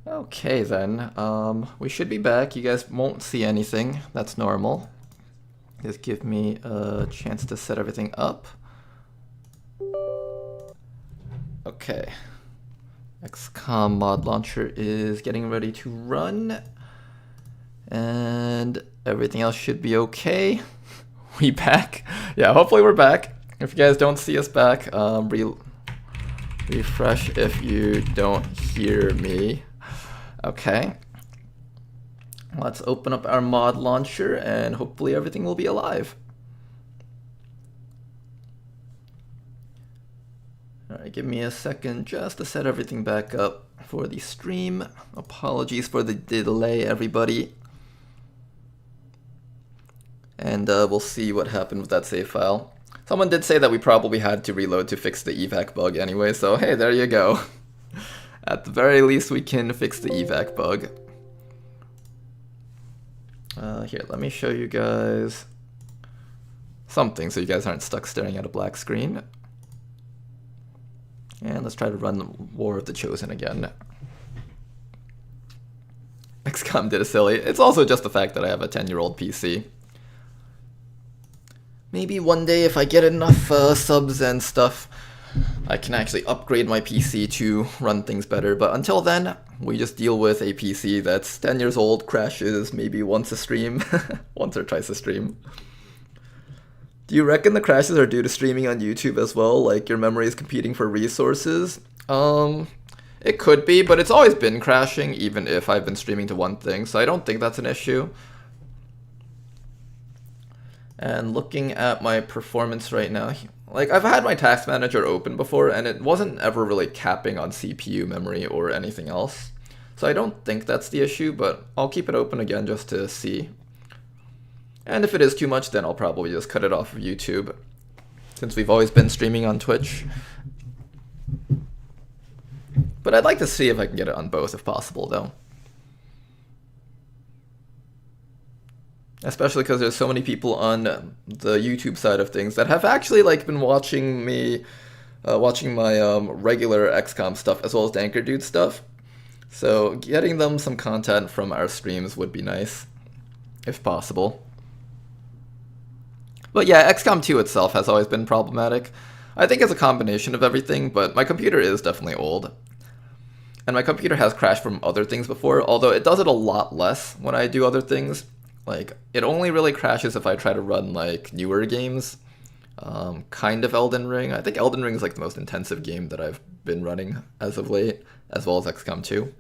Okay then, we should be back. You guys won't see anything. That's normal. Just give me a chance to set everything up. Okay. XCOM mod launcher is getting ready to run. And everything else should be okay. We back? Yeah, hopefully we're back. If you guys don't see us back, refresh if you don't hear me. Okay. Let's open up our mod launcher and hopefully everything will be alive. Alright, give me a second just to set everything back up for the stream. Apologies for the delay, everybody. And we'll see what happened with that save file. Someone did say that we probably had to reload to fix the evac bug anyway, so hey, there you go. At the very least, we can fix the evac bug. Here, let me show you guys something so you guys aren't stuck staring at a black screen. And let's try to run War of the Chosen again. XCOM did a silly. It's also just the fact that I have a 10-year-old PC. Maybe one day if I get enough subs and stuff, I can actually upgrade my PC to run things better, but until then, we just deal with a PC that's 10 years old, crashes maybe once a stream, once or twice a stream. Do you reckon the crashes are due to streaming on YouTube as well, like your memory is competing for resources? It could be, but it's always been crashing, even if I've been streaming to one thing, so I don't think that's an issue. And looking at my performance right now, like I've had my task manager open before and it wasn't ever really capping on CPU memory or anything else. So I don't think that's the issue, but I'll keep it open again just to see. And if it is too much, then I'll probably just cut it off of YouTube, since we've always been streaming on Twitch. But I'd like to see if I can get it on both if possible though. Especially because there's so many people on the YouTube side of things that have actually like been watching me, watching my regular XCOM stuff as well as Danker Dude stuff. So getting them some content from our streams would be nice, if possible. But yeah, XCOM 2 itself has always been problematic. I think it's a combination of everything, but my computer is definitely old. And my computer has crashed from other things before, although it does it a lot less when I do other things. Like, it only really crashes if I try to run, like, newer games. Kind of Elden Ring. I think Elden Ring is, like, the most intensive game that I've been running as of late, as well as XCOM 2.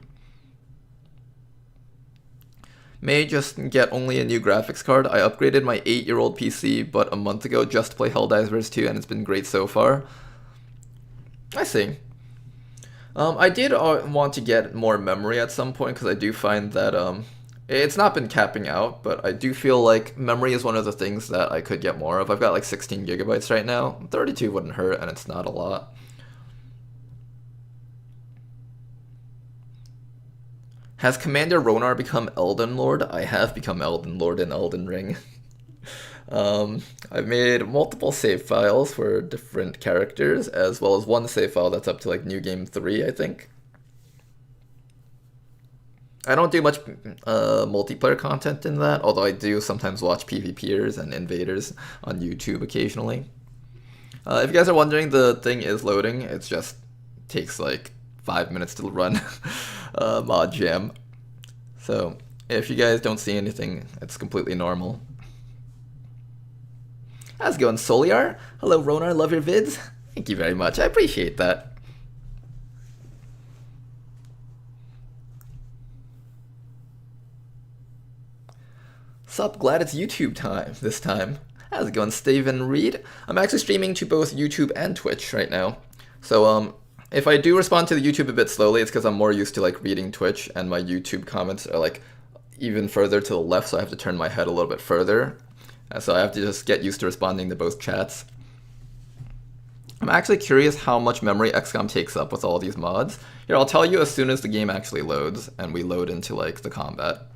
May just get only a new graphics card. I upgraded my 8-year-old PC but a month ago just to play Helldivers 2, and it's been great so far. I see. I did want to get more memory at some point, because I do find that, it's not been capping out, but I do feel like memory is one of the things that I could get more of. I've got like 16 gigabytes right now. 32 wouldn't hurt, and it's not a lot. Has Commander Ronar become Elden Lord? I have become Elden Lord in Elden Ring. I've made multiple save files for different characters, as well as one save file that's up to like New Game 3, I think. I don't do much multiplayer content in that, although I do sometimes watch PvPers and invaders on YouTube occasionally. If you guys are wondering, the thing is loading. It just takes like 5 minutes to run mod jam. So if you guys don't see anything, it's completely normal. How's it going, Soliar? Hello, Ronar. Love your vids. Thank you very much. I appreciate that. Sup, glad it's YouTube time this time. How's it going, Steven Reed? I'm actually streaming to both YouTube and Twitch right now. So, if I do respond to the YouTube a bit slowly, it's because I'm more used to, like, reading Twitch, and my YouTube comments are, like, even further to the left, so I have to turn my head a little bit further. So I have to just get used to responding to both chats. I'm actually curious how much memory XCOM takes up with all these mods. Here, I'll tell you as soon as the game actually loads, and we load into, like, the combat.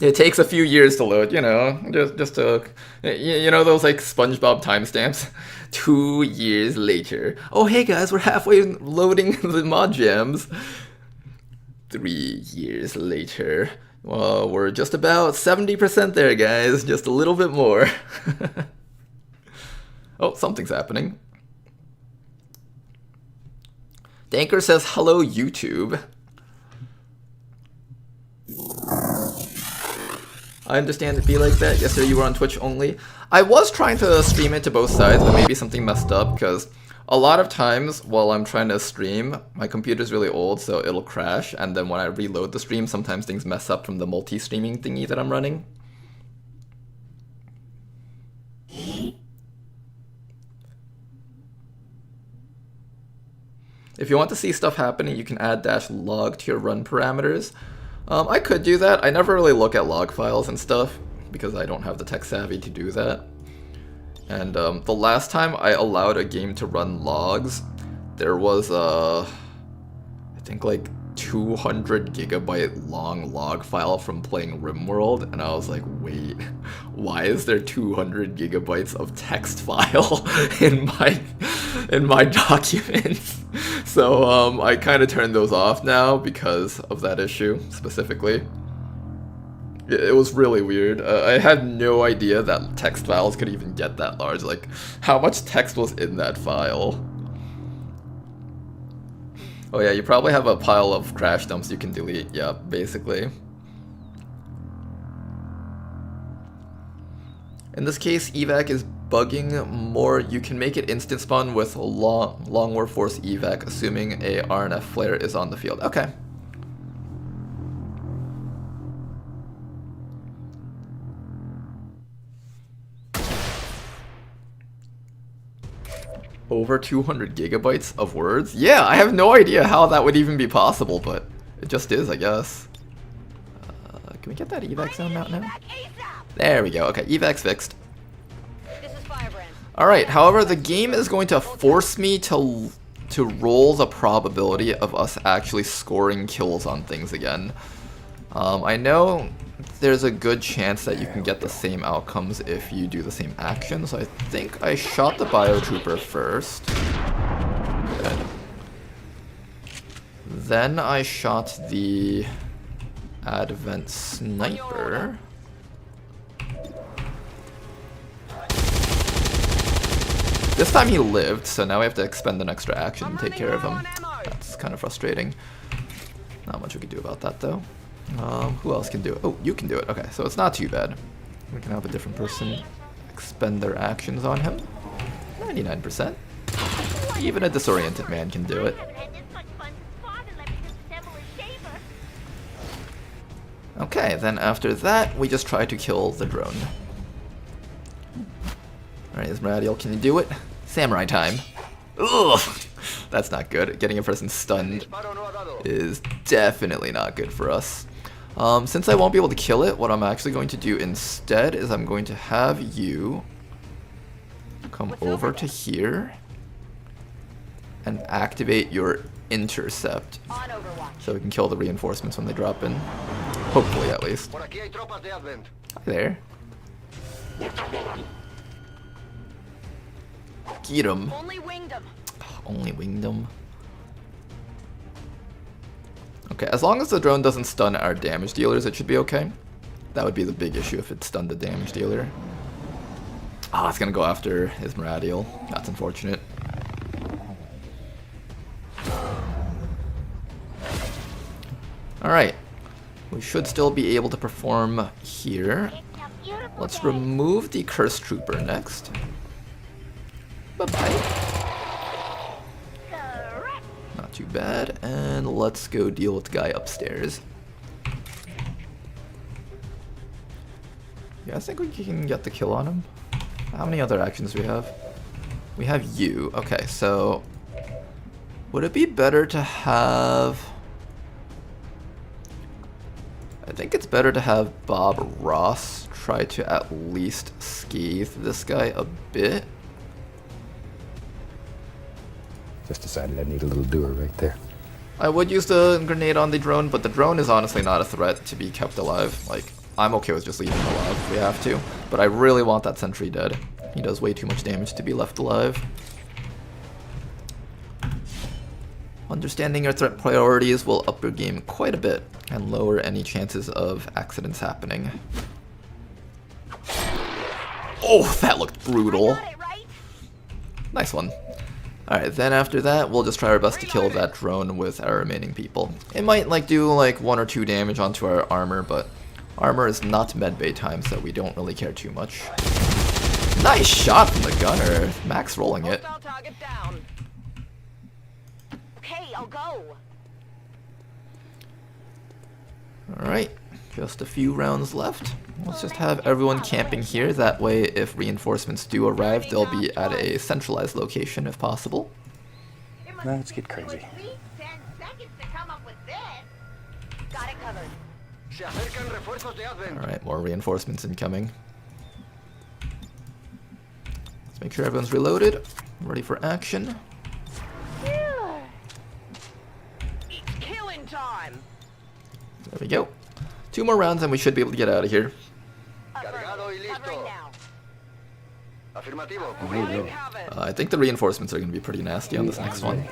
It takes a few years to load, you know, just to, you know those like SpongeBob timestamps? 2 years later. Oh hey guys, we're halfway loading the mod jams. 3 years later. Well, we're just about 70% there, guys. Just a little bit more. Oh, something's happening. Danker says, hello, YouTube. I understand it be like that. Yesterday you were on Twitch only. I was trying to stream it to both sides, but maybe something messed up, because a lot of times while I'm trying to stream, my computer's really old, so it'll crash, and then when I reload the stream, sometimes things mess up from the multi-streaming thingy that I'm running. If you want to see stuff happening, you can add -log to your run parameters. I could do that. I never really look at log files and stuff because I don't have the tech savvy to do that. And the last time I allowed a game to run logs, there was I think like 200 gigabyte long log file from playing RimWorld, and I was like, wait, why is there 200 gigabytes of text file in my documents? So I kind of turned those off now because of that issue specifically. It was really weird. I had no idea that text files could even get that large. Like, how much text was in that file? Oh yeah, you probably have a pile of crash dumps you can delete. Yeah, basically. In this case, Evac is bugging more. You can make it instant spawn with Long War Force Evac, assuming a RNF flare is on the field. Okay. Over 200 gigabytes of words? Yeah, I have no idea how that would even be possible, but it just is, I guess. Can we get that evac sound out now? There we go. Okay, evac's fixed. Alright, however, the game is going to force me to roll the probability of us actually scoring kills on things again. I know there's a good chance that you can get the same outcomes if you do the same action, so I think I shot the biotrooper first. Good. Then I shot the advent sniper. This time he lived, so now we have to expend an extra action and take care of him. That's kind of frustrating. Not much we can do about that though. Who else can do it? Oh, you can do it. Okay, so it's not too bad. We can have a different person expend their actions on him. 99%. Even a disoriented man can do it. Okay, then after that, we just try to kill the drone. Alright, Esmeralda, can you do it? Samurai time. Ugh! That's not good. Getting a person stunned is definitely not good for us. Since I won't be able to kill it, what I'm actually going to do instead is I'm going to have you come over to here and activate your intercept so we can kill the reinforcements when they drop in. Hopefully, at least. Hi there. Get him. Only winged him. Only winged him. Okay, as long as the drone doesn't stun our damage dealers, it should be okay. That would be the big issue if it stunned the damage dealer. Ah, it's gonna go after Esmeralda. That's unfortunate. Alright. We should still be able to perform here. Let's remove the Cursed Trooper next. Bye-bye. Not too bad. And let's go deal with the guy upstairs. Yeah, I think we can get the kill on him. How many other actions do we have? We have you. Okay, so would it be better to have... I think it's better to have Bob Ross try to at least scathe this guy a bit. Just decided I need a little doer right there. I would use the grenade on the drone, but the drone is honestly not a threat to be kept alive. Like, I'm okay with just leaving him alive if we have to. But I really want that sentry dead. He does way too much damage to be left alive. Understanding your threat priorities will up your game quite a bit and lower any chances of accidents happening. Oh, that looked brutal. Nice one. Alright, then after that, we'll just try our best to kill that drone with our remaining people. It might like do like 1 or 2 damage onto our armor, but armor is not medbay time, so we don't really care too much. Nice shot from the gunner. Max rolling it. Okay, I'll go. Alright, just a few rounds left. Let's just have everyone camping here, that way if reinforcements do arrive, they'll be at a centralized location if possible. Now let's get crazy. 10 seconds to come up with this. Got it covered. Alright, more reinforcements incoming. Let's make sure everyone's reloaded, ready for action. It's killing time. There we go. 2 more rounds and we should be able to get out of here. I think the reinforcements are going to be pretty nasty on this next one.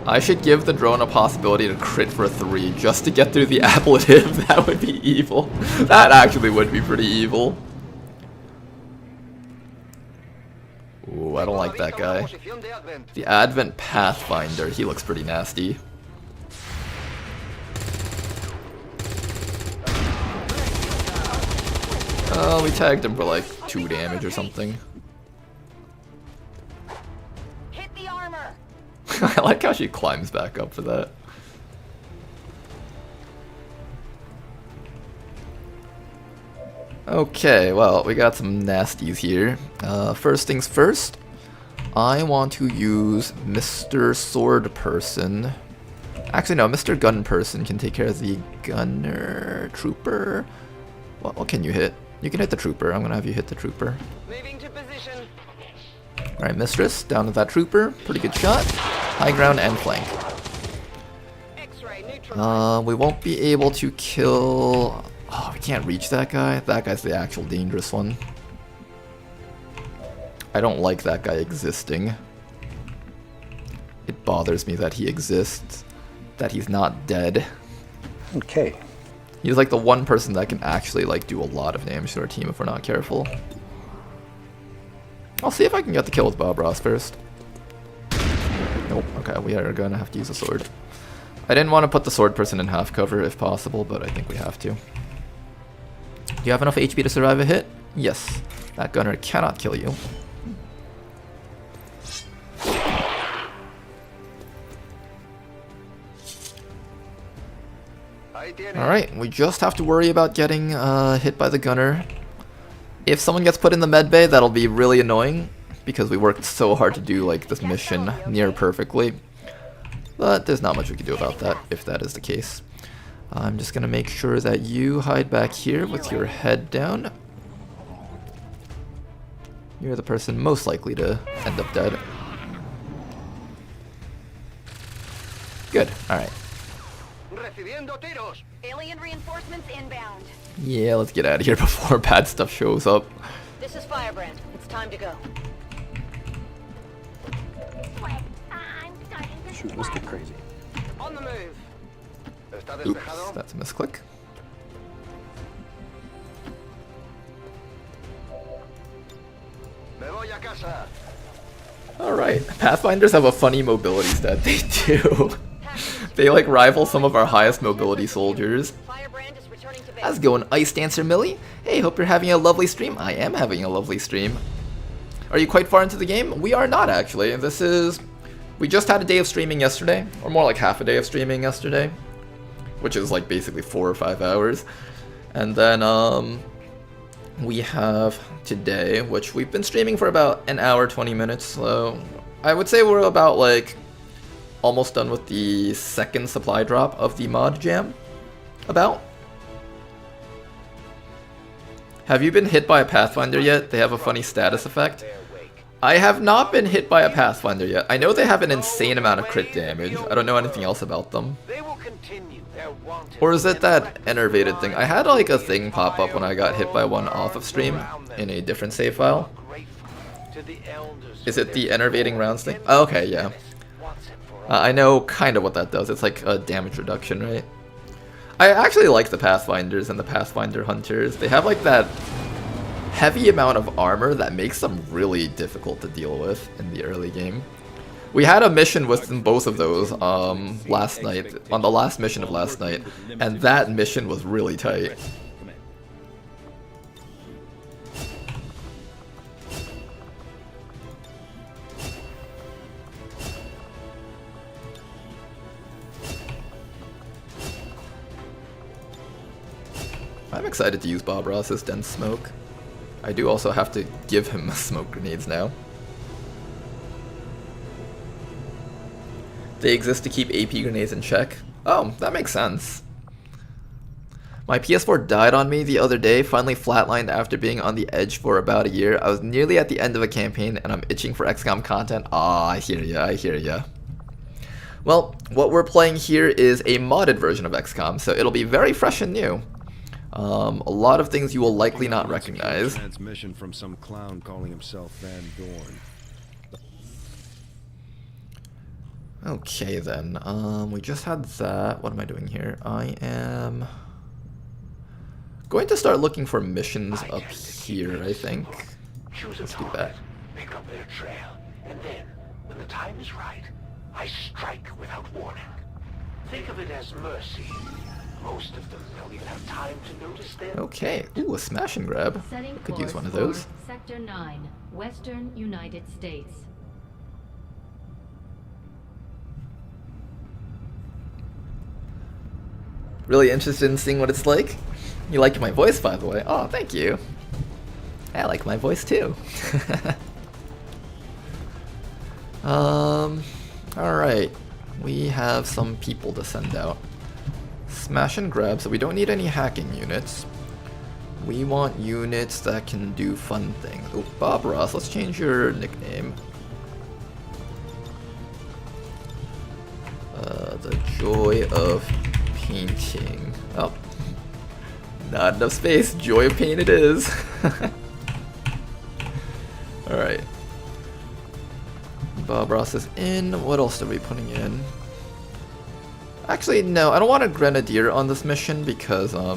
I should give the drone a possibility to crit for a 3 just to get through the ablative. That would be evil. That actually would be pretty evil. Ooh, I don't like that guy. The Advent Pathfinder, he looks pretty nasty. Oh, we tagged him for like 2 damage or something. Hit the armor. I like how she climbs back up for that. Okay, well, we got some nasties here. First things first, I want to use Mr. Sword Person. Actually, no, Mr. Gun Person can take care of the Gunner Trooper. What can you hit? You can hit the Trooper. I'm gonna have you hit the Trooper. Moving to position. Alright, Mistress, down to that Trooper. Pretty good shot. High ground and flank. We won't be able to kill... Oh, we can't reach that guy. That guy's the actual dangerous one. I don't like that guy existing. It bothers me that he exists. That he's not dead. Okay. He's like the one person that can actually like do a lot of damage to our team if we're not careful. I'll see if I can get the kill with Bob Ross first. Nope, okay, we are gonna have to use a sword. I didn't want to put the sword person in half cover if possible, but I think we have to. Do you have enough HP to survive a hit? Yes. That gunner cannot kill you. Alright, we just have to worry about getting hit by the gunner. If someone gets put in the med bay, that'll be really annoying, because we worked so hard to do like this mission near perfectly. But there's not much we can do about that, if that is the case. I'm just gonna make sure that you hide back here with your head down. You're the person most likely to end up dead. Good, alright. Alien reinforcements inbound. Yeah, let's get out of here before bad stuff shows up. This is Firebrand. It's time to go. Shoot, let's get crazy. On the move. Oops, that's a misclick. Alright, Pathfinders have a funny mobility stat. They do. They like rival some of our highest mobility soldiers. Firebrand is returning to base. How's it going, Ice Dancer Millie? Hey, hope you're having a lovely stream. I am having a lovely stream. Are you quite far into the game? We are not, actually. We just had a day of streaming yesterday, or more like half a day of streaming yesterday, which is like basically 4 or 5 hours. And then we have today, which we've been streaming for about an hour, 20 minutes. So I would say we're about like almost done with the second supply drop of the mod jam. About. Have you been hit by a Pathfinder yet? They have a funny status effect. I have not been hit by a Pathfinder yet. I know they have an insane amount of crit damage. I don't know anything else about them. They will continue Or is it that enervated thing? I had like a thing pop up when I got hit by one off of stream in a different save file. Is it the enervating rounds thing? Oh, okay, yeah. I know kind of what that does. It's like a damage reduction, right? I actually like the Pathfinders and the Pathfinder Hunters. They have like that heavy amount of armor that makes them really difficult to deal with in the early game. We had a mission with both of those last night, on the last mission of last night, and that mission was really tight. I'm excited to use Bob Ross's dense smoke. I do also have to give him smoke grenades now. They exist to keep AP grenades in check. Oh, that makes sense. My PS4 died on me the other day, finally flatlined after being on the edge for about a year. I was nearly at the end of a campaign and I'm itching for XCOM content. Ah, I hear ya, I hear ya. Well, what we're playing here is a modded version of XCOM, so it'll be very fresh and new. A lot of things you will likely not recognize. Transmission from some clown calling himself Van Dorn. Okay then, we just had that. What am I doing here? I am going to start looking for missions up here, I think. Let's do that. Pick up their trail, and then, when the time is right, I strike without warning. Think of it as mercy. Most of them don't even have time to notice them. Okay, ooh, a smash and grab. Setting Could use one of course those. for Sector 9, Western United States. Really interested in seeing what it's like? You like my voice, by the way. Oh, thank you. I like my voice too. Alright. We have some people to send out. Smash and grab, so we don't need any hacking units. We want units that can do fun things. Oh, Bob Ross, let's change your nickname. The joy of painting. Oh, not enough space. Joy of paint it is. Alright. Bob Ross is in. What else are we putting in? Actually, no, I don't want a grenadier on this mission because I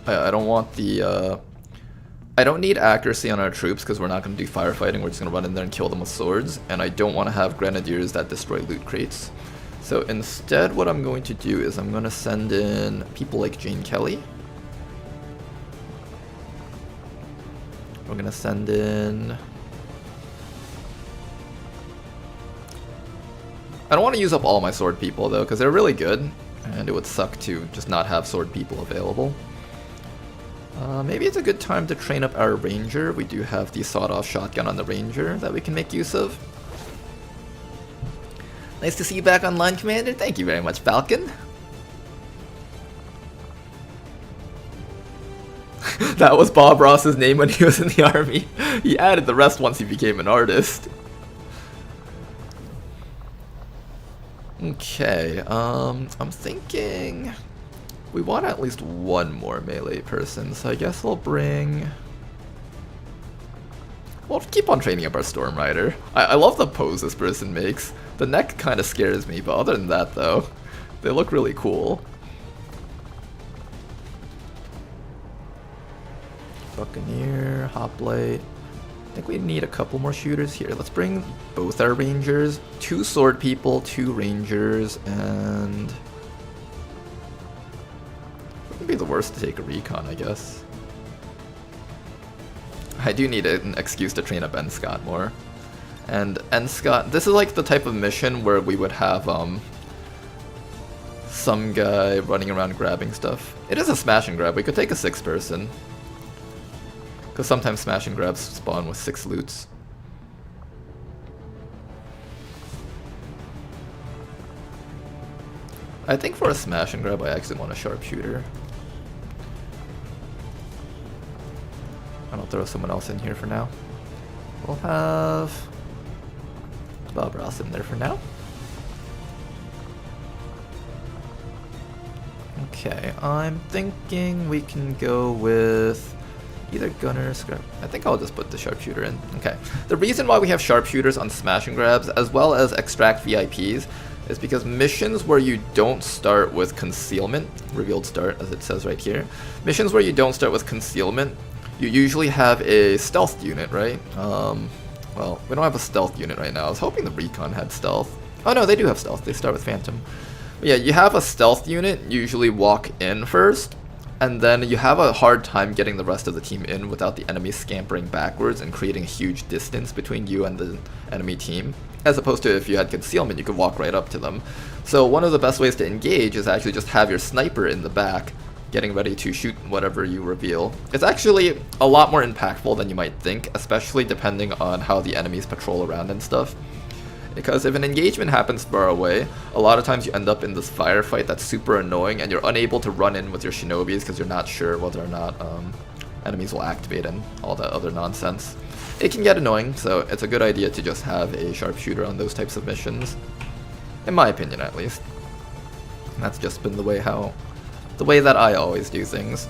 don't want the I don't need accuracy on our troops because we're not going to do firefighting. We're just going to run in there and kill them with swords, and I don't want to have grenadiers that destroy loot crates. So instead, what I'm going to do is I'm going to send in people like Jane Kelly. We're going to send in... I don't want to use up all my sword people though, because they're really good, and it would suck to just not have sword people available. Maybe it's a good time to train up our ranger. We do have the sawed-off shotgun on the ranger that we can make use of. Nice to see you back online, Commander. Thank you very much, Falcon. That was Bob Ross's name when he was in the army. He added the rest once he became an artist. Okay, I'm thinking we want at least one more melee person, so I guess we'll bring... We'll keep on training up our Storm Rider. I love the pose this person makes. The neck kind of scares me, but other than that though, they look really cool. Buccaneer, Hoplite. I think we need a couple more shooters here. Let's bring both our rangers, 2 sword people, 2 rangers, and it wouldn't be the worst to take a recon, I guess. I do need an excuse to train up N. Scott more. And N. Scott, this is like the type of mission where we would have some guy running around grabbing stuff. It is a smash and grab. We could take a 6-person. Because sometimes smash and grabs spawn with 6 loots. I think for a smash and grab I actually want a sharpshooter. I'll throw someone else in here for now. We'll have Bob Ross in there for now. Okay, I'm thinking we can go with either gunner or scrap. I think I'll just put the sharpshooter in. Okay. The reason why we have sharpshooters on smash and grabs as well as extract VIPs is because missions where you don't start with concealment, revealed start as it says right here, missions where you don't start with concealment, you usually have a stealth unit, right? Well, we don't have a stealth unit right now. I was hoping the recon had stealth. Oh no, they do have stealth. They start with phantom. But yeah, you have a stealth unit usually walk in first, and then you have a hard time getting the rest of the team in without the enemy scampering backwards and creating a huge distance between you and the enemy team. As opposed to if you had concealment, you could walk right up to them. So one of the best ways to engage is actually just have your sniper in the back, getting ready to shoot whatever you reveal. It's actually a lot more impactful than you might think, especially depending on how the enemies patrol around and stuff. Because if an engagement happens far away, a lot of times you end up in this firefight that's super annoying and you're unable to run in with your shinobis because you're not sure whether or not enemies will activate and all that other nonsense. It can get annoying, so it's a good idea to just have a sharpshooter on those types of missions. In my opinion, at least. And that's just been the way that I always do things.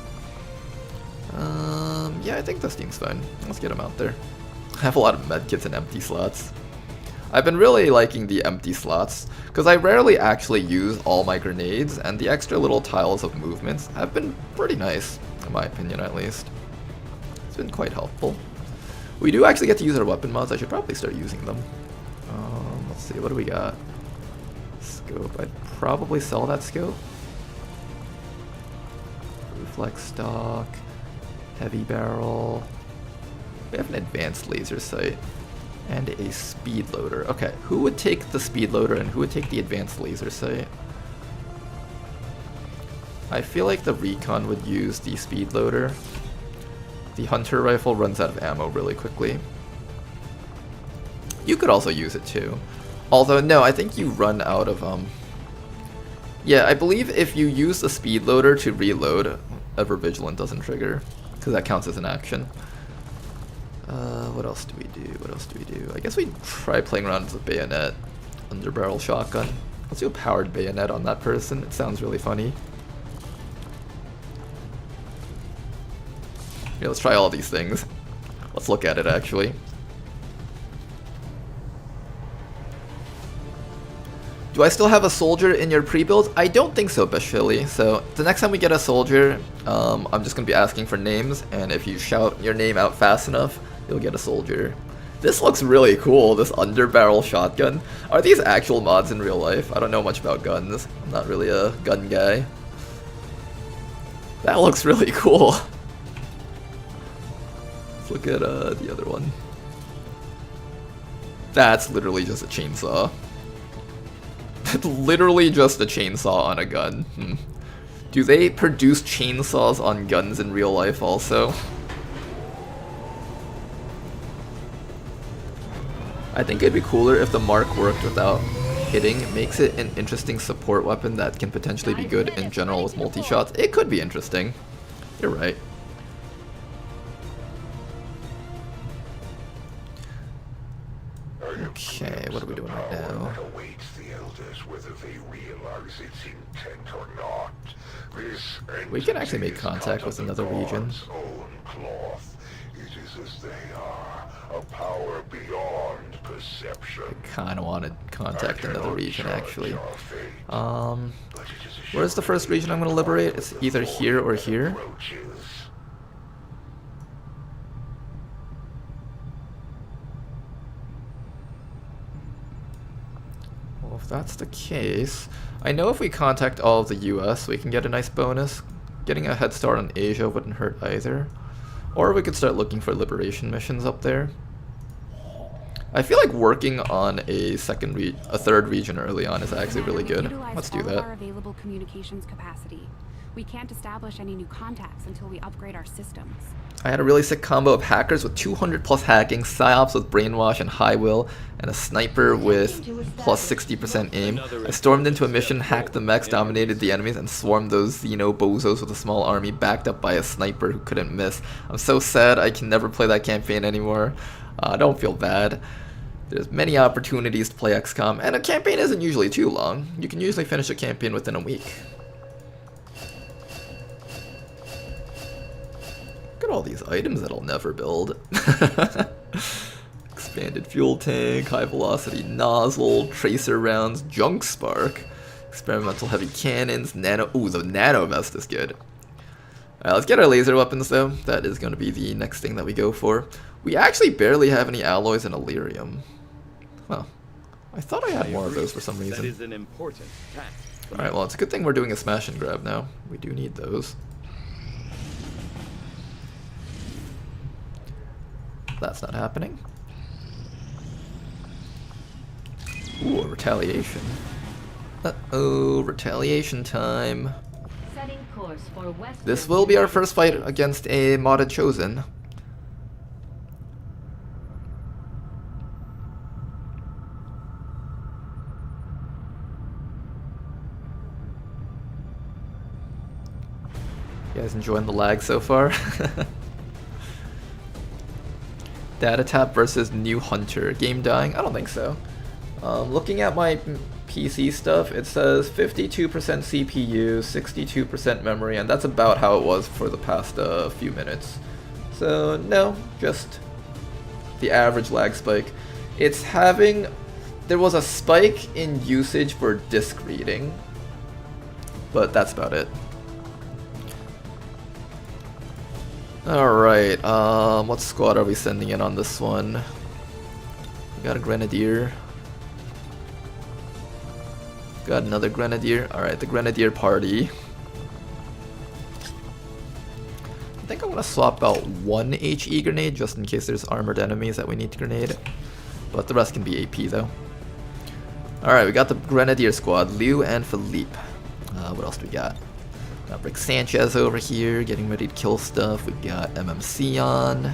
Yeah, I think this team's fine. Let's get them out there. I have a lot of medkits and empty slots. I've been really liking the empty slots, because I rarely actually use all my grenades, and the extra little tiles of movements have been pretty nice, in my opinion at least. It's been quite helpful. We do actually get to use our weapon mods. I should probably start using them. Let's see, what do we got? Scope. I'd probably sell that scope. Reflex stock. Heavy barrel. We have an advanced laser sight. And a speed loader. Okay, who would take the speed loader and who would take the advanced laser sight? I feel like the recon would use the speed loader. The hunter rifle runs out of ammo really quickly. You could also use it too. Although, no, I think you run out of, yeah, I believe if you use the speed loader to reload, Ever Vigilant doesn't trigger, because that counts as an action. What else do we do? What else do we do? I guess we try playing around with a bayonet, underbarrel shotgun. Let's do a powered bayonet on that person. It sounds really funny. Yeah, let's try all these things. Let's look at it actually. Do I still have a soldier in your pre-build? I don't think so, Bashili. So the next time we get a soldier, I'm just going to be asking for names, and if you shout your name out fast enough, you'll get a soldier. This looks really cool, this underbarrel shotgun. Are these actual mods in real life? I don't know much about guns. I'm not really a gun guy. That looks really cool. Let's look at the other one. That's literally just a chainsaw. Literally just a chainsaw on a gun. Do they produce chainsaws on guns in real life also? I think it'd be cooler if the mark worked without hitting. It makes it an interesting support weapon that can potentially be good in general with multi-shots. It could be interesting. You're right. Okay, what are we doing right now? We can actually make contact with another region. I kind of want to contact another region actually. Where's the first region I'm going to liberate? It's either here or here. Well, if that's the case, I know if we contact all of the US, we can get a nice bonus. Getting a head start on Asia wouldn't hurt either. Or we could start looking for liberation missions up there. I feel like working on a third region early on is actually really good. Let's do that. Our available communications capacity. We can't establish any new contacts until we upgrade our systems. I had a really sick combo of hackers with 200 plus hacking, psyops with brainwash and high will, and a sniper with plus 60% aim. I stormed into a mission, hacked the mechs, dominated the enemies, and swarmed those Xeno bozos with a small army backed up by a sniper who couldn't miss. I'm so sad I can never play that campaign anymore. Don't feel bad. There's many opportunities to play XCOM, and a campaign isn't usually too long. You can usually finish a campaign within a week. Look at all these items that I'll never build. Expanded fuel tank, high velocity nozzle, tracer rounds, junk spark, experimental heavy cannons, nano. Ooh, the nano vest is good. Alright, let's get our laser weapons though. That is going to be the next thing that we go for. We actually barely have any alloys in Illyrium. Huh. I thought I had more of those for some reason. That is an important task. Alright, well, it's a good thing we're doing a smash and grab now. We do need those. That's not happening. Ooh, a retaliation. Uh-oh, retaliation time. Setting course for Western This will be our first fight against a modded Chosen. You guys enjoying the lag so far? Data tap versus new hunter. Game dying? I don't think so. Looking at my PC stuff, it says 52% CPU, 62% memory, and that's about how it was for the past few minutes. So no, just the average lag spike. It's having... There was a spike in usage for disk reading, but that's about it. Alright, what squad are we sending in on this one? We got a Grenadier. Got another Grenadier. Alright, the Grenadier party. I think I'm gonna swap out one HE grenade just in case there's armored enemies that we need to grenade. But the rest can be AP though. Alright, we got the Grenadier squad, Liu and Philippe. What else do we got? Got Rick Sanchez over here, getting ready to kill stuff. We've got MMC on.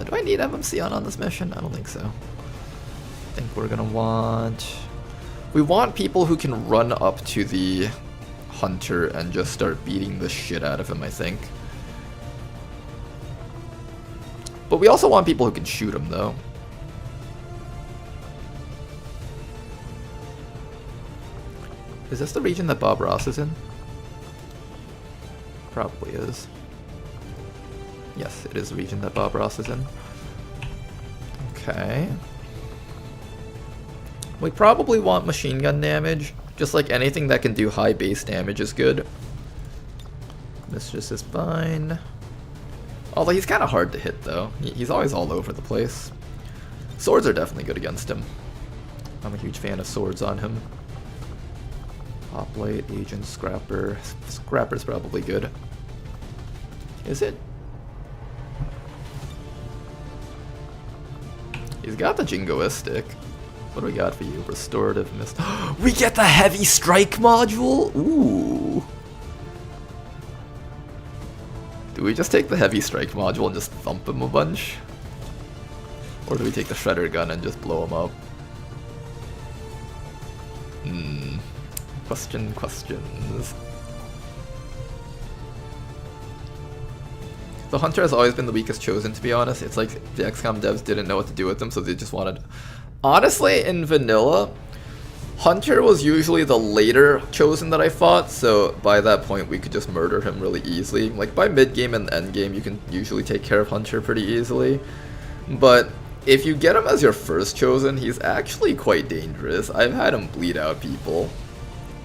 Do I need MMC on this mission? I don't think so. I think we're gonna want... We want people who can run up to the hunter and just start beating the shit out of him, I think. But we also want people who can shoot him, though. Is this the region that Bob Ross is in? Probably is. Yes, it is the region that Bob Ross is in. Okay. We probably want machine gun damage. Just like anything that can do high base damage is good. Mistress is fine. Although he's kind of hard to hit though. He's always all over the place. Swords are definitely good against him. I'm a huge fan of swords on him. Hoplite, Agent, Scrapper. Scrapper's probably good. Is it? He's got the jingoistic. What do we got for you? Restorative mist. We get the heavy strike module? Ooh. Do we just take the heavy strike module and just thump him a bunch? Or do we take the shredder gun and just blow him up? Questions. The Hunter has always been the weakest Chosen, to be honest. It's like the XCOM devs didn't know what to do with them, so they just wanted... Honestly, in vanilla, Hunter was usually the later Chosen that I fought, so by that point we could just murder him really easily. Like by mid-game and end-game you can usually take care of Hunter pretty easily. But if you get him as your first Chosen, he's actually quite dangerous. I've had him bleed out people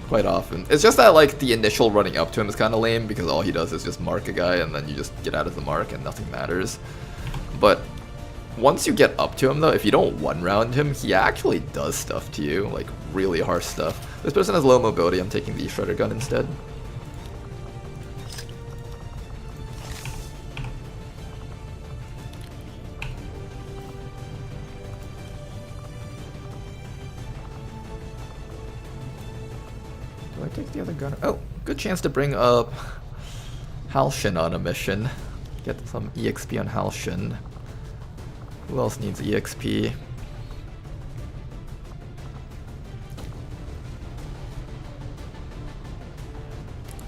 quite often. It's just that like the initial running up to him is kind of lame because all he does is just mark a guy and then you just get out of the mark and nothing matters. But once you get up to him though, if you don't one-round him, he actually does stuff to you, like really harsh stuff. This person has low mobility, I'm taking the shredder gun instead. Do I take the other gunner? Oh, good chance to bring up Halshin on a mission. Get some EXP on Halshin. Who else needs EXP?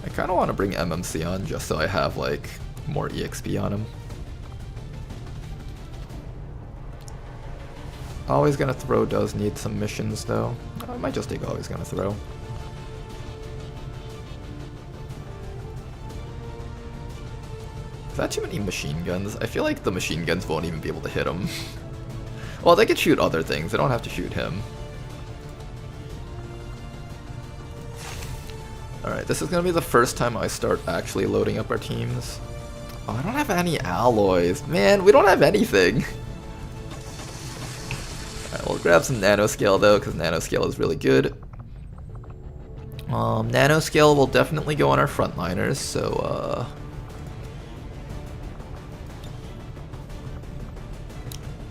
I kind of want to bring MMC on just so I have like more EXP on him. Always Gonna Throw does need some missions though. I might just take Always Gonna Throw. that too many machine guns? I feel like the machine guns won't even be able to hit him. Well, they could shoot other things. They don't have to shoot him. Alright, this is going to be the first time I start actually loading up our teams. Oh, I don't have any alloys. Man, we don't have anything. Alright, we'll grab some nanoscale though, because nanoscale is really good. Nanoscale will definitely go on our frontliners, so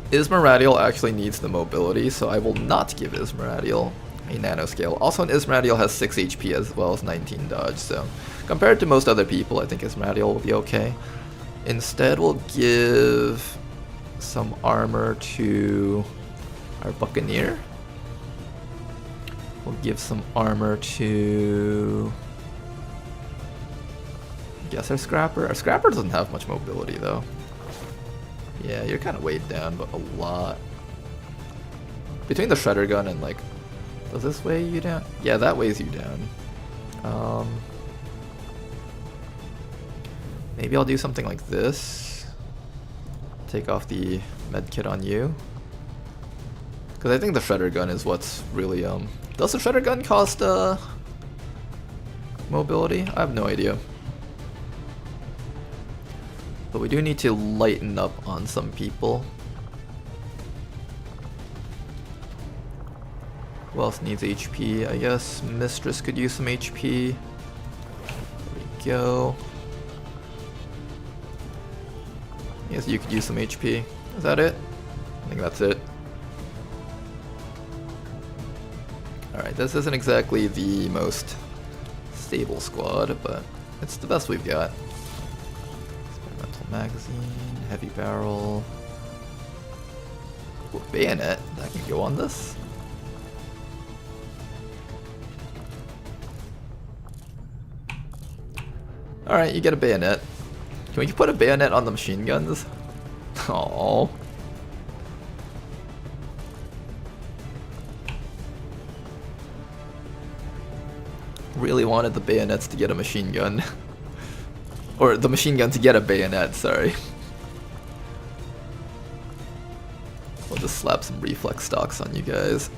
Ismaradial actually needs the mobility, so I will not give Ismaradial a nanoscale. Also, an Ismaradial has 6 HP as well as 19 dodge, so compared to most other people, I think Ismaradial will be okay. Instead, we'll give some armor to our Buccaneer. We'll give some armor to, I guess, our Scrapper. Our Scrapper doesn't have much mobility, though. Yeah, you're kind of weighed down, but a lot. Between the Shredder Gun and, like, does this weigh you down? Yeah, that weighs you down. Maybe I'll do something like this. Take off the medkit on you. Because I think the Shredder Gun is what's really, does the Shredder Gun cost, mobility? I have no idea. But we do need to lighten up on some people. Who else needs HP? I guess Mistress could use some HP. There we go. Yes, you could use some HP. Is that it? I think that's it. Alright, this isn't exactly the most stable squad, but it's the best we've got. Experimental magazine, heavy barrel. Ooh, bayonet, that can go on this. Alright, you get a bayonet. Can we put a bayonet on the machine guns? Aww. Really wanted the bayonets to get a machine gun. Or the machine gun to get a bayonet, sorry. We'll just slap some reflex stocks on you guys.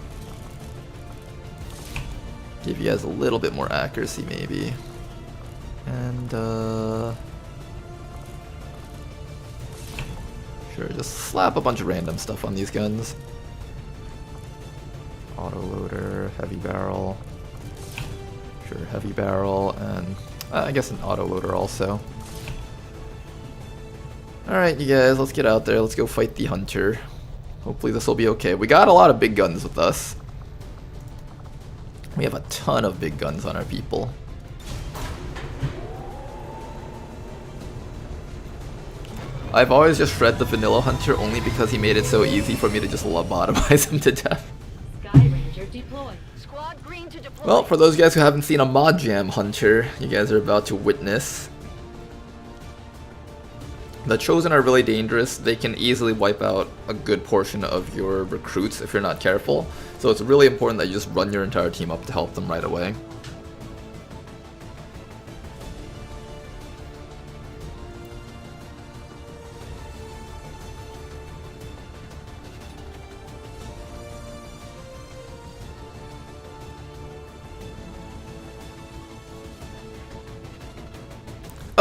Give you guys a little bit more accuracy maybe. And sure, just slap a bunch of random stuff on these guns. Autoloader, heavy barrel. Sure, heavy barrel, and I guess an autoloader also. Alright, you guys, let's get out there. Let's go fight the hunter. Hopefully this will be okay. We got a lot of big guns with us. We have a ton of big guns on our people. I've always just shred the vanilla hunter only because he made it so easy for me to just lobotomize him to death. Sky Ranger deployed. Squad green to deploy. Well, for those guys who haven't seen a mod jam hunter, you guys are about to witness. The Chosen are really dangerous. They can easily wipe out a good portion of your recruits if you're not careful. So it's really important that you just run your entire team up to help them right away.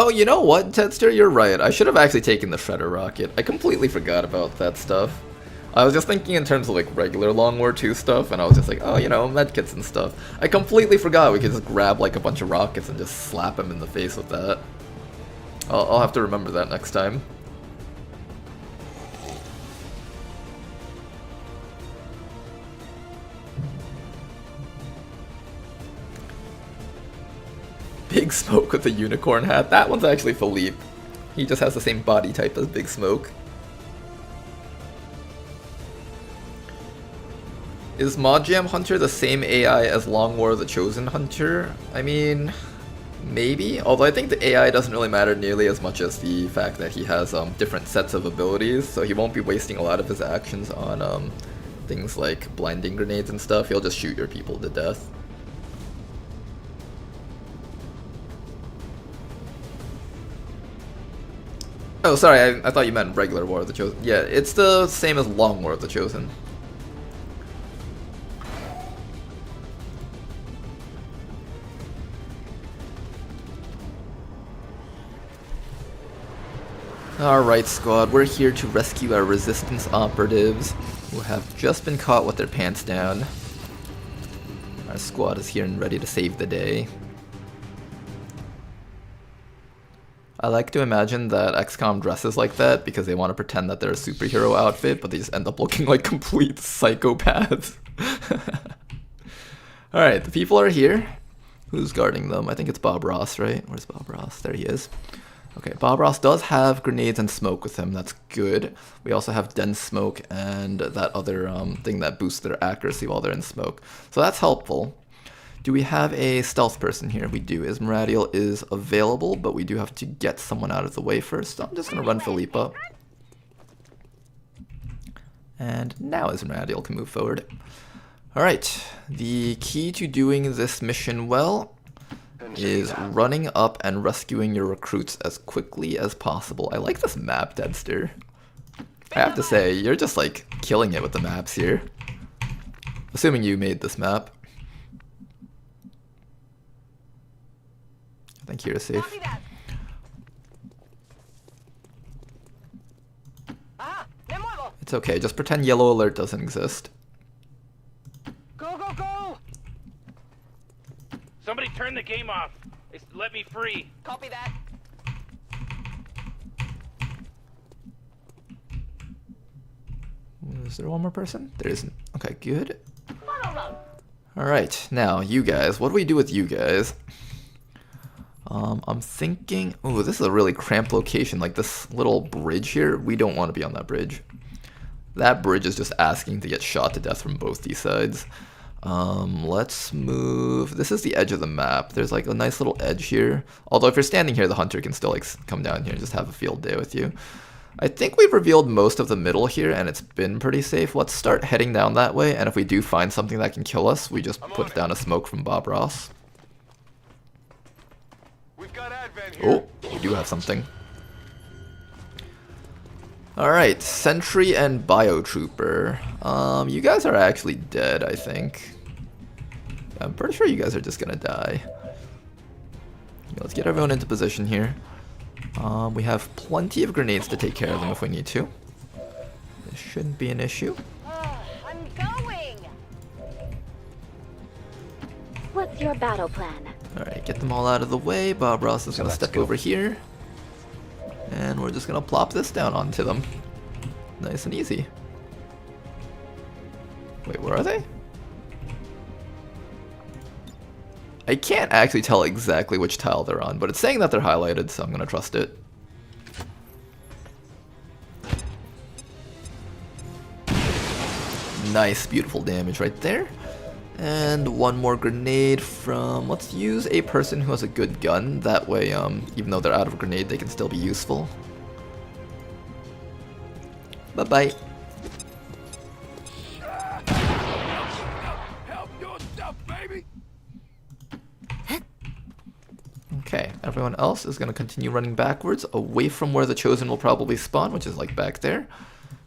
Oh, you know what, Tedster? You're right. I should have actually taken the Shredder Rocket. I completely forgot about that stuff. I was just thinking in terms of like regular Long War 2 stuff, and I was just like, oh, you know, medkits and stuff. I completely forgot we could just grab like a bunch of rockets and just slap him in the face with that. I'll have to remember that next time. Big Smoke with a unicorn hat. That one's actually Philippe. He just has the same body type as Big Smoke. Is Mod Jam Hunter the same AI as Long War the Chosen Hunter? I mean, maybe. Although I think the AI doesn't really matter nearly as much as the fact that he has different sets of abilities, so he won't be wasting a lot of his actions on things like blinding grenades and stuff. He'll just shoot your people to death. Oh, sorry, I thought you meant regular War of the Chosen. Yeah, it's the same as Long War of the Chosen. Alright, squad, we're here to rescue our resistance operatives who have just been caught with their pants down. Our squad is here and ready to save the day. I like to imagine that XCOM dresses like that because they want to pretend that they're a superhero outfit, but they just end up looking like complete psychopaths. Alright, the people are here. Who's guarding them? I think it's Bob Ross, right? Where's Bob Ross? There he is. Okay, Bob Ross does have grenades and smoke with him. That's good. We also have dense smoke and that other thing that boosts their accuracy while they're in smoke. So that's helpful. Do we have a stealth person here? We do. Ismaradiel is available, but we do have to get someone out of the way first. So I'm just going to run Philippa. And now Ismaradiel can move forward. Alright, the key to doing this mission well is running up and rescuing your recruits as quickly as possible. I like this map, Deadster. I have to say, you're just like killing it with the maps here. Assuming you made this map. I think here is safe. It's okay, just pretend yellow alert doesn't exist. Go, go, go! Somebody turn the game off. Let me free. Copy that. Is there one more person? There isn't. Okay, good. Alright, now you guys. What do we do with you guys? I'm thinking... Oh, this is a really cramped location. Like this little bridge here. We don't want to be on that bridge. That bridge is just asking to get shot to death from both these sides. Let's move. This is the edge of the map. There's like a nice little edge here. Although if you're standing here, the hunter can still like come down here and just have a field day with you. I think we've revealed most of the middle here and it's been pretty safe. Let's start heading down that way, and if we do find something that can kill us, we just put down a smoke from Bob Ross. We've got Advent here. Oh, we do have something. Alright, Sentry and Biotrooper. You guys are actually dead, I think. I'm pretty sure you guys are just gonna die. Okay, let's get everyone into position here. We have plenty of grenades to take care of them if we need to. This shouldn't be an issue. I'm going. What's your battle plan? Alright, get them all out of the way. Bob Ross is gonna step over here. And we're just gonna plop this down onto them. Nice and easy. Wait, where are they? I can't actually tell exactly which tile they're on, but it's saying that they're highlighted, so I'm gonna trust it. Nice, beautiful damage right there. And one more grenade from... Let's use a person who has a good gun. That way, even though they're out of a grenade, they can still be useful. Bye-bye. Help yourself, baby. Okay, everyone else is going to continue running backwards, away from where the Chosen will probably spawn, which is like back there.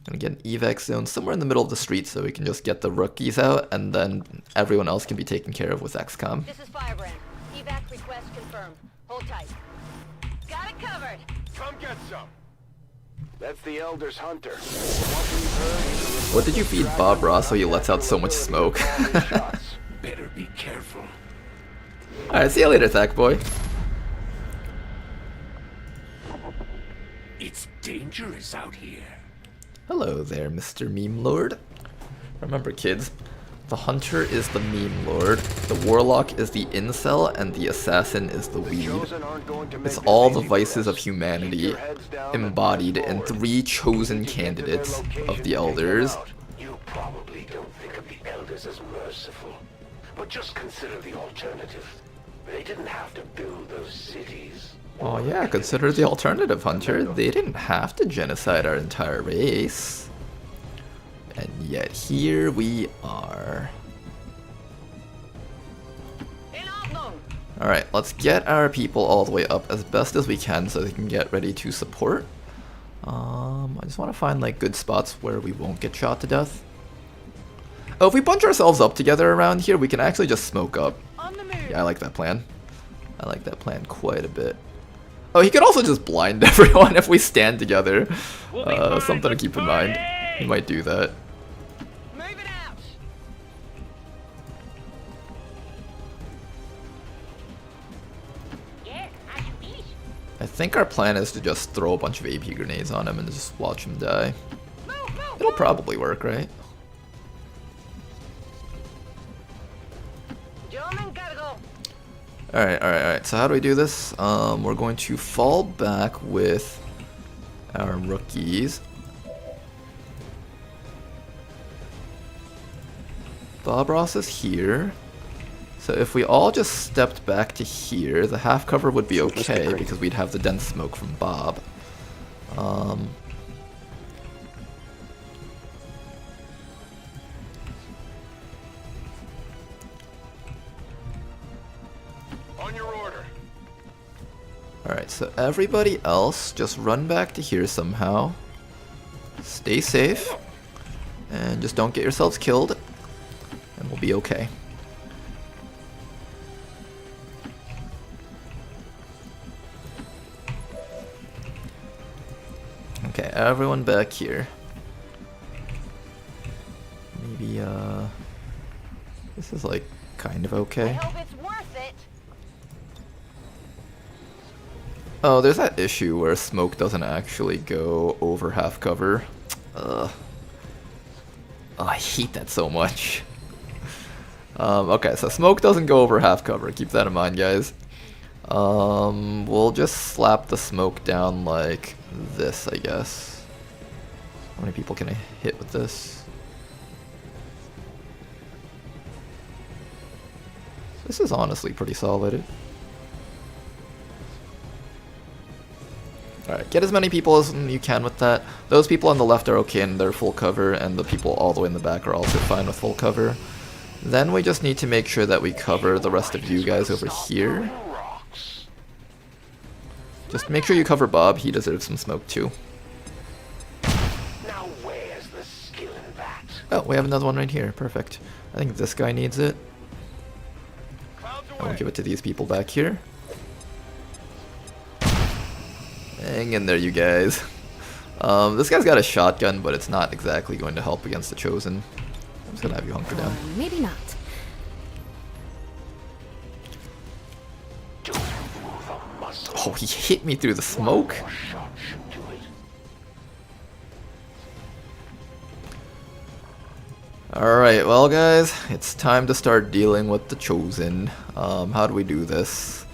Gonna get an evac zone somewhere in the middle of the street so we can just get the rookies out, and then everyone else can be taken care of with XCOM. This is Firebrand. Evac request confirmed. Hold tight. Got it covered. Come get some. That's the Elder's hunter. What did you feed Bob Ross so he lets out so much smoke? Better be careful. Alright, see you later, Thack Boy. It's dangerous out here. Hello there, Mr. Meme Lord. Remember, kids, the hunter is the meme lord, the warlock is the incel, and the assassin is the weed. It's all the vices of humanity embodied in 3 chosen candidates of the elders. You probably don't think of the elders as merciful, but just consider the alternative. They didn't have to build those cities. Oh yeah, consider the alternative, Hunter. They didn't have to genocide our entire race. And yet here we are. Alright, let's get our people all the way up as best as we can so they can get ready to support. I just want to find like good spots where we won't get shot to death. Oh, if we bunch ourselves up together around here, we can actually just smoke up. Yeah, I like that plan. I like that plan quite a bit. Oh, he could also just blind everyone if we stand together. Something to keep in mind. He might do that. I think our plan is to just throw a bunch of AP grenades on him and just watch him die. It'll probably work, right? Alright, so how do we do this? We're going to fall back with our rookies. Bob Ross is here. So if we all just stepped back to here, the half cover would be okay because we'd have the dense smoke from Bob. On your order. Alright, so everybody else just run back to here somehow. Stay safe. And just don't get yourselves killed. And we'll be okay. Okay, everyone back here. Maybe, this is like kind of okay. I hope it's worth it. Oh, there's that issue where smoke doesn't actually go over half cover. Oh, I hate that so much. Okay, so smoke doesn't go over half cover. Keep that in mind, guys. We'll just slap the smoke down like this, I guess. How many people can I hit with this? This is honestly pretty solid. Alright, get as many people as you can with that. Those people on the left are okay and they're full cover, and the people all the way in the back are also fine with full cover. Then we just need to make sure that we cover the rest of you guys over here. Just make sure you cover Bob, he deserves some smoke too. Now where's the skill in that? Oh, we have another one right here, perfect. I think this guy needs it. I will give it to these people back here. Hang in there, you guys. This guy's got a shotgun, but it's not exactly going to help against the Chosen. I'm just gonna have you hunker down. Maybe not. Oh, he hit me through the smoke. Alright, well guys, it's time to start dealing with the Chosen. How do we do this?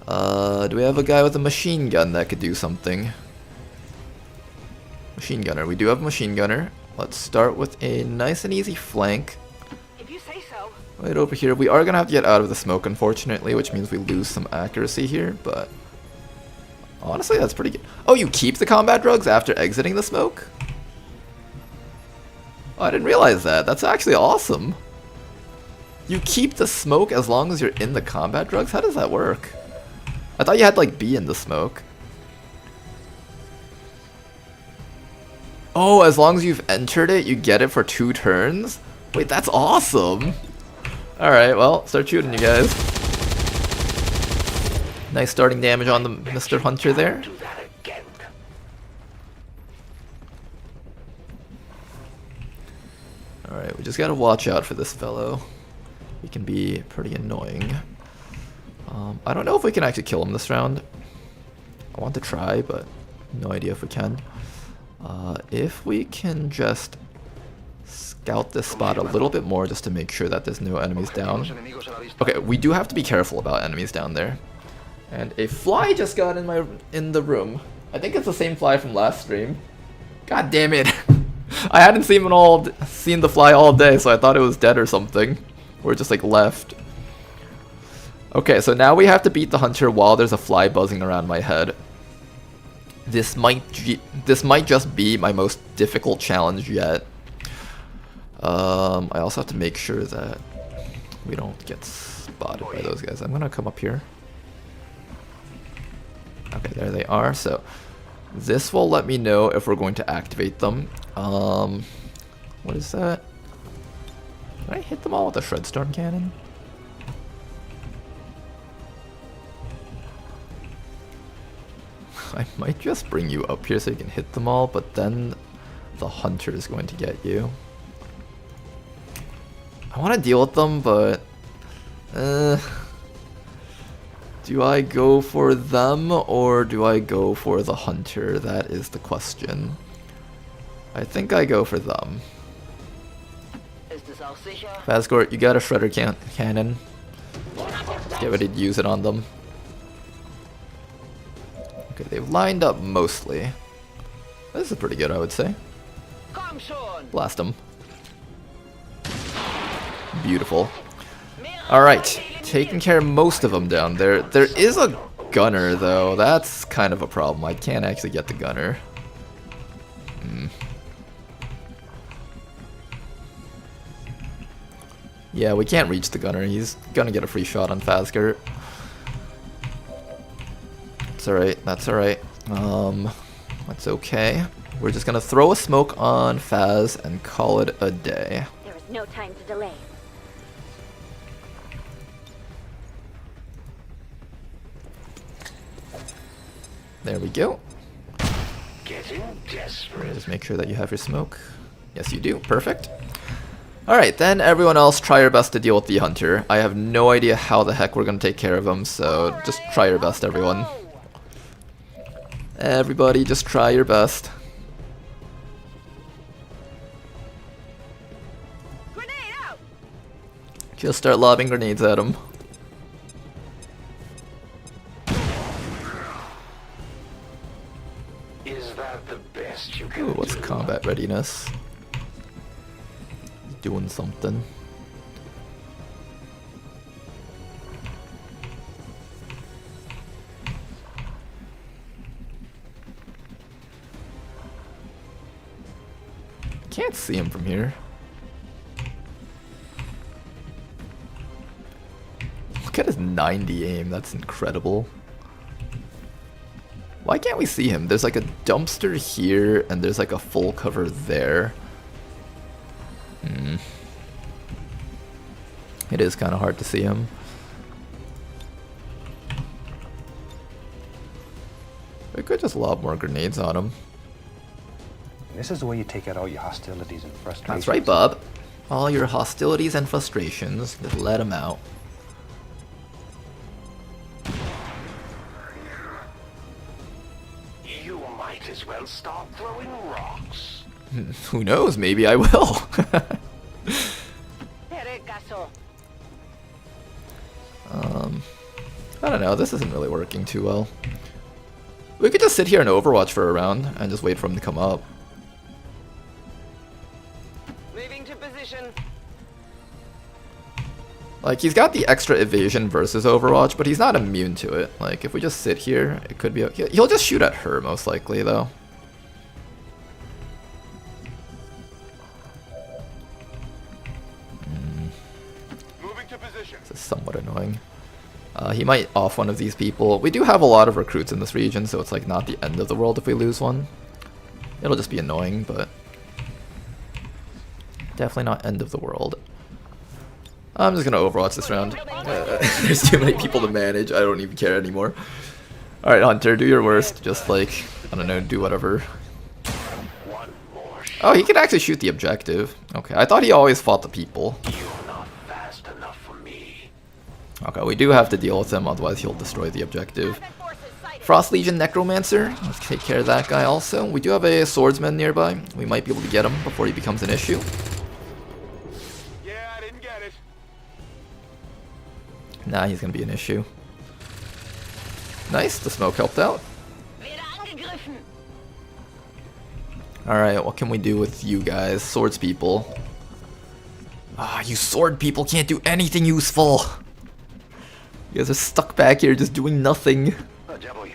Do we have a guy with a machine gun that could do something? Machine gunner. We do have a machine gunner. Let's start with a nice and easy flank. If you say so. Right over here. We are going to have to get out of the smoke, unfortunately, which means we lose some accuracy here, but honestly, that's pretty good. Oh, you keep the combat drugs after exiting the smoke? Oh, I didn't realize that. That's actually awesome. You keep the smoke as long as you're in the combat drugs? How does that work? I thought you had to, like, be in the smoke. Oh, as long as you've entered it, you get it for 2 turns? Wait, that's awesome! Alright, well, start shooting, you guys. Nice starting damage on the Mr. Hunter there. Alright, we just gotta watch out for this fellow. He can be pretty annoying. I don't know if we can actually kill him this round. I want to try, but no idea if we can. If we can just scout this spot a little bit more just to make sure that there's no enemies down. Okay, we do have to be careful about enemies down there. And a fly just got in the room. I think it's the same fly from last stream. God damn it. I hadn't seen the fly all day, so I thought it was dead or something. Or just like left. Okay, so now we have to beat the hunter while there's a fly buzzing around my head. This might just be my most difficult challenge yet. I also have to make sure that we don't get spotted by those guys. I'm gonna come up here. Okay, there they are. So This will let me know if we're going to activate them. What is that? Can I hit them all with a Shredstorm cannon? I might just bring you up here so you can hit them all, but then the hunter is going to get you. I want to deal with them, but do I go for them or do I go for the hunter? That is the question. I think I go for them. Fazgort, you got a shredder cannon. Get ready to use it on them. Okay, they've lined up mostly. This is pretty good, I would say. Blast them. Beautiful. Alright, taking care of most of them down there. There is a gunner, though. That's kind of a problem. I can't actually get the gunner. Yeah, we can't reach the gunner. He's gonna get a free shot on Fazgurt. That's alright, that's alright. That's okay. We're just gonna throw a smoke on Faz and call it a day. There is no time to delay. There we go. Getting desperate. Just make sure that you have your smoke. Yes, you do. Perfect. Alright, then everyone else try your best to deal with the hunter. I have no idea how the heck we're going to take care of him, so just try your best, everyone. Everybody, just try your best. Grenade out! Just start lobbing grenades at him. Is that the best you can Ooh, what's do? combat readiness? Doing something. Can't see him from here. Look at his 90 aim, that's incredible. Why can't we see him? There's like a dumpster here and there's like a full cover there. It is kind of hard to see him. We could just lob more grenades on him. This is the way you take out all your hostilities and frustrations. That's right, Bob. All your hostilities and frustrations, just let them out. You might as well start throwing rocks. Who knows? Maybe I will. I don't know. This isn't really working too well. We could just sit here and Overwatch for a round and just wait for him to come up. Moving to position. Like, he's got the extra evasion versus Overwatch, but he's not immune to it. Like, if we just sit here, it could be... He'll just shoot at her, most likely, though. Moving to position. This is somewhat annoying. He might off one of these people. We do have a lot of recruits in this region, so it's like not the end of the world if we lose one. It'll just be annoying, but definitely not end of the world. I'm just gonna Overwatch this round. There's too many people to manage. I don't even care anymore. Alright, Hunter, do your worst. Just like, I don't know, do whatever. Oh, he can actually shoot the objective. Okay, I thought he always fought the people. You're not fast enough for me. Okay, we do have to deal with him, otherwise he'll destroy the objective. Frost Legion Necromancer, let's take care of that guy also. We do have a swordsman nearby. We might be able to get him before he becomes an issue. Yeah, I didn't get it. Nah, he's gonna be an issue. Nice, the smoke helped out. Alright, what can we do with you guys? Swords people. Ah, you sword people can't do anything useful. You guys are stuck back here just doing nothing. W.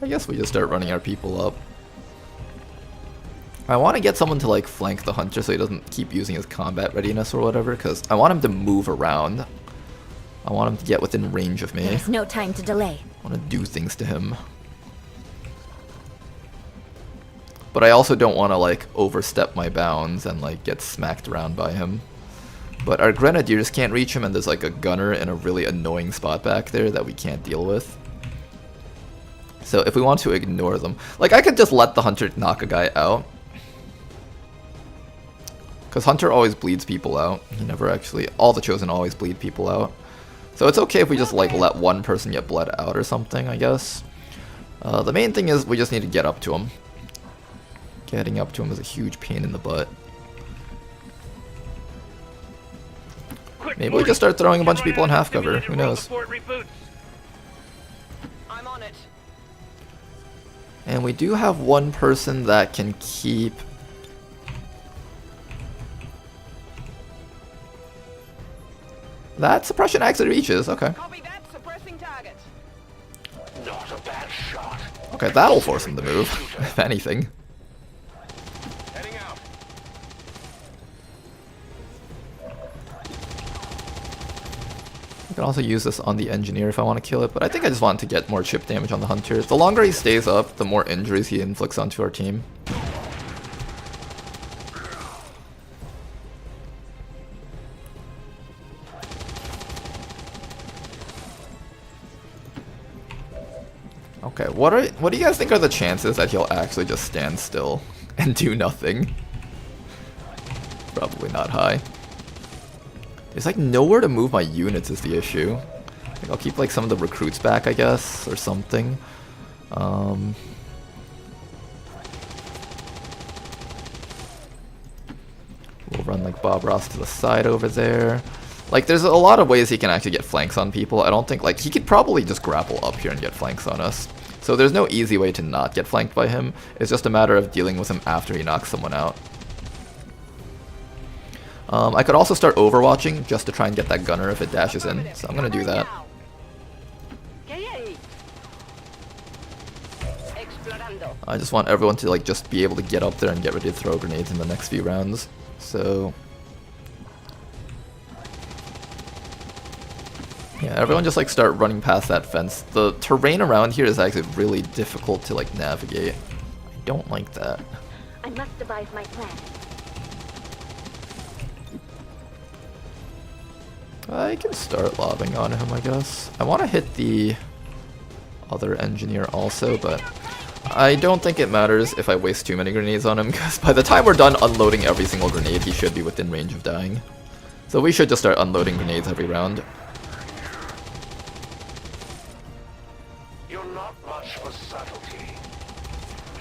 I guess we just start running our people up. I want to get someone to like flank the hunter so he doesn't keep using his combat readiness or whatever, because I want him to move around. I want him to get within range of me. There's no time to delay. I want to do things to him. But I also don't want to like overstep my bounds and like get smacked around by him. But our grenadiers can't reach him, and there's like a gunner in a really annoying spot back there that we can't deal with. So if we want to ignore them, like I could just let the hunter knock a guy out. Because hunter always bleeds people out. He never actually, all the chosen always bleed people out. So it's okay if we just like let one person get bled out or something, I guess. The main thing is we just need to get up to him. Getting up to him is a huge pain in the butt. Maybe we just start throwing a bunch of people in half cover. Who knows? I'm on it. And we do have one person that can keep... That suppression actually reaches, okay. Copy that. Suppressing target. Not a bad shot. Okay, that'll force him to move, if anything. Heading out. I can also use this on the engineer if I want to kill it, but I think I just want to get more chip damage on the hunter. The longer he stays up, the more injuries he inflicts onto our team. Okay, what do you guys think are the chances that he'll actually just stand still and do nothing? Probably not high. There's like nowhere to move my units is the issue. I think I'll keep like some of the recruits back, I guess, or something. We'll run like Bob Ross to the side over there. Like there's a lot of ways he can actually get flanks on people. I don't think, like, he could probably just grapple up here and get flanks on us. So there's no easy way to not get flanked by him. It's just a matter of dealing with him after he knocks someone out. I could also start overwatching just to try and get that gunner if it dashes in. So I'm gonna do that. I just want everyone to like just be able to get up there and get ready to throw grenades in the next few rounds. So yeah, everyone just like start running past that fence. The terrain around here is actually really difficult to like navigate. I don't like that. I must devise my plan. I can start lobbing on him, I guess. I want to hit the other engineer also, but I don't think it matters if I waste too many grenades on him, because by the time we're done unloading every single grenade, he should be within range of dying. So we should just start unloading grenades every round. You're not much for subtlety.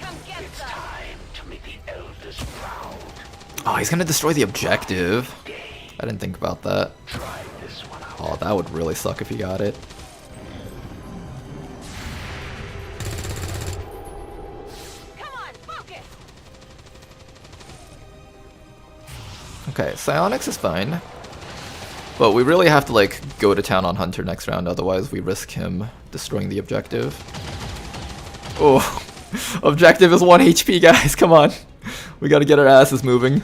Come get It's some. time to make the elders proud. Oh, he's gonna destroy the objective. I didn't think about that. Try this one out. Oh, that would really suck if he got it. Come on, focus. Okay, Psionics is fine. But we really have to like go to town on Hunter next round, otherwise we risk him destroying the objective. Oh, objective is 1 HP, guys, come on. We gotta get our asses moving.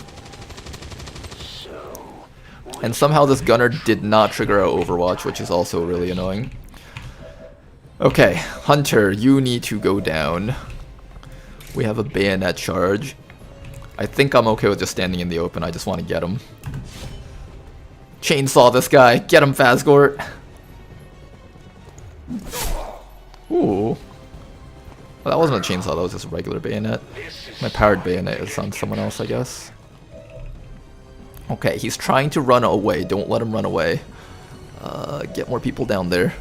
And somehow this gunner did not trigger our overwatch, which is also really annoying. Okay, Hunter, you need to go down. We have a bayonet charge. I think I'm okay with just standing in the open, I just want to get him. Chainsaw this guy, get him, Fazgort. Ooh. Well, that wasn't a chainsaw, that was just a regular bayonet. My powered bayonet is on someone else, I guess. Okay, he's trying to run away. Don't let him run away. Get more people down there.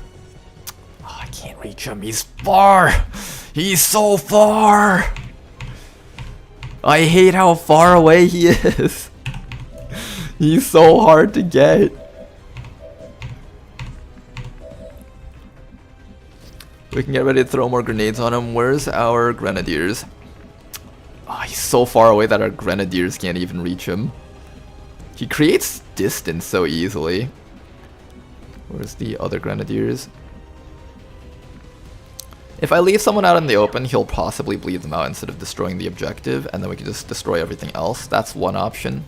Oh, I can't reach him. He's far. He's so far. I hate how far away he is. He's so hard to get. We can get ready to throw more grenades on him. Where's our grenadiers? Oh, he's so far away that our grenadiers can't even reach him. He creates distance so easily. Where's the other grenadiers? If I leave someone out in the open, he'll possibly bleed them out instead of destroying the objective, and then we can just destroy everything else. That's one option.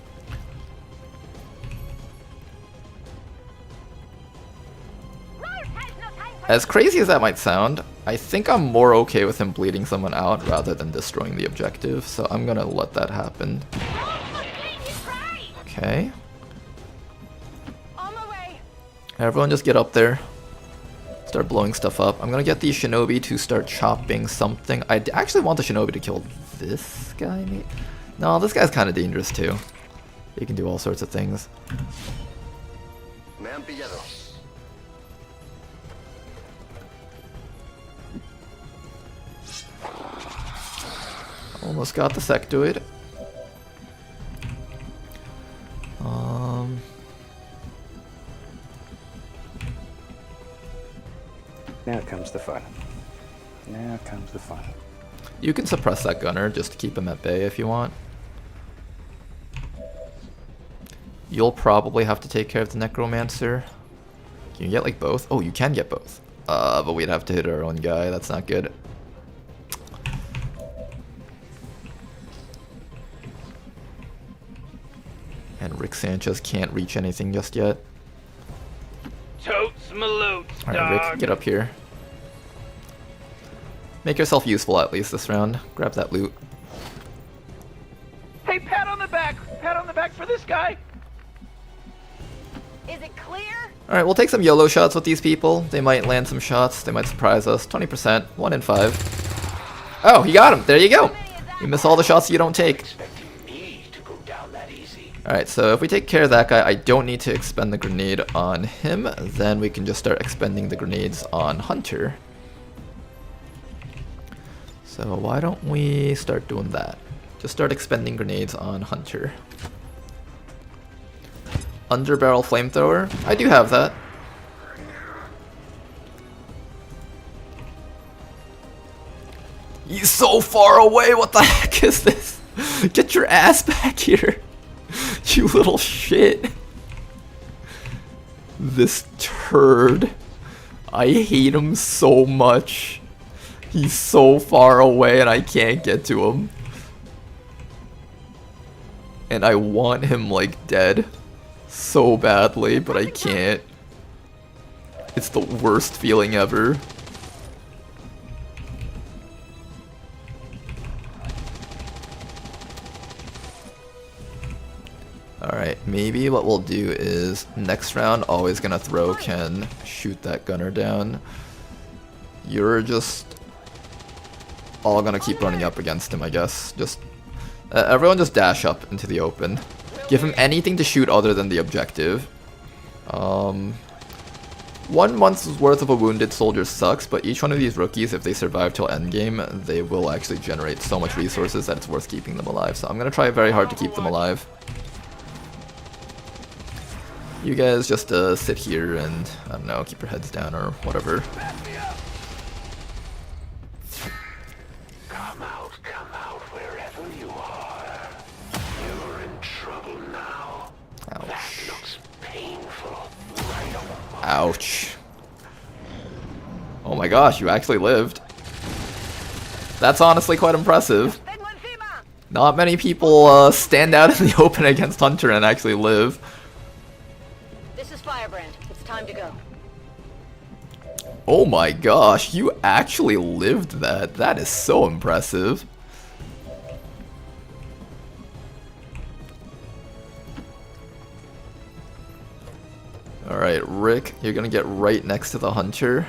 As crazy as that might sound, I think I'm more okay with him bleeding someone out rather than destroying the objective, so I'm gonna let that happen. Okay. Everyone just get up there. Start blowing stuff up. I'm gonna get the shinobi to start chopping something. I actually want the shinobi to kill this guy, maybe? No, this guy's kind of dangerous too. He can do all sorts of things. Almost got the sectoid. Now comes the fun. Now comes the fun. You can suppress that gunner just to keep him at bay if you want. You'll probably have to take care of the necromancer. Can you get like both? Oh, you can get both. But we'd have to hit our own guy. That's not good. And Rick Sanchez can't reach anything just yet. Totes malotes, Alright, Rick, get up here. Make yourself useful at least this round. Grab that loot. Hey, pat on the back! Pat on the back for this guy! Is it clear? Alright, we'll take some YOLO shots with these people. They might land some shots. They might surprise us. 20%. 1 in 5. Oh, he got him! There you go! You miss all the shots you don't take. Alright, so if we take care of that guy, I don't need to expend the grenade on him. Then we can just start expending the grenades on Hunter. So why don't we start doing that? Just start expending grenades on Hunter. Underbarrel flamethrower? I do have that. He's so far away, what the heck is this? Get your ass back here. You little shit. This turd. I hate him so much. He's so far away and I can't get to him. And I want him like dead so badly, but I can't. It's the worst feeling ever. Alright, maybe what we'll do is next round, always gonna throw Ken, shoot that gunner down. You're just all gonna keep running up against him, I guess. Just everyone just dash up into the open. Give him anything to shoot other than the objective. 1 month's worth of a wounded soldier sucks, but each one of these rookies, if they survive till endgame, they will actually generate so much resources that it's worth keeping them alive. So I'm gonna try very hard to keep them alive. You guys just sit here and, I don't know, keep your heads down or whatever. Come out wherever you are. You're in trouble now. Ouch. That looks painful. Right on the mark. Ouch. Oh my gosh, you actually lived. That's honestly quite impressive. Not many people stand out in the open against Hunter and actually live. This is Firebrand. It's time to go. Oh my gosh, you actually lived that. That is so impressive. Alright, Rick, you're gonna get right next to the Hunter.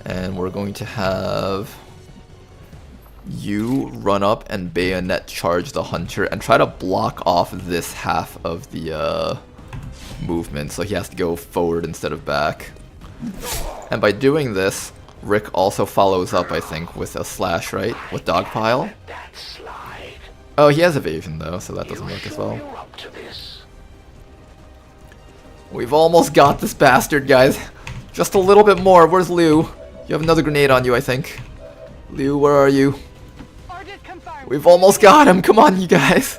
And we're going to have you run up and bayonet charge the Hunter and try to block off this half of the movement, so he has to go forward instead of back. And by doing this, Rick also follows up, I think, with a slash, right? With Dogpile. Oh, he has evasion though, so that doesn't work as well. We've almost got this bastard, guys. Just a little bit more. Where's Liu? You have another grenade on you, I think. Liu, where are you? We've almost got him. Come on, you guys.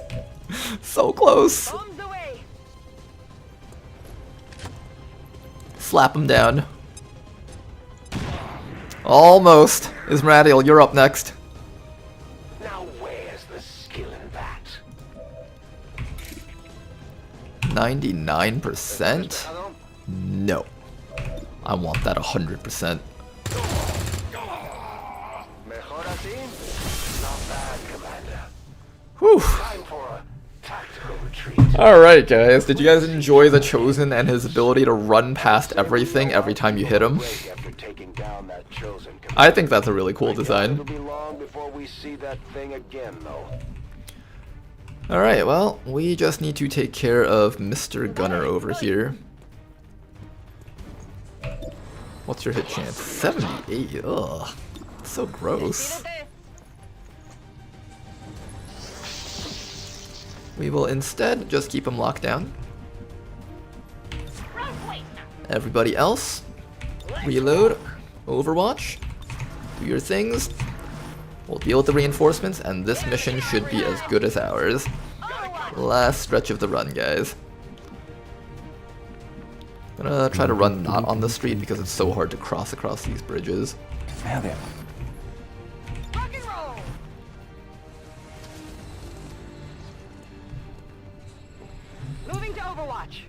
So close. Slap him down. Almost. Ismaradiel, you're up next. Now where's the skill in that? 99%? No. I want that 100%. Not bad, Commander. Whew. Time for a tactical retreat. Alright guys, did you guys enjoy the Chosen and his ability to run past everything every time you hit him? After taking down that Chosen commander. I think that's a really cool design. It'll be long before we see that thing again, though. Alright, well, we just need to take care of Mr. Gunner over here. What's your hit chance? 78. Ugh. So gross. We will instead just keep him locked down. Everybody else, reload, Overwatch, do your things. We'll deal with the reinforcements, and this mission should be as good as ours. Last stretch of the run, guys. I'm gonna try to run not on the street because it's so hard to cross across these bridges. Now then. Moving to Overwatch.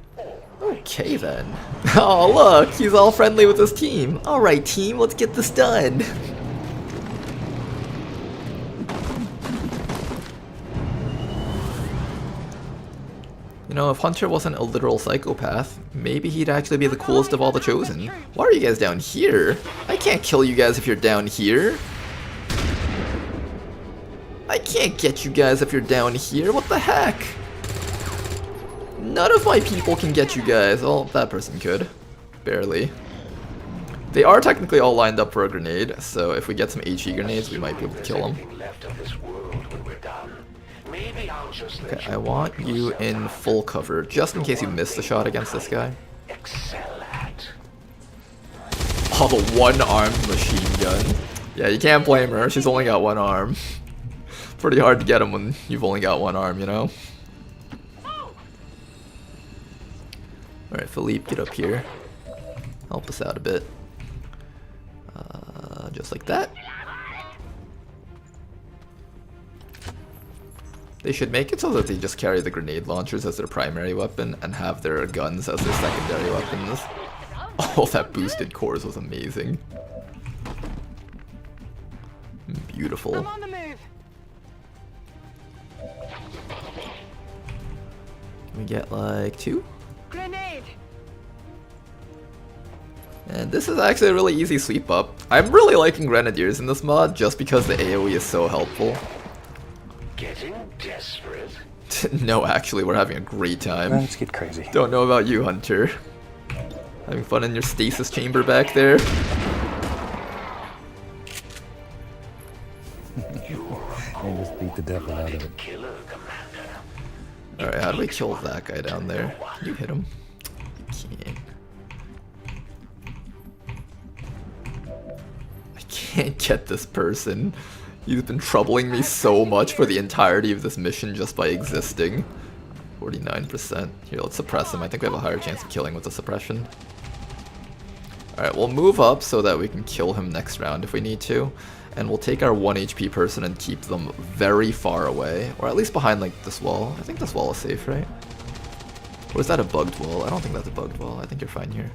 Okay then. Oh look, he's all friendly with his team. Alright team, let's get this done. You know, if Hunter wasn't a literal psychopath, maybe he'd actually be the coolest of all the Chosen. Why are you guys down here? I can't kill you guys if you're down here. I can't get you guys if you're down here. What the heck? None of my people can get you guys. Oh, that person could. Barely. They are technically all lined up for a grenade, so if we get some HE grenades, we might be able to kill them. Okay, I want you in full cover, just in case you miss the shot against this guy. Oh, the one-armed machine gun. Yeah, you can't blame her. She's only got one arm. Pretty hard to get him when you've only got one arm, you know? Alright, Philippe, get up here. Help us out a bit. Just like that. They should make it so that they just carry the grenade launchers as their primary weapon and have their guns as their secondary weapons. Oh, that boosted cores was amazing. Beautiful. I'm on the move. Can we get like 2? Grenade. And this is actually a really easy sweep up. I'm really liking Grenadiers in this mod just because the AoE is so helpful. Getting desperate. No, actually, we're having a great time. Let's get crazy. Don't know about you, Hunter. Having fun in your stasis chamber back there? And just beat the devil out of it. Alright, how do we kill that guy down there? Can you hit him? You can't. I can't get this person. He's been troubling me so much for the entirety of this mission just by existing. 49%. Here, let's suppress him. I think we have a higher chance of killing with the suppression. Alright, we'll move up so that we can kill him next round if we need to. And we'll take our 1 HP person and keep them very far away. Or at least behind, like, this wall. I think this wall is safe, right? Or is that a bugged wall? I don't think that's a bugged wall. I think you're fine here.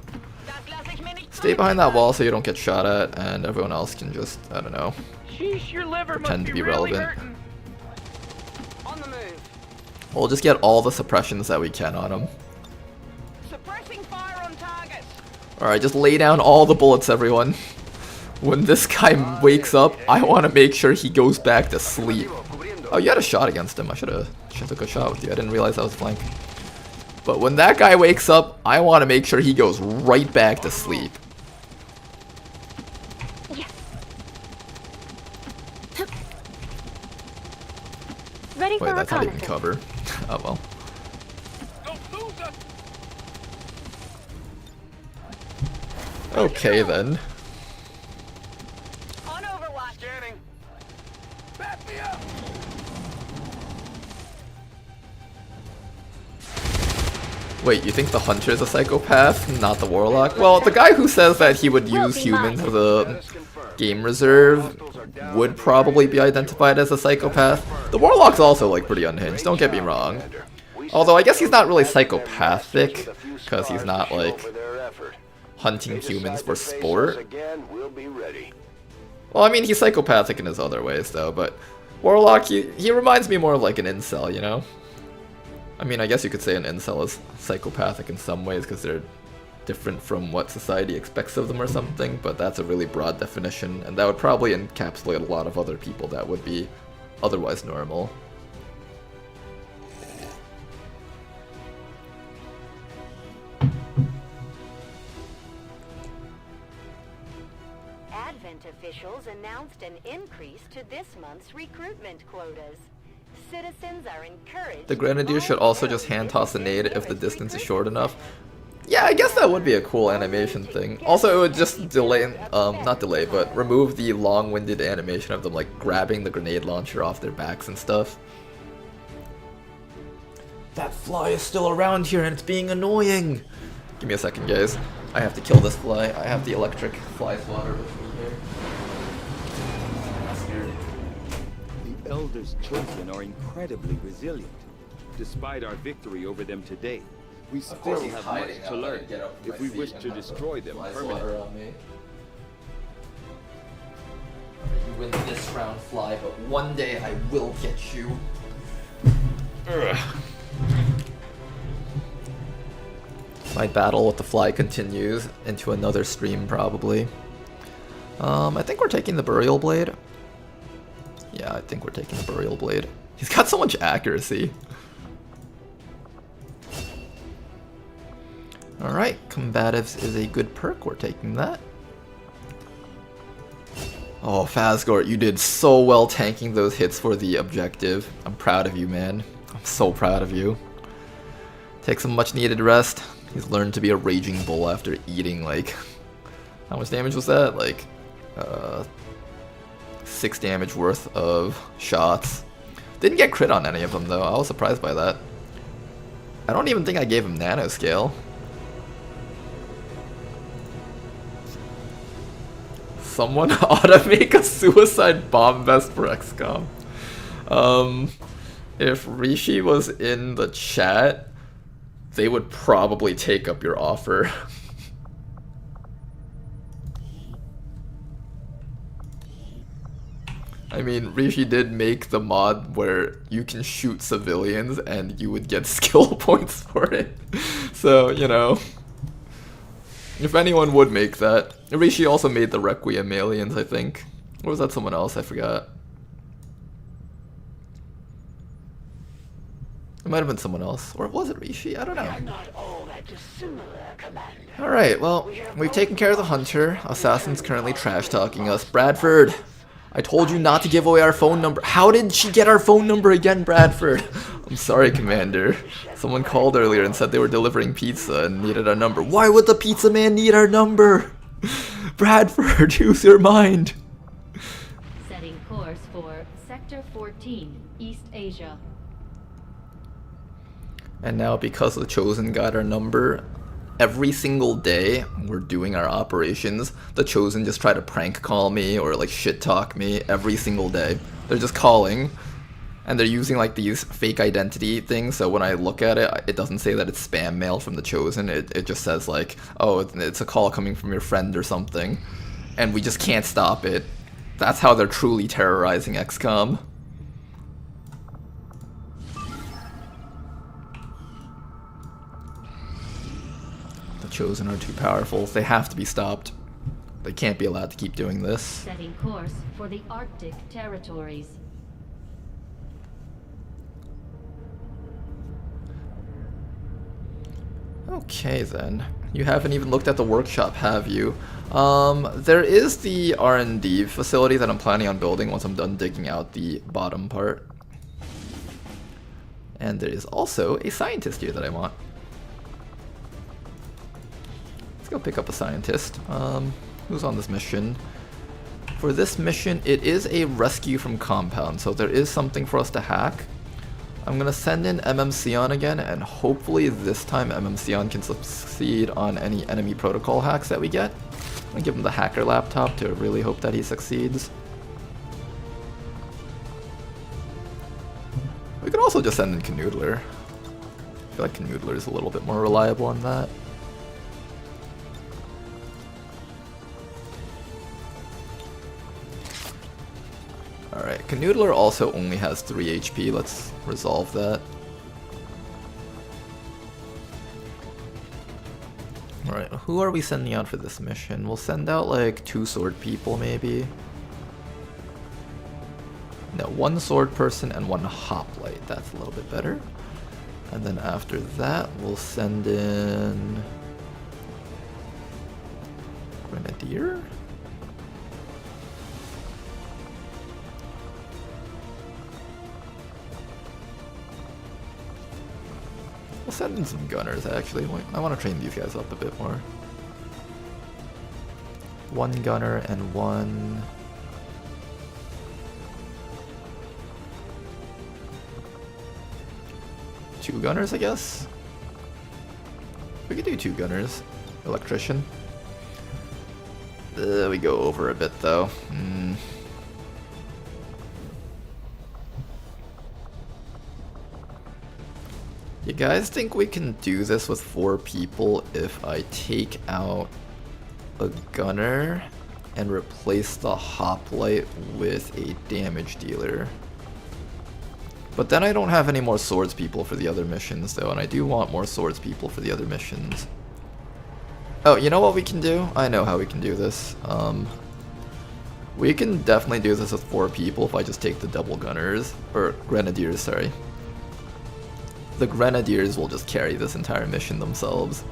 Stay behind that wall so you don't get shot at, and everyone else can just, I don't know, Sheesh, your liver pretend must to be be really relevant. hurting. On the move. We'll just get all the suppressions that we can on him. Suppressing fire on target. Alright, just lay down all the bullets, everyone. When this guy wakes up, I want to make sure he goes back to sleep. Oh, you had a shot against him. I should have took a shot with you. I didn't realize that was flank. But when that guy wakes up, I want to make sure he goes right back to sleep. Ready for Wait, that's not even reconnaissance. cover. Oh well. Okay then. On Overwatch. Scanning. Back me up. Wait, you think the Hunter is a psychopath, not the Warlock? Well, the guy who says that he would use humans as a game reserve would probably be identified as a psychopath. The Warlock's also like pretty unhinged, don't get me wrong. Although I guess he's not really psychopathic, because he's not like hunting humans for sport. Well, I mean, he's psychopathic in his other ways though, but Warlock, he reminds me more of like an incel, you know? I mean, I guess you could say an incel is psychopathic in some ways because they're different from what society expects of them or something, but that's a really broad definition, and that would probably encapsulate a lot of other people that would be otherwise normal. Advent officials announced an increase to this month's recruitment quotas. Citizens are encouraged. The Grenadier should also just hand toss a nade if the distance is short enough. Yeah, I guess that would be a cool animation thing. Also, it would just delay, not delay, but remove the long-winded animation of them like grabbing the grenade launcher off their backs and stuff. That fly is still around here and it's being annoying! Give me a second, guys. I have to kill this fly. I have the electric fly swatter with me here. I'm scared. The Elders chosen are incredibly resilient. Despite our victory over them today, we still have much to learn if we wish to destroy them permanently. You win this round, fly, but one day I will get you. Ugh. My battle with the fly continues into another stream, probably. I think we're taking the Burial Blade. Yeah, I think we're taking the Burial Blade. He's got so much accuracy. Alright, Combatives is a good perk, we're taking that. Oh, Fazgort, you did so well tanking those hits for the objective. I'm proud of you, man. I'm so proud of you. Take some much needed rest. He's learned to be a raging bull after eating, like... How much damage was that? Like, 6 damage worth of shots. Didn't get crit on any of them, though. I was surprised by that. I don't even think I gave him nanoscale. Someone ought to make a suicide bomb vest for XCOM. If Rishi was in the chat, they would probably take up your offer. I mean, Rishi did make the mod where you can shoot civilians and you would get skill points for it. So, you know, if anyone would make that. Rishi also made the Requiem aliens, I think. Or was that someone else? I forgot. It might have been someone else. Or was it Rishi? I don't know. Alright, well, we've taken care of the Hunter. Assassin's currently trash-talking us. Bradford! I told you not to give away our phone number. How did she get our phone number again, Bradford? I'm sorry, Commander. Someone called earlier and said they were delivering pizza and needed our number. Why would the pizza man need our number? Bradford, use your mind. Setting course for Sector 14, East Asia. And now, because the Chosen got our number, every single day we're doing our operations, the Chosen just try to prank call me or like shit talk me every single day. They're just calling, and they're using like these fake identity things, so when I look at it, it doesn't say that it's spam mail from the Chosen, it just says like, oh, it's a call coming from your friend or something, and we just can't stop it. That's how they're truly terrorizing XCOM. Chosen are too powerful. They have to be stopped. They can't be allowed to keep doing this. Setting course for the Arctic territories. Okay then. You haven't even looked at the workshop, have you? There is the R&D facility that I'm planning on building once I'm done digging out the bottom part. And there is also a scientist here that I want. Go pick up a scientist. Who's on this mission? For this mission, it is a rescue from compound, so there is something for us to hack. I'm gonna send in MMCon again, and hopefully this time MMCon can succeed on any enemy protocol hacks that we get. I'm gonna give him the hacker laptop to really hope that he succeeds. We could also just send in Canoodler. I feel like Canoodler is a little bit more reliable on that. Alright, Canoodler also only has 3 HP. Let's resolve that. Alright, who are we sending out for this mission? We'll send out like 2 sword people maybe. No, 1 sword person and 1 hoplite. That's a little bit better. And then after that, we'll send in Grenadier? We'll send in some gunners actually. I want to train these guys up a bit more. 1 gunner and 1... Two gunners, I guess? We could do 2 gunners. Electrician. We go over a bit though. You guys think we can do this with 4 people if I take out a gunner and replace the hoplite with a damage dealer? But then I don't have any more swords people for the other missions though, and I do want more swords people for the other missions. Oh, you know what we can do? I know how we can do this. We can definitely do this with 4 people if I just take the double gunners, or grenadiers, sorry. The grenadiers will just carry this entire mission themselves.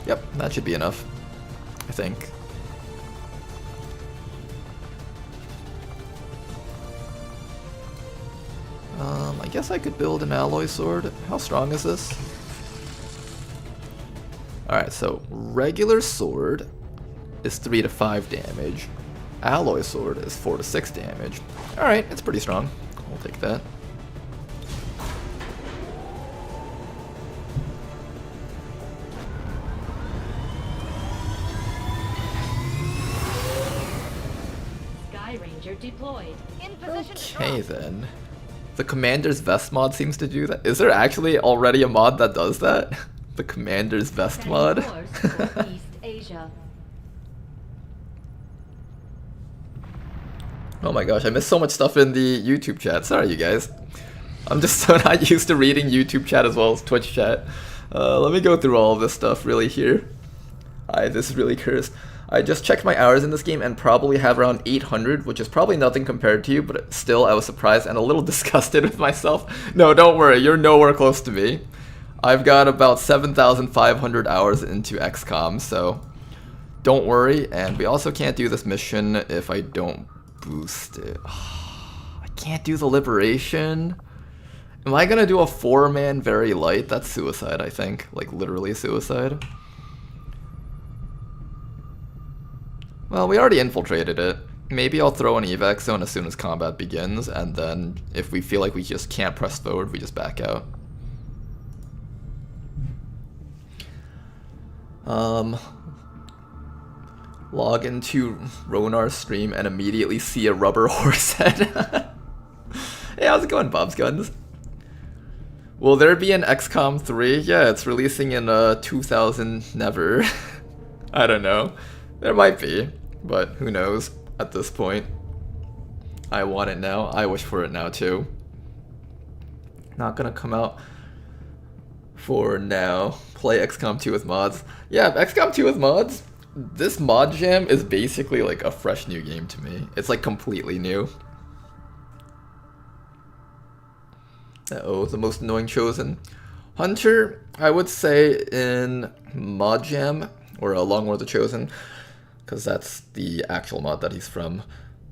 Yep, that should be enough, I think. I guess I could build an alloy sword. How strong is this? Alright, so regular sword is 3 to 5 damage. Alloy sword is 4 to 6 damage. Alright, it's pretty strong. I'll take that. Sky Ranger deployed. In position to Okay then. The Commander's Vest mod seems to do that. Is there actually already a mod that does that? The Commander's Vest mod? East Asia. Oh my gosh, I missed so much stuff in the YouTube chat. Sorry, you guys. I'm just so not used to reading YouTube chat as well as Twitch chat. Let me go through all of this stuff really here. This is really cursed. I just checked my hours in this game and probably have around 800, which is probably nothing compared to you, but still I was surprised and a little disgusted with myself. No, don't worry, you're nowhere close to me. I've got about 7,500 hours into XCOM, so don't worry. And we also can't do this mission if I don't boost it. I can't do the Liberation. Am I gonna do a 4-man very light? That's suicide, I think. Like, literally suicide. Well, we already infiltrated it. Maybe I'll throw an evac zone as soon as combat begins, and then if we feel like we just can't press forward, we just back out. Log into Ronar's stream and immediately see a rubber horse head. Hey, how's it going, Bob's Guns? Will there be an XCOM 3? Yeah, it's releasing in 2000 never. I don't know. There might be, but who knows at this point. I want it now. I wish for it now too. Not gonna come out for now. Play XCOM 2 with mods. Yeah, XCOM 2 with mods. This mod jam is basically like a fresh new game to me. It's like completely new. Uh-oh, the most annoying chosen. Hunter, I would say in mod jam, or a Long War the Chosen, because that's the actual mod that he's from.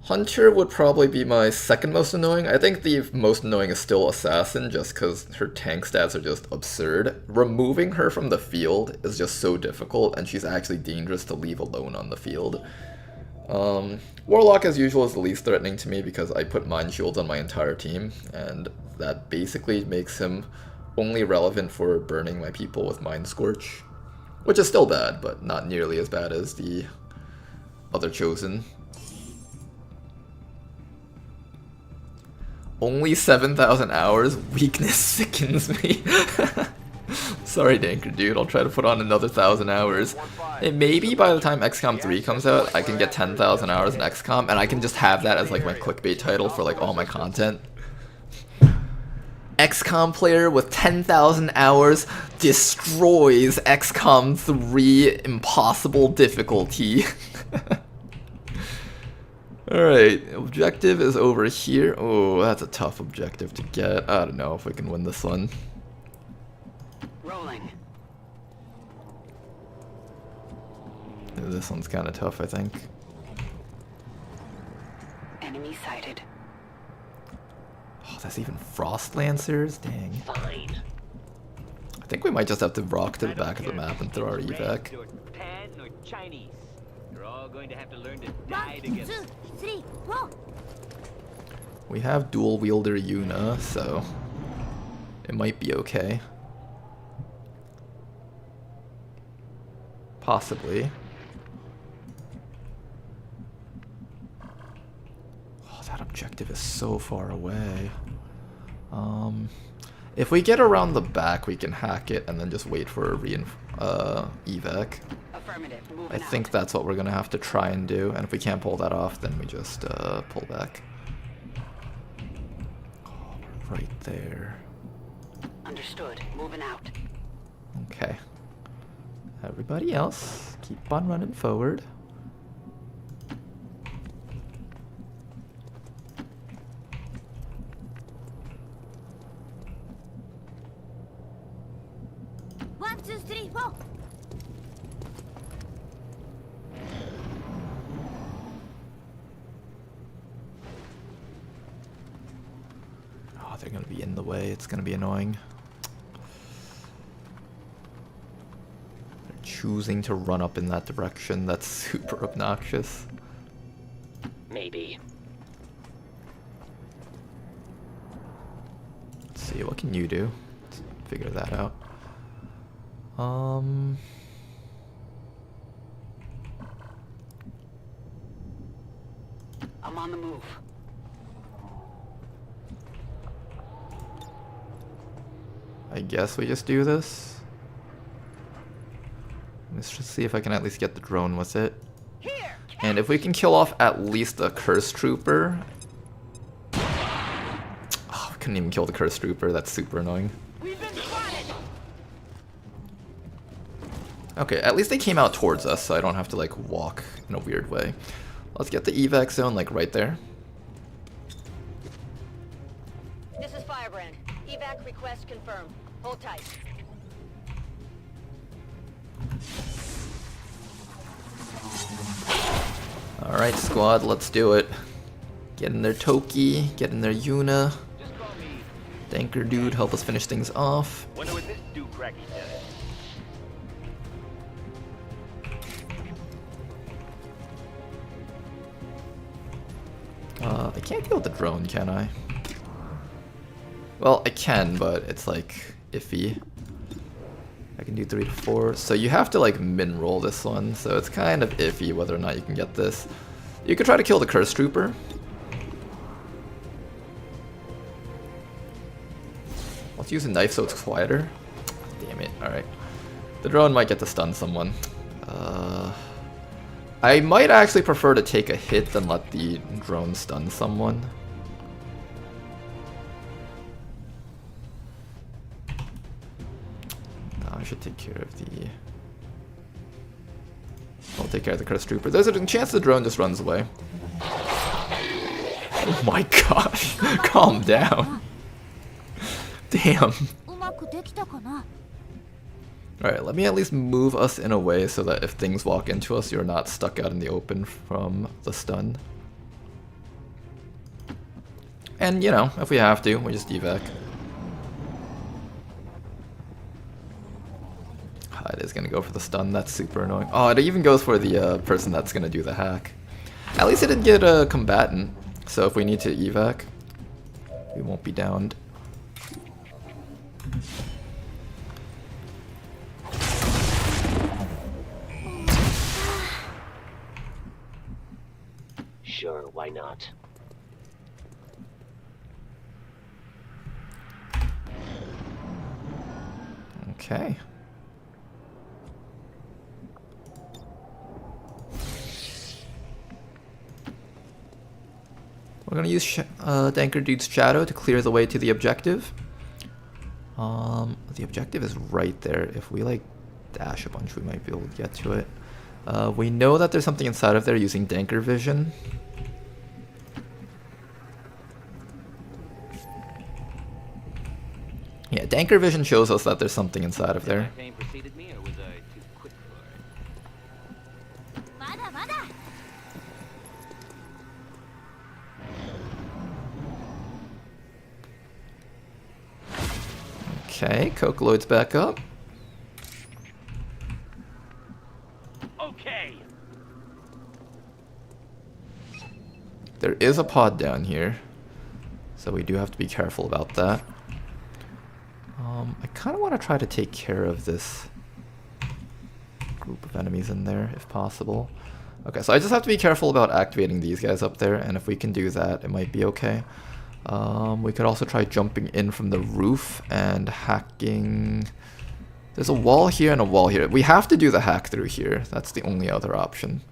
Hunter would probably be my second most annoying. I think the most annoying is still Assassin, just because her tank stats are just absurd. Removing her from the field is just so difficult, and she's actually dangerous to leave alone on the field. Warlock, as usual, is the least threatening to me because I put mine shields on my entire team, and that basically makes him only relevant for burning my people with Mind Scorch, which is still bad, but not nearly as bad as the other Chosen. Only 7,000 hours? Weakness sickens me. Sorry, Danker dude, I'll try to put on another 1,000 hours. And maybe by the time XCOM 3 comes out, I can get 10,000 hours in XCOM, and I can just have that as like my clickbait title for like all my content. XCOM player with 10,000 hours destroys XCOM 3 impossible difficulty. Alright, objective is over here. Oh, that's a tough objective to get. I don't know if we can win this one. Rolling. This one's kind of tough, I think. Enemy sighted. Oh, that's even Frost Lancers? Dang. Fine. I think we might just have to rock to the back of the map and throw our evac. Pan or Chinese. You're all going to have to learn to die together. 2, 3, 4. We have dual wielder Yuna, so it might be okay. Possibly. Oh, that objective is so far away. If we get around the back, we can hack it and then just wait for a evac. Affirmative. I think that's what we're gonna have to try and do, and if we can't pull that off, then we just pull back. Oh, we're right there. Understood. Moving out. Okay. Everybody else, keep on running forward. One, two, three, four. Oh, they're gonna be in the way. It's gonna be annoying. They're choosing to run up in that direction. That's super obnoxious. Maybe. Let's see, what can you do? Let's figure that out. I'm on the move. I guess we just do this. Let's just see if I can at least get the drone with it. And if we can kill off at least a Curse Trooper. Oh, we couldn't even kill the Curse Trooper. That's super annoying. Okay, at least they came out towards us, so I don't have to like walk in a weird way. Let's get the evac zone like right there. This is Firebrand. Evac request confirmed. Hold tight. Alright, squad, let's do it. Get in their Toki, get in their Yuna. Danker dude, help us finish things off. Wonder what this dude cracky does. I can't deal with the drone, can I? Well, I can, but it's like iffy. I can do 3 to 4. So you have to like min roll this one, so it's kind of iffy whether or not you can get this. You could try to kill the Curse Trooper. Let's use a knife so it's quieter. Damn it, alright. The drone might get to stun someone. I might actually prefer to take a hit than let the drone stun someone. No, I should take care of the... I'll take care of the Curse Trooper. There's a chance the drone just runs away. Oh my gosh, calm down. Damn. Alright, let me at least move us in a way so that if things walk into us, you're not stuck out in the open from the stun. And, you know, if we have to, we just evac. It is gonna go for the stun, that's super annoying. Oh, it even goes for the person that's gonna do the hack. At least it didn't get a combatant, so if we need to evac, we won't be downed. Sure, why not? Okay. We're gonna use Danker Dude's Shadow to clear the way to the objective. The objective is right there. If we like dash a bunch, we might be able to get to it. We know that there's something inside of there using Danker Vision. Yeah, Danker Vision shows us that there's something inside of there. Okay, Cocoloid's back up. Okay. There is a pod down here, so we do have to be careful about that. I kind of want to try to take care of this group of enemies in there, if possible. Okay, so I just have to be careful about activating these guys up there, and if we can do that, it might be okay. We could also try jumping in from the roof and hacking. There's a wall here and a wall here. We have to do the hack through here. That's the only other option.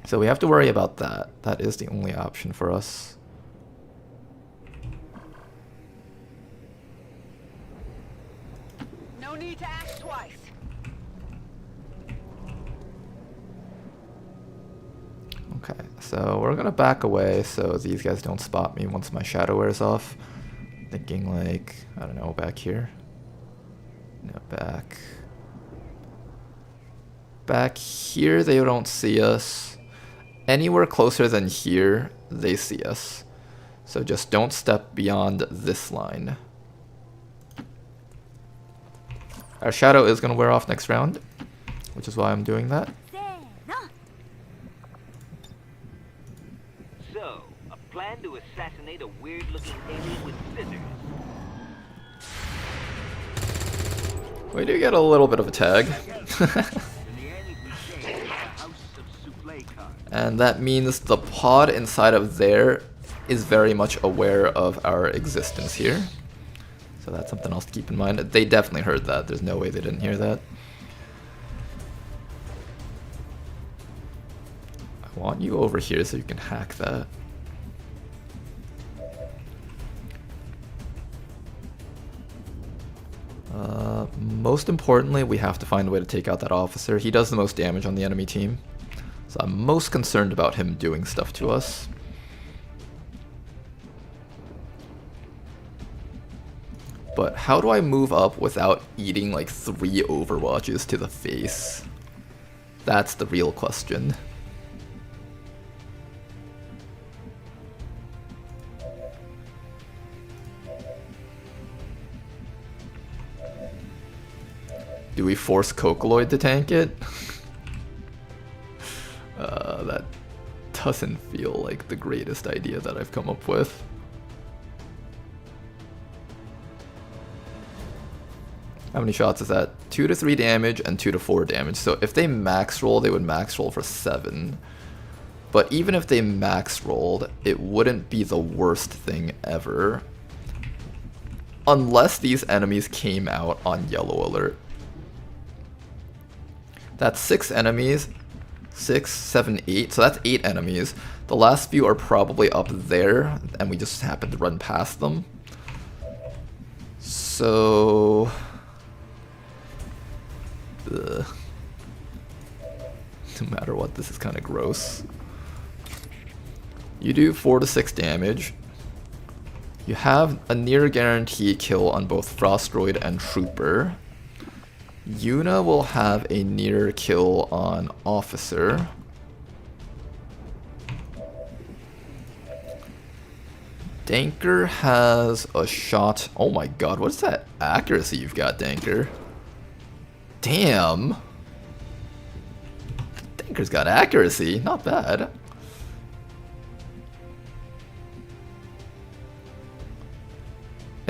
So we have to worry about that. That is the only option for us. No need to act twice. Okay, so we're gonna back away so these guys don't spot me once my shadow wears off. Thinking like, I don't know, back here. No, back here they don't see us. Anywhere closer than here, they see us. So just don't step beyond this line. Our shadow is gonna wear off next round, which is why I'm doing that. So, a plan to assassinate a weird-looking alien with scissors. We do get a little bit of a tag. And that means the pod inside of there is very much aware of our existence here. So that's something else to keep in mind. They definitely heard that. There's no way they didn't hear that. I want you over here so you can hack that. Most importantly, we have to find a way to take out that officer. He does the most damage on the enemy team. So I'm most concerned about him doing stuff to us. But how do I move up without eating like 3 overwatches to the face? That's the real question. Do we force Cocoloid to tank it? That doesn't feel like the greatest idea that I've come up with. How many shots is that? 2 to 3 damage and 2 to 4 damage. So if they max roll, they would max roll for 7. But even if they max rolled, it wouldn't be the worst thing ever. Unless these enemies came out on yellow alert. That's 6 enemies. 6, 7, 8. So that's 8 enemies. The last few are probably up there, and we just happened to run past them. So... ugh. No matter what, this is kind of gross. You do 4 to 6 damage. You have a near guarantee kill on both Frostroid and Trooper. Yuna will have a near kill on Officer. Danker has a shot. Oh my god, what is that accuracy you've got, Danker? Damn. Danker's got accuracy, not bad.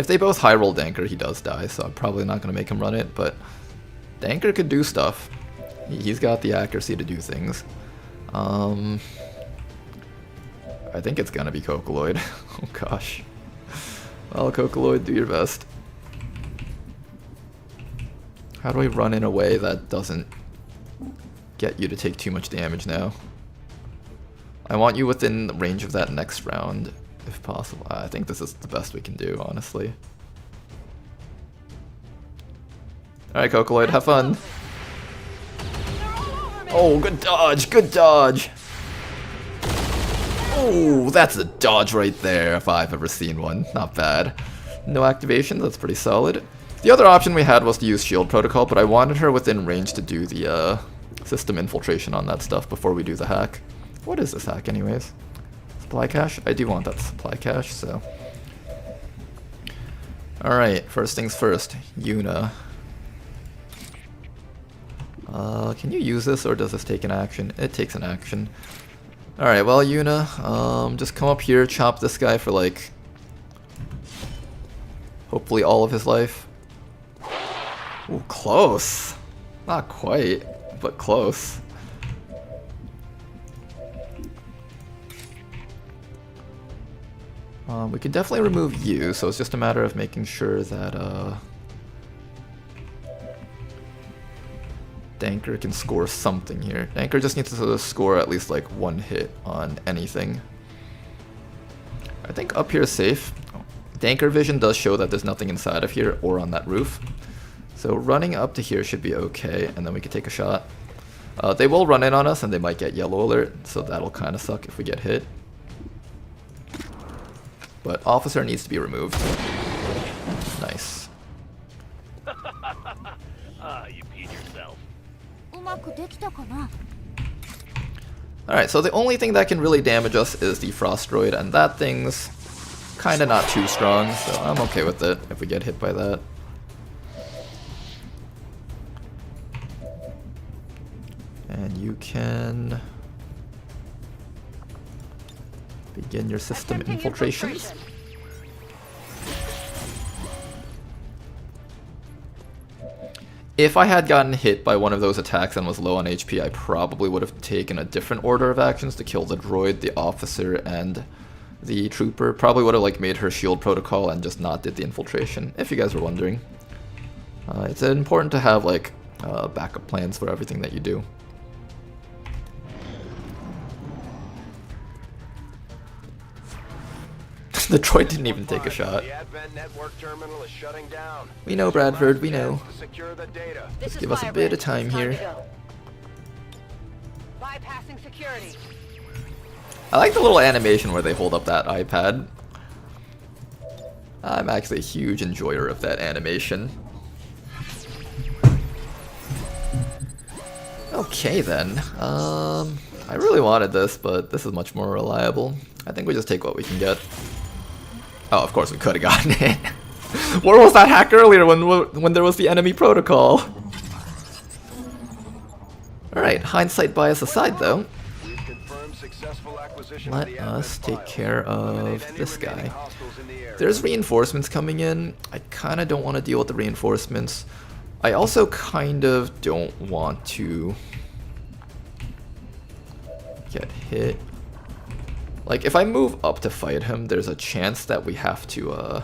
If they both high roll Danker, he does die, so I'm probably not going to make him run it, but Danker could do stuff. He's got the accuracy to do things. I think it's going to be Cocoloid. Oh gosh. Well, Cocoloid, do your best. How do we run in a way that doesn't get you to take too much damage now? I want you within the range of that next round, if possible. I think this is the best we can do, honestly. Alright, Cocoloid, have fun. Oh, good dodge, good dodge. Oh, that's a dodge right there, if I've ever seen one. Not bad. No activation, that's pretty solid. The other option we had was to use shield protocol, but I wanted her within range to do the system infiltration on that stuff before we do the hack. What is this hack anyways? Supply cache? I do want that supply cache, so. Alright, first things first. Yuna. Can you use this or does this take an action? It takes an action. Alright, well Yuna, just come up here, chop this guy for like hopefully all of his life. Ooh, close. Not quite, but close. We could definitely remove you, so it's just a matter of making sure that Danker can score something here. Danker just needs to score at least like one hit on anything. I think up here is safe. Danker vision does show that there's nothing inside of here or on that roof. So running up to here should be okay, and then we can take a shot. They will run in on us and they might get yellow alert, so that'll kind of suck if we get hit. But officer needs to be removed. Nice. You peed yourself. Alright, so the only thing that can really damage us is the frost droid, and that thing's kinda not too strong, so I'm okay with it if we get hit by that. And you can begin your system infiltrations. If I had gotten hit by one of those attacks and was low on HP, I probably would have taken a different order of actions to kill the droid, the officer, and the trooper. Probably would have like made her shield protocol and just not did the infiltration, if you guys were wondering. It's important to have like backup plans for everything that you do. The droid didn't even take a shot. We know, Bradford, we know. Just give us a bit of time here. Bypassing security. I like the little animation where they hold up that iPad. I'm actually a huge enjoyer of that animation. Okay then. I really wanted this, but this is much more reliable. I think we just take what we can get. Oh, of course we could have gotten it. Where was that hack earlier when there was the enemy protocol? Alright, hindsight bias aside though. Let us take care of this guy. There's reinforcements coming in. I kind of don't want to deal with the reinforcements. I also kind of don't want to get hit. Like, if I move up to fight him, there's a chance that we have to,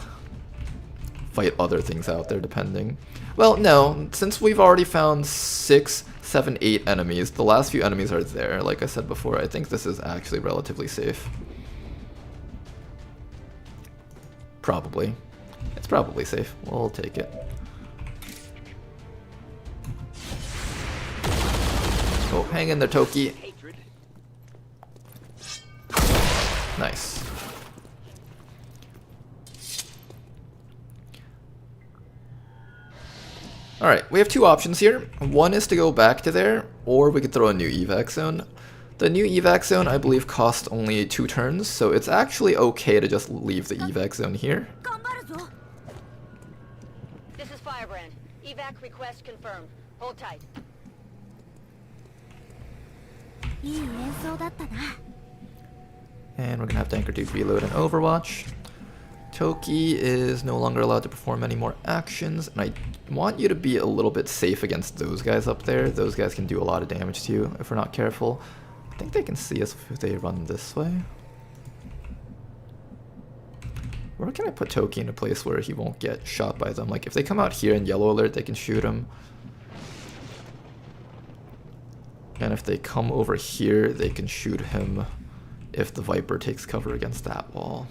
fight other things out there, depending. Well, no, since we've already found 6, 7, 8 enemies, the last few enemies are there. Like I said before, I think this is actually relatively safe. Probably. It's probably safe. We'll take it. Oh, hang in there, Toki. Nice. Alright, we have two options here. One is to go back to there, or we could throw a new evac zone. The new evac zone, I believe, costs only 2 turns, so it's actually okay to just leave the evac zone here. This is Firebrand. Evac request confirmed. Hold tight. And we're gonna have Danker do reload and Overwatch. Toki is no longer allowed to perform any more actions, and I want you to be a little bit safe against those guys up there. Those guys can do a lot of damage to you if we're not careful. I think they can see us if they run this way. Where can I put Toki in a place where he won't get shot by them? Like if they come out here in yellow alert, they can shoot him. And if they come over here, they can shoot him if the Viper takes cover against that wall.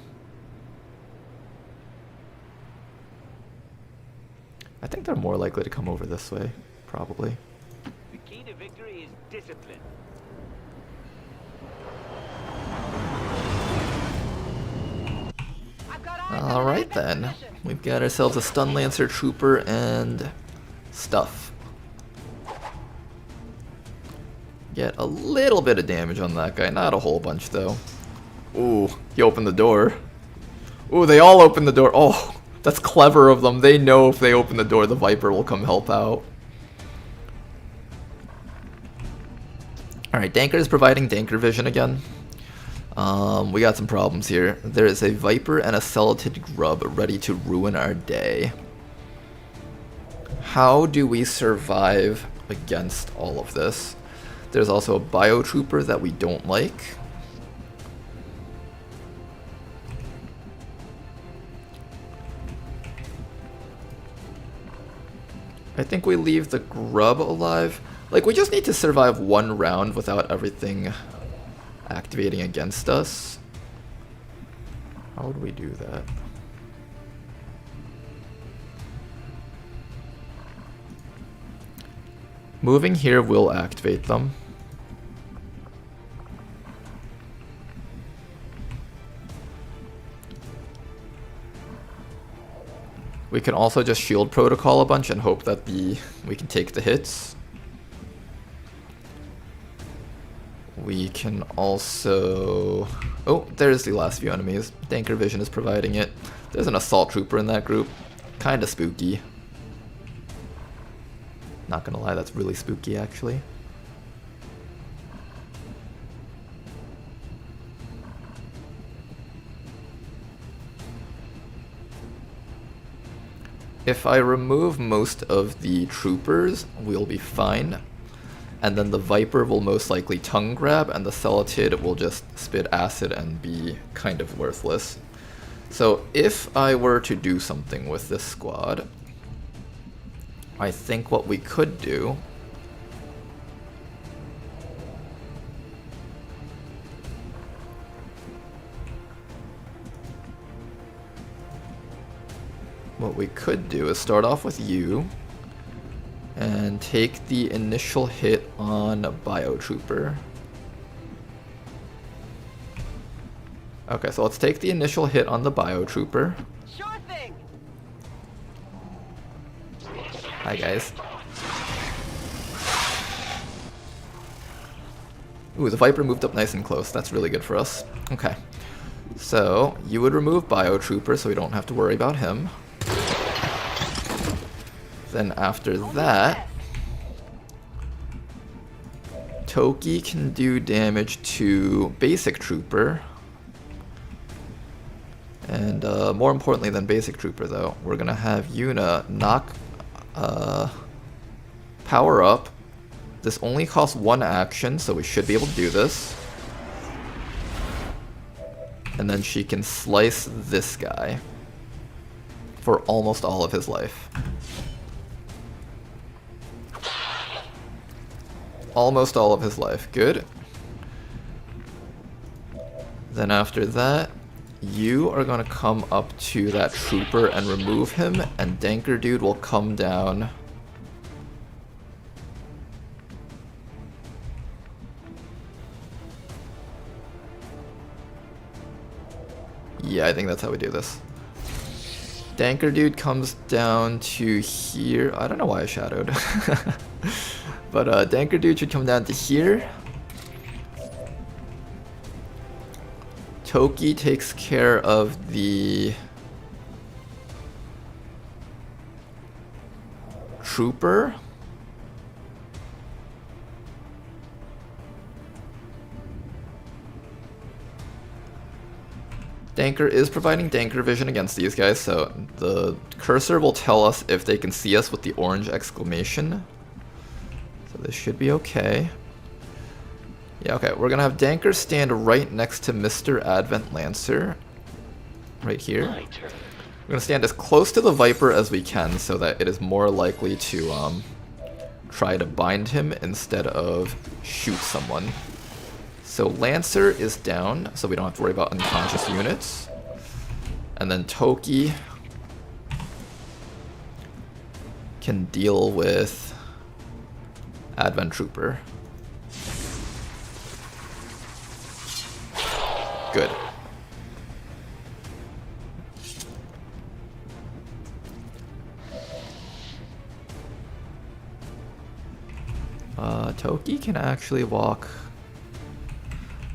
I think they're more likely to come over this way, probably. The key to victory is discipline. Alright then, we've got ourselves a Stun Lancer Trooper and stuff. Get a little bit of damage on that guy, not a whole bunch though. Ooh, he opened the door. Ooh, they all opened the door. Oh, that's clever of them. They know if they open the door, the Viper will come help out. Alright, Danker is providing Danker vision again. We got some problems here. There is a Viper and a Celatid Grub ready to ruin our day. How do we survive against all of this? There's also a Biotrooper that we don't like. I think we leave the Grub alive. Like, we just need to survive one round without everything activating against us. How would we do that? Moving here will activate them. We can also just shield protocol a bunch and hope that we can take the hits. We can also... Oh, there's the last few enemies. Danker Vision is providing it. There's an Assault Trooper in that group. Kinda spooky. Not gonna lie, that's really spooky actually. If I remove most of the troopers, we'll be fine. And then the Viper will most likely tongue grab, and the Celatid will just spit acid and be kind of worthless. So if I were to do something with this squad, I think what we could do is start off with you and take the initial hit on Biotrooper. Okay, so let's take the initial hit on the Biotrooper. Sure thing. Hi guys. Ooh, the Viper moved up nice and close. That's really good for us. Okay. So, you would remove Biotrooper so we don't have to worry about him. Then after that, Toki can do damage to Basic Trooper. And more importantly than Basic Trooper though, we're gonna have Yuna knock power up. This only costs one action, so we should be able to do this. And then she can slice this guy for almost all of his life. Almost all of his life. Good. Then after that, you are going to come up to that trooper and remove him, and Danker Dude will come down. Yeah, I think that's how we do this. Danker Dude comes down to here. I don't know why I shadowed. But Danker Dude should come down to here. Toki takes care of the trooper. Danker is providing Danker vision against these guys, so the cursor will tell us if they can see us with the orange exclamation. So this should be okay. Yeah, okay, we're gonna have Danker stand right next to Mr. Advent Lancer. Right here. We're gonna stand as close to the Viper as we can so that it is more likely to try to bind him instead of shoot someone. So Lancer is down, so we don't have to worry about unconscious units. And then Toki can deal with Advent Trooper. Good. Toki can actually walk.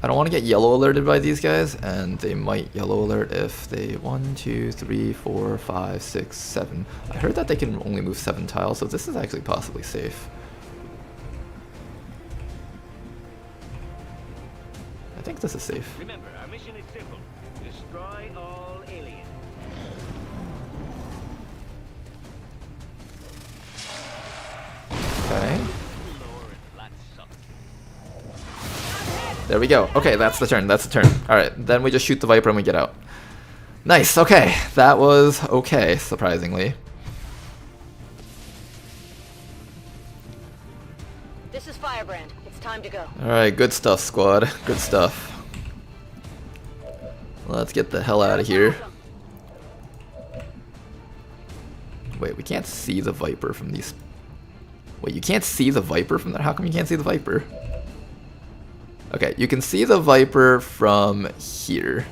I don't want to get yellow alerted by these guys, and they might yellow alert if they 1, 2, 3, 4, 5, 6, 7. I heard that they can only move 7 tiles, so this is actually possibly safe. I think this is safe. Remember, our mission is simple. Destroy all aliens. Okay. There we go. Okay, that's the turn. That's the turn. Alright, then we just shoot the Viper and we get out. Nice. Okay, that was okay, surprisingly. This is Firebrand. It's time to go. Alright, good stuff, squad. Good stuff. Let's get the hell out of here. Wait, we can't see the Viper from these... Wait, you can't see the Viper from there? How come you can't see the Viper? Okay, you can see the Viper from here.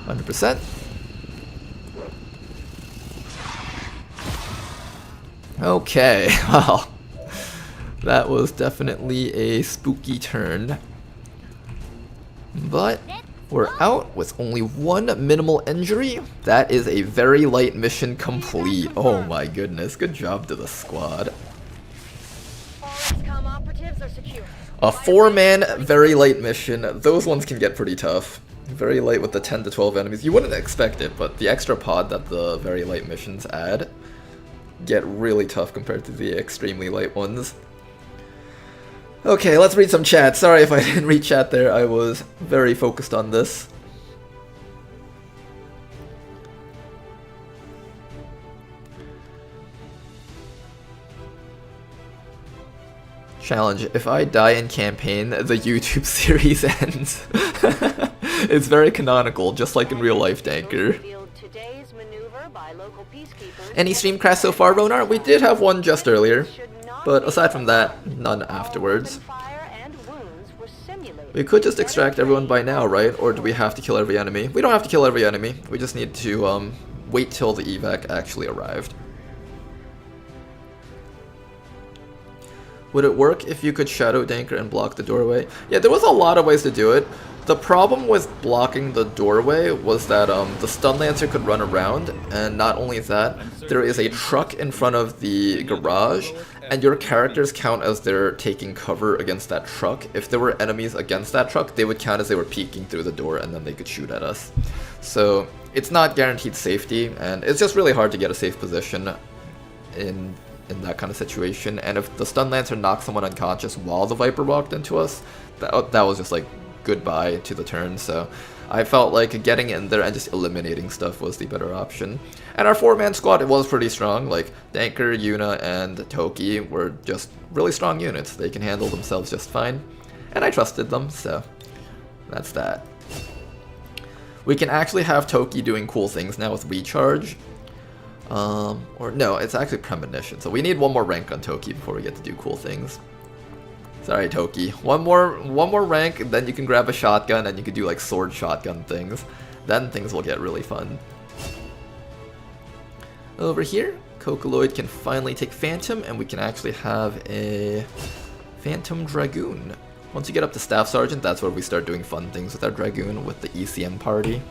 %. Okay, well, that was definitely a spooky turn. But we're out with only 1 minimal injury. That is a very light mission complete. Oh my goodness, good job to the squad. A 4-man, very light mission. Those ones can get pretty tough. Very light with the 10 to 12 enemies. You wouldn't expect it, but the extra pod that the very light missions add get really tough compared to the extremely light ones. Okay, let's read some chat. Sorry if I didn't read chat there. I was very focused on this. Challenge, if I die in campaign, the YouTube series ends. It's very canonical, just like in real life, Danker. Any stream crash so far, Ronar? We did have one just earlier, but aside from that, none afterwards. We could just extract everyone by now, right? Or do we have to kill every enemy? We don't have to kill every enemy, we just need to wait till the evac actually arrived. Would it work if you could shadow Danker and block the doorway? Yeah, there was a lot of ways to do it. The problem with blocking the doorway was that the stun lancer could run around, and not only that, there is a truck in front of the garage, and your characters count as they're taking cover against that truck. If there were enemies against that truck, they would count as they were peeking through the door, and then they could shoot at us. So it's not guaranteed safety, and it's just really hard to get a safe position in that kind of situation. And if the stun lancer knocked someone unconscious while the Viper walked into us, that was just like goodbye to the turn. So I felt like getting in there and just eliminating stuff was the better option. And our 4-man squad, it was pretty strong. Like Danker, Yuna, and Toki were just really strong units. They can handle themselves just fine, and I trusted them, so that's that. We can actually have Toki doing cool things now with recharge. Or no, it's actually premonition. So we need 1 more rank on Toki before we get to do cool things. Sorry, Toki. One more rank, and then you can grab a shotgun and you can do like sword shotgun things. Then things will get really fun. Over here, Kokoloid can finally take Phantom, and we can actually have a Phantom Dragoon. Once you get up to Staff Sergeant, that's where we start doing fun things with our Dragoon with the ECM party.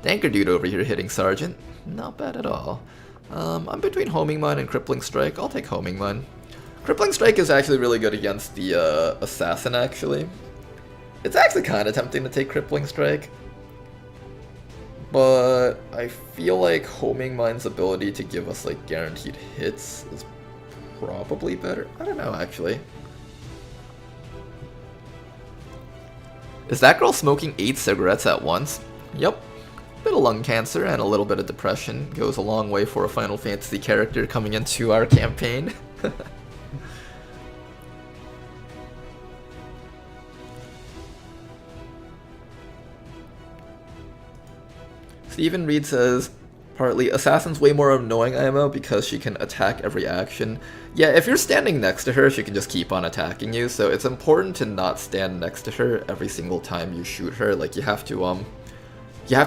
Danker dude over here hitting Sergeant. Not bad at all. I'm between Homing Mun and Crippling Strike. I'll take Homing Mun. Crippling Strike is actually really good against the Assassin, actually. It's actually kind of tempting to take Crippling Strike. But I feel like Homing Mine's ability to give us like guaranteed hits is probably better. I don't know, actually. Is that girl smoking 8 cigarettes at once? Yep. Bit of lung cancer and a little bit of depression goes a long way for a Final Fantasy character coming into our campaign. Stephen Reed says, partly, Assassin's way more annoying IMO because she can attack every action. Yeah, if you're standing next to her, she can just keep on attacking you, so it's important to not stand next to her every single time you shoot her. Like, you have to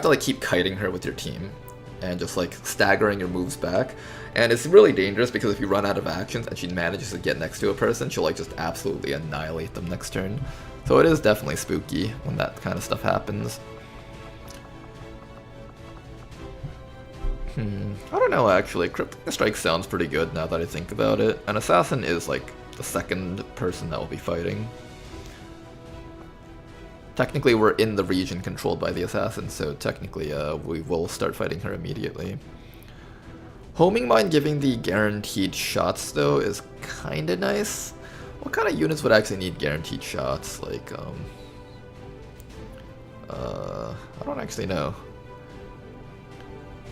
like keep kiting her with your team and just like staggering your moves back. And it's really dangerous because if you run out of actions and she manages to get next to a person, she'll like just absolutely annihilate them next turn. So it is definitely spooky when that kind of stuff happens. I don't know, actually. Crippling Strike sounds pretty good now that I think about it. An Assassin is like the second person that will be fighting. Technically, we're in the region controlled by the Assassin, so technically we will start fighting her immediately. Homing Mine giving the guaranteed shots, though, is kind of nice. What kind of units would actually need guaranteed shots? Like, I don't actually know.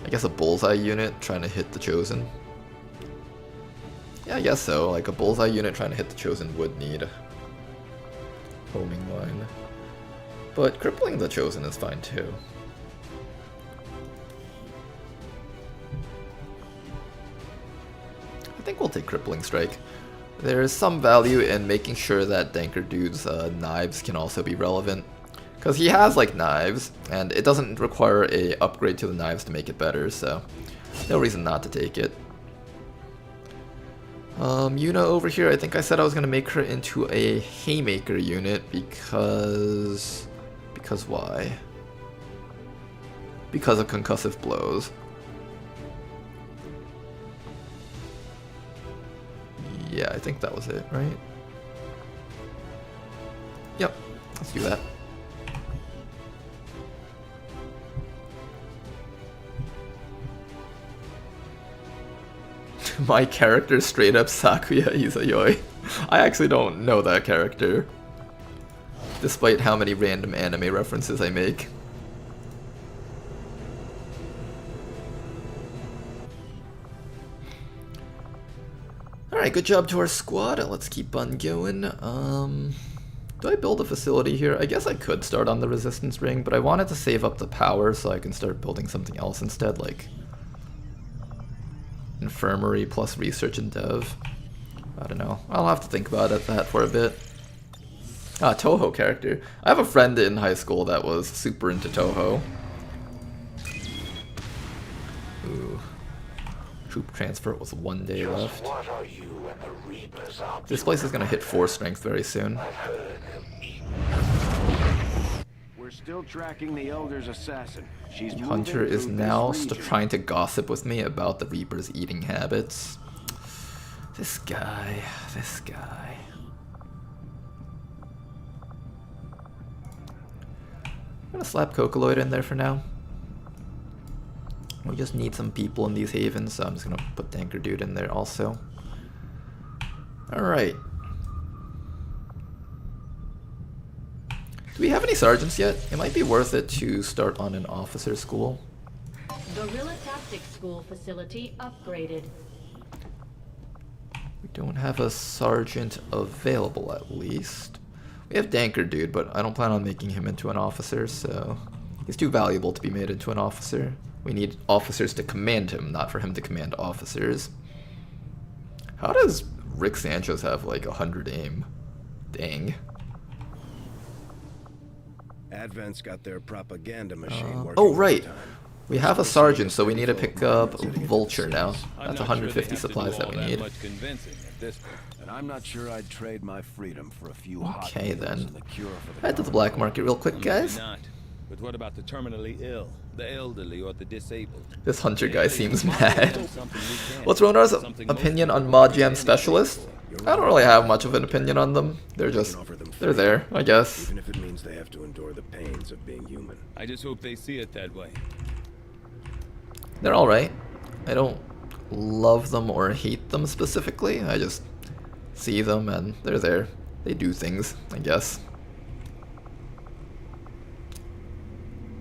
I guess a bullseye unit trying to hit the Chosen. Yeah, I guess so. Like a bullseye unit trying to hit the Chosen would need Homing Mine. But crippling the Chosen is fine too. I think we'll take Crippling Strike. There is some value in making sure that Danker Dude's knives can also be relevant. Because he has like knives, and it doesn't require a upgrade to the knives to make it better, so no reason not to take it. Yuna over here, I think I said I was going to make her into a Haymaker unit because why? Because of concussive blows. Yeah, I think that was it, right? Yep, let's do that. My character straight up Sakuya Izayoi. I actually don't know that character, despite how many random anime references I make. Alright, good job to our squad. Let's keep on going. Do I build a facility here? I guess I could start on the resistance ring, but I wanted to save up the power so I can start building something else instead, like infirmary plus research and dev. I don't know. I'll have to think about that for a bit. Ah, Toho character. I have a friend in high school that was super into Toho. Ooh. Troop transfer with 1 day left. This place is gonna hit 4 strength very soon. We're still tracking the Elder's assassin. She's Hunter is now trying to gossip with me about the Reaper's eating habits. This guy. I'm gonna slap Cocoloid in there for now. We just need some people in these havens, so I'm just gonna put Danker Dude in there also. Alright. Do we have any sergeants yet? It might be worth it to start on an officer school. Guerrilla Tactics School facility upgraded. We don't have a sergeant available, at least. We have Danker Dude, but I don't plan on making him into an officer, so he's too valuable to be made into an officer. We need officers to command him, not for him to command officers. How does Rick Sanchez have like 100 aim? Dang. Advent's got their propaganda machine working. Oh, right. We have a sergeant, so we need to pick up Vulture now. That's 150 supplies that we need. And I'm not sure I'd trade my freedom for a few Okay, then. Head to the black market real quick, guys. But what about the terminally ill, the elderly, or the disabled? This hunter guy seems mad. What's Ronar's opinion on mod jam specialists? I don't really have much of an opinion on them. They're there, I guess. Even if it means they have to endure the pains of being human. I just hope they see it that way. They're alright. I don't love them or hate them specifically. I just see them and they're there. They do things, I guess.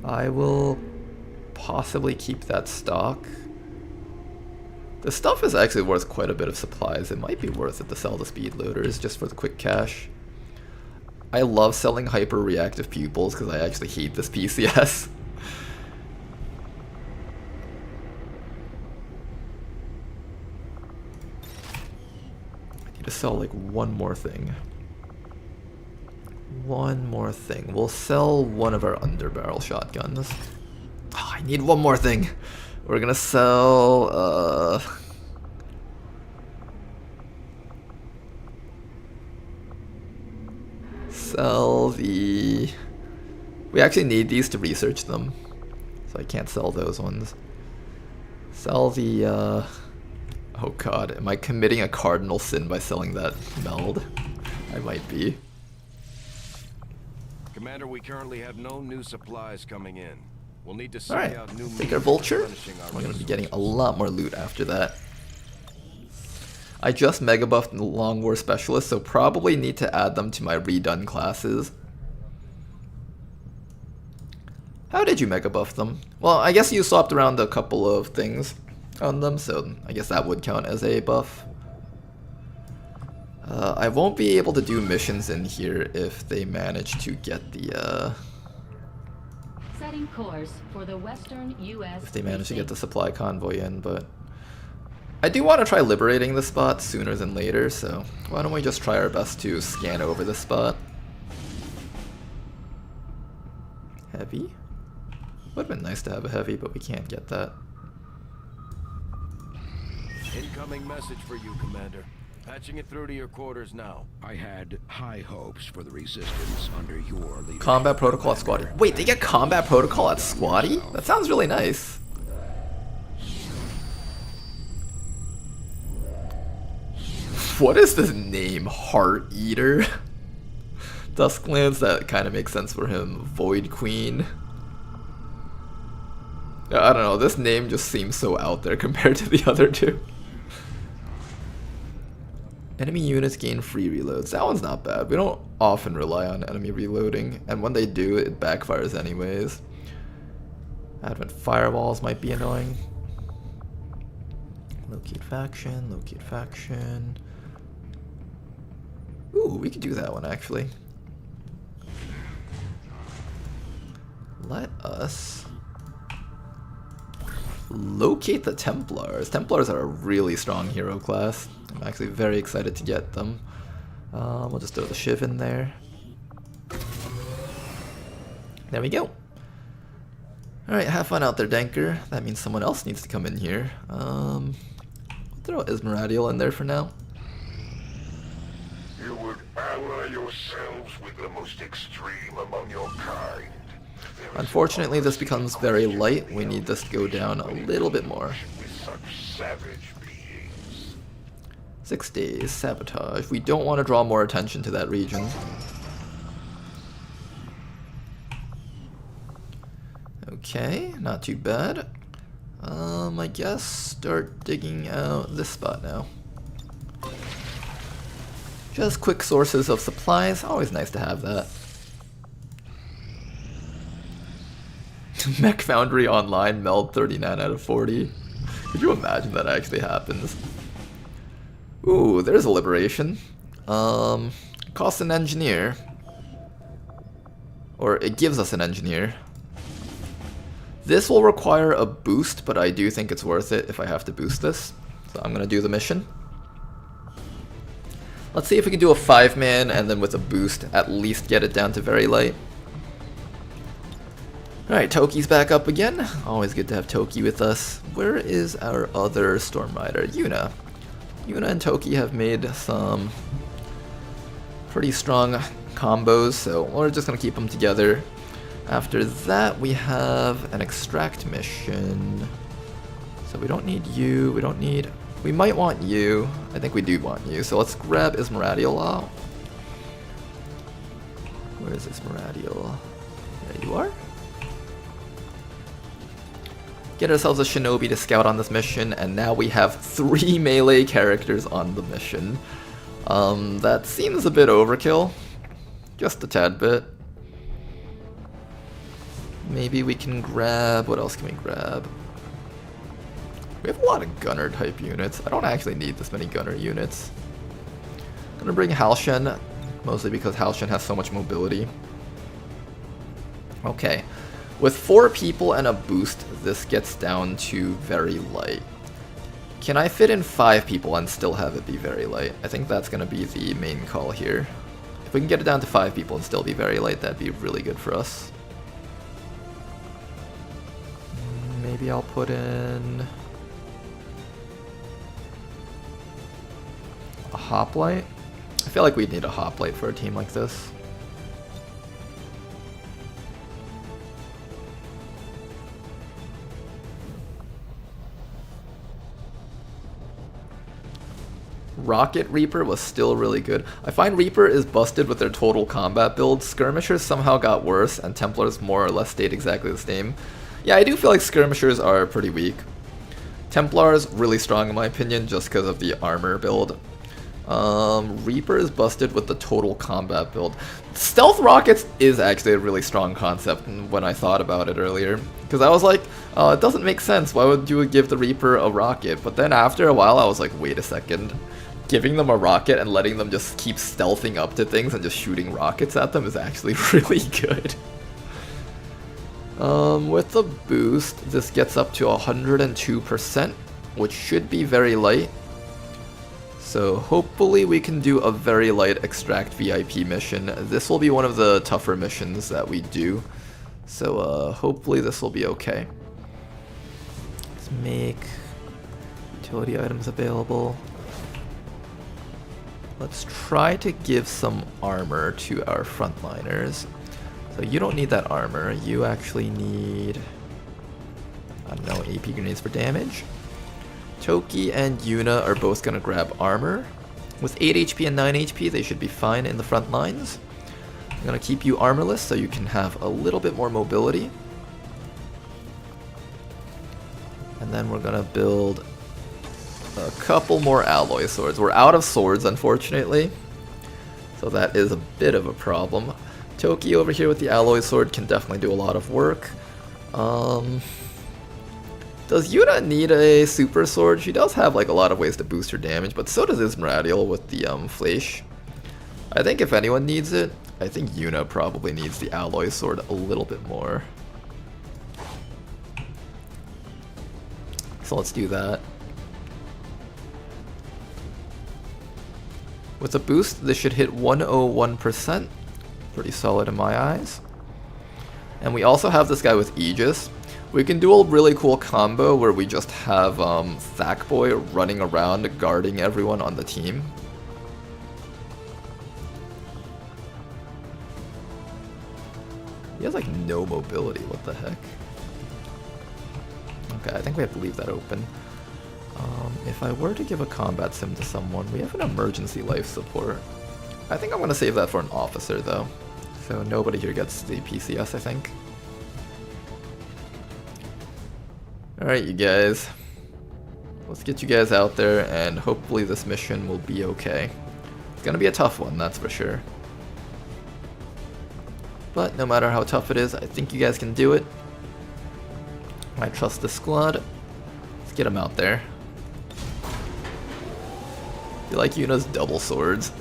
I will possibly keep that stock. The stuff is actually worth quite a bit of supplies. It might be worth it to sell the speed loaders just for the quick cash. I love selling hyper-reactive pupils because I actually hate this PCS. I need to sell like one more thing. One more thing. We'll sell one of our underbarrel shotguns. Oh, I need one more thing. We're gonna sell the... We actually need these to research them, so I can't sell those ones. Sell the oh god, am I committing a cardinal sin by selling that meld? I might be. Commander, we currently have no new supplies coming in. We'll need to seek Alright, out new take our vulture. We're going to be getting a lot more loot after that. I just mega buffed the Long War Specialist, so probably need to add them to my redone classes. How did you mega buff them? Well, I guess you swapped around a couple of things on them, so I guess that would count as a buff. I won't be able to do missions in here if they manage to get the Setting course for the Western U.S. if they manage to get the supply convoy in, but I do want to try liberating the spot sooner than later, so why don't we just try our best to scan over the spot. Heavy? Would have been nice to have a heavy, but we can't get that. Incoming message for you, Commander. Patching it through to your quarters now. I had high hopes for the resistance under your leadership. Combat protocol at Squatty. Wait, they get combat protocol at Squatty? That sounds really nice. What is this name? Heart Eater? Dusklands, that kind of makes sense for him. Void Queen. I don't know, this name just seems so out there compared to the other two. Enemy units gain free reloads. That one's not bad. We don't often rely on enemy reloading, and when they do, it backfires anyways. Advent firewalls might be annoying. Locate faction, locate faction. Ooh, we could do that one actually. Let us locate the Templars. Templars are a really strong hero class. I'm actually very excited to get them. We'll just throw the Shiv in there. There we go. Alright, have fun out there, Danker. That means someone else needs to come in here. We'll throw Ismaradiel in there for now. You would ally yourselves with the most extreme among your kind. Unfortunately, this becomes very light. We need this to go down a little bit more. With such savage beings. 6 days, sabotage. We don't want to draw more attention to that region. Okay, not too bad. I guess start digging out this spot now. Just quick sources of supplies, always nice to have that. Mech Foundry Online, meld 39 out of 40. Could you imagine that actually happens? Ooh, there's a liberation. Costs an engineer. Or it gives us an engineer. This will require a boost, but I do think it's worth it if I have to boost this. So I'm gonna do the mission. Let's see if we can do a 5-man and then with a boost at least get it down to very light. Alright, Toki's back up again. Always good to have Toki with us. Where is our other Storm Rider? Yuna. Yuna and Toki have made some pretty strong combos, so we're just going to keep them together. After that, we have an extract mission. So we don't need you, we might want you. I think we do want you, so let's grab Ismaradiol. Where is Ismaradiol? There you are. Get ourselves a shinobi to scout on this mission, and now we have 3 melee characters on the mission. That seems a bit overkill. Just a tad bit. Maybe we can grab... what else can we grab? We have a lot of gunner type units. I don't actually need this many gunner units. I'm gonna bring Halshen, mostly because Halshen has so much mobility. Okay. With 4 people and a boost, this gets down to very light. Can I fit in 5 people and still have it be very light? I think that's gonna be the main call here. If we can get it down to 5 people and still be very light, that'd be really good for us. Maybe I'll put in a hoplite. I feel like we'd need a hoplite for a team like this. Rocket Reaper was still really good. I find Reaper is busted with their total combat build. Skirmishers somehow got worse, and Templars more or less stayed exactly the same. Yeah, I do feel like Skirmishers are pretty weak. Templars, really strong in my opinion, just because of the armor build. Reaper is busted with the total combat build. Stealth Rockets is actually a really strong concept when I thought about it earlier. Because I was like, it doesn't make sense. Why would you give the Reaper a rocket? But then after a while I was like, wait a second. Giving them a rocket and letting them just keep stealthing up to things and just shooting rockets at them is actually really good. With the boost, this gets up to 102%, which should be very light. So hopefully we can do a very light extract VIP mission. This will be one of the tougher missions that we do. So hopefully this will be okay. Let's make utility items available. Let's try to give some armor to our frontliners. So you don't need that armor. You actually need, I don't know, AP grenades for damage. Toki and Yuna are both going to grab armor. With 8 HP and 9 HP, they should be fine in the front lines. I'm going to keep you armorless so you can have a little bit more mobility. And then we're going to build a couple more alloy swords. We're out of swords, unfortunately. So that is a bit of a problem. Toki over here with the alloy sword can definitely do a lot of work. Does Yuna need a super sword? She does have like a lot of ways to boost her damage, but so does Ismaradiol with the Fleisch. I think if anyone needs it, I think Yuna probably needs the alloy sword a little bit more. So let's do that. With a boost, this should hit 101%. Pretty solid in my eyes. And we also have this guy with Aegis. We can do a really cool combo where we just have Thackboy running around guarding everyone on the team. He has like no mobility, what the heck? Okay, I think we have to leave that open. If I were to give a combat sim to someone, we have an emergency life support. I think I'm going to save that for an officer though. So nobody here gets the PCS, I think. Alright, you guys. Let's get you guys out there, and hopefully this mission will be okay. It's gonna be a tough one, that's for sure. But no matter how tough it is, I think you guys can do it. I trust the squad. Let's get them out there. You like Yuna's double swords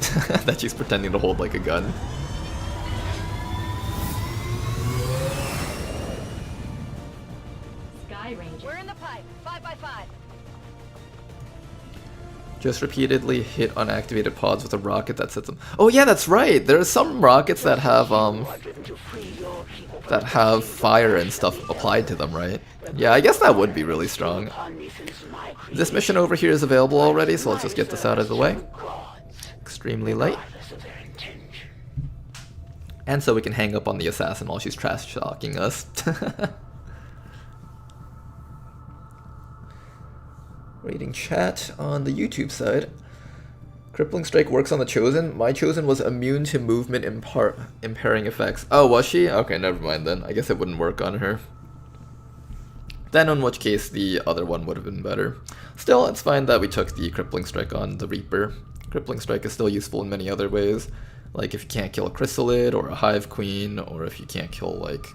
that she's pretending to hold like a gun. We're in the pipe. 5x5. Just repeatedly hit unactivated pods with a rocket that sets them. Oh yeah, that's right. There are some rockets that have fire and stuff applied to them, right? Yeah, I guess that would be really strong. This mission over here is available already, so let's just get this out of the way. Extremely light. And so we can hang up on the assassin while she's trash talking us. Reading chat on the YouTube side. Crippling Strike works on the Chosen. My Chosen was immune to movement impairing effects. Oh, was she? Okay, never mind then. I guess it wouldn't work on her. Then in which case the other one would have been better. Still, it's fine that we took the Crippling Strike on the Reaper. Crippling Strike is still useful in many other ways. Like if you can't kill a Chrysalid or a Hive Queen, or if you can't kill like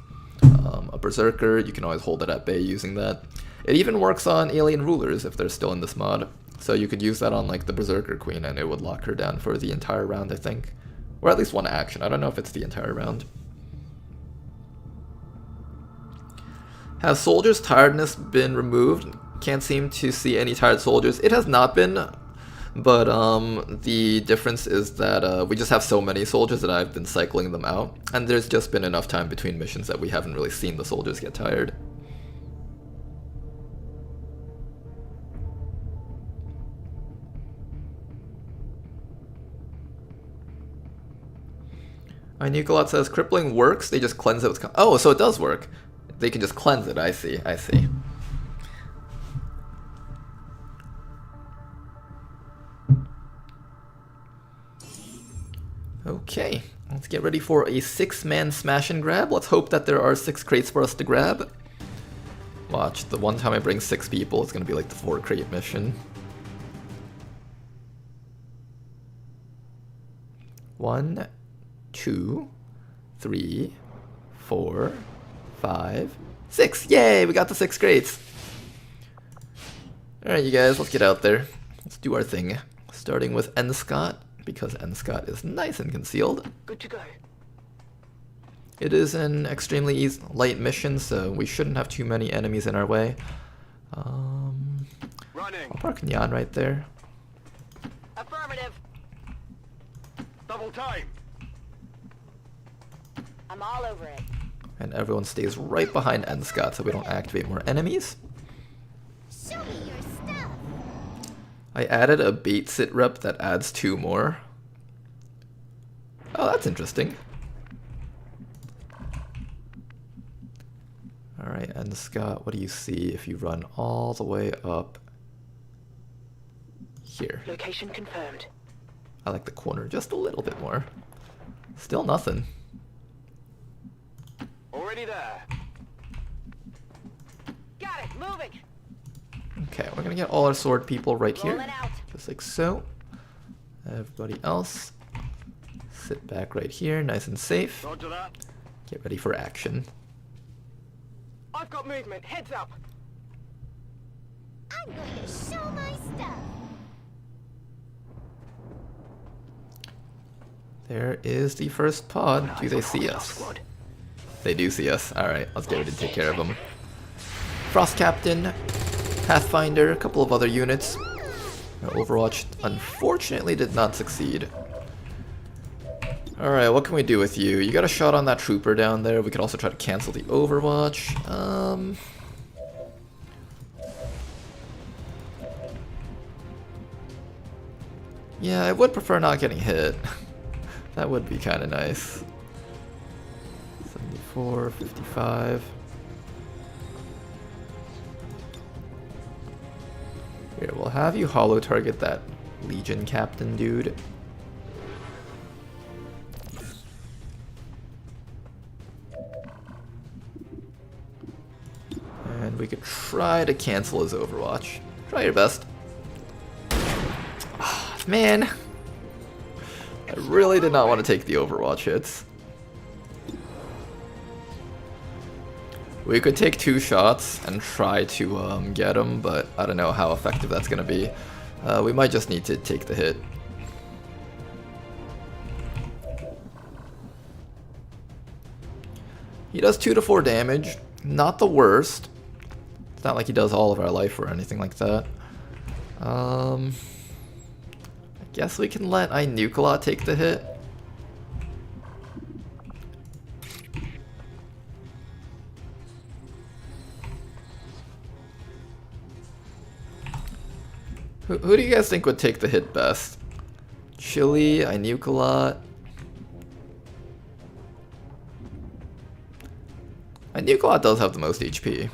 a Berserker, you can always hold it at bay using that. It even works on alien rulers if they're still in this mod. So you could use that on like the Berserker Queen and it would lock her down for the entire round, I think. Or at least one action. I don't know if it's the entire round. Has soldiers' tiredness been removed? Can't seem to see any tired soldiers. It has not been, but the difference is that we just have so many soldiers that I've been cycling them out, and there's just been enough time between missions that we haven't really seen the soldiers get tired. Nicolot says, crippling works, they just cleanse it with... Oh, so it does work. They can just cleanse it, I see, I see. Okay, let's get ready for a 6-man smash and grab. Let's hope that there are 6 crates for us to grab. Watch, the one time I bring 6 people, it's gonna be like the 4 crate mission. 1, 2, 3, 4, 5, 6. Yay, we got the 6 crates. Alright, you guys, let's get out there. Let's do our thing. Starting with Scott, because Scott is nice and concealed. Good to go. It is an extremely easy, light mission, so we shouldn't have too many enemies in our way. I'll park Nyan right there. Affirmative. Double time. I'm all over it. And everyone stays right behind Scott so we don't activate more enemies. Show me your stuff. I added a bait sit rep that adds 2 more. Oh, that's interesting. Alright, Scott, what do you see if you run all the way up here? Location confirmed. I like the corner just a little bit more. Still nothing. Already there. Got it, moving. Okay, we're gonna get all our sword people right here. Rolling out. Just like so. Everybody else, sit back right here, nice and safe. Roger that. Get ready for action. I've got movement. Heads up. I'm going to show my stuff. There is the first pod. Do they see us? They do see us. Alright, let's get ready to take care of them. Frost Captain, Pathfinder, a couple of other units. Overwatch unfortunately did not succeed. Alright, what can we do with you? You got a shot on that trooper down there. We could also try to cancel the Overwatch. Yeah, I would prefer not getting hit. That would be kind of nice. 74, 55. Here, we'll have you holo target that Legion Captain dude. And we could try to cancel his Overwatch. Try your best. Oh, man, I really did not want to take the Overwatch hits. We could take 2 shots and try to get him, but I don't know how effective that's going to be. We might just need to take the hit. He does 2 to 4 damage. Not the worst. It's not like he does all of our life or anything like that. I guess we can let Nuclear take the hit. Who do you guys think would take the hit best? Chili, Inukalot. And Nucleot does have the most HP.